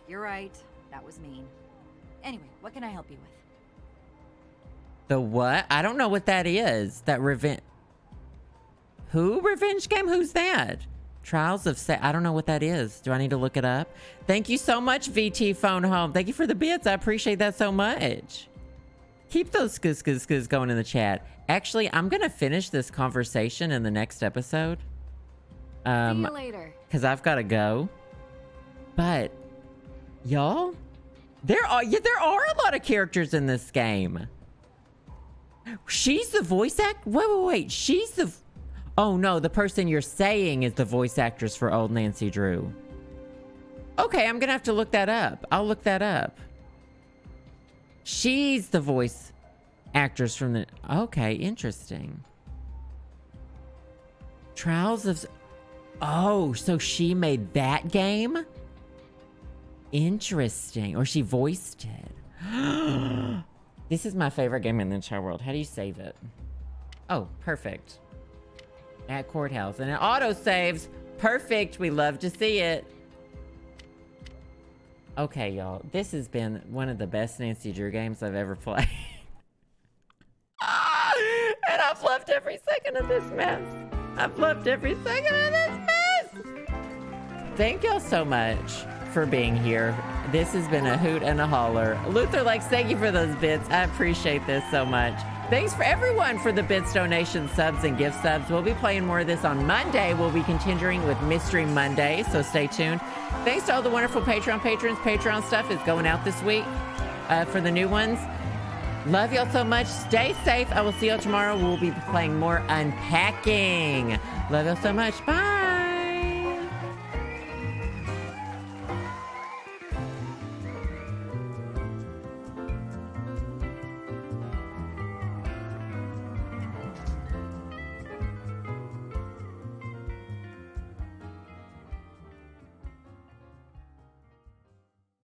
You're right. That was mean. Anyway, what can I help you with? The what? I don't know what that is. That revenge... Who? Revenge game? Who's that? Trials of I don't know what that is. Do I need to look it up? Thank you so much, VT Phone Home. Thank you for the bits. I appreciate that so much. Keep those skis going in the chat. Actually, I'm going to finish this conversation in the next episode. See you later. Because I've got to go. But, y'all, there are a lot of characters in this game. She's the voice act. Wait. She's the... Oh no, the person you're saying is the voice actress for old Nancy Drew. Okay, I'm gonna have to look that up. I'll look that up. She's the voice actress from the... Okay, interesting. Trials of... Oh, so she made that game? Interesting. Or she voiced it. This is my favorite game in the entire world. How do you save it? Oh, perfect. At courthouse. And it auto saves. Perfect. We love to see it. Okay, y'all. This has been one of the best Nancy Drew games I've ever played. And I've loved every second of this mess. I've loved every second of this mess. Thank y'all so much for being here. This has been a hoot and a holler. Luther likes, thank you for those bits. I appreciate this so much. Thanks for everyone for the bits, donations, subs, and gift subs. We'll be playing more of this on Monday. We'll be continuing with Mystery Monday, so stay tuned. Thanks to all the wonderful Patreon patrons. Patreon stuff is going out this week for the new ones. Love y'all so much. Stay safe. I will see y'all tomorrow. We'll be playing more unpacking. Love y'all so much. Bye.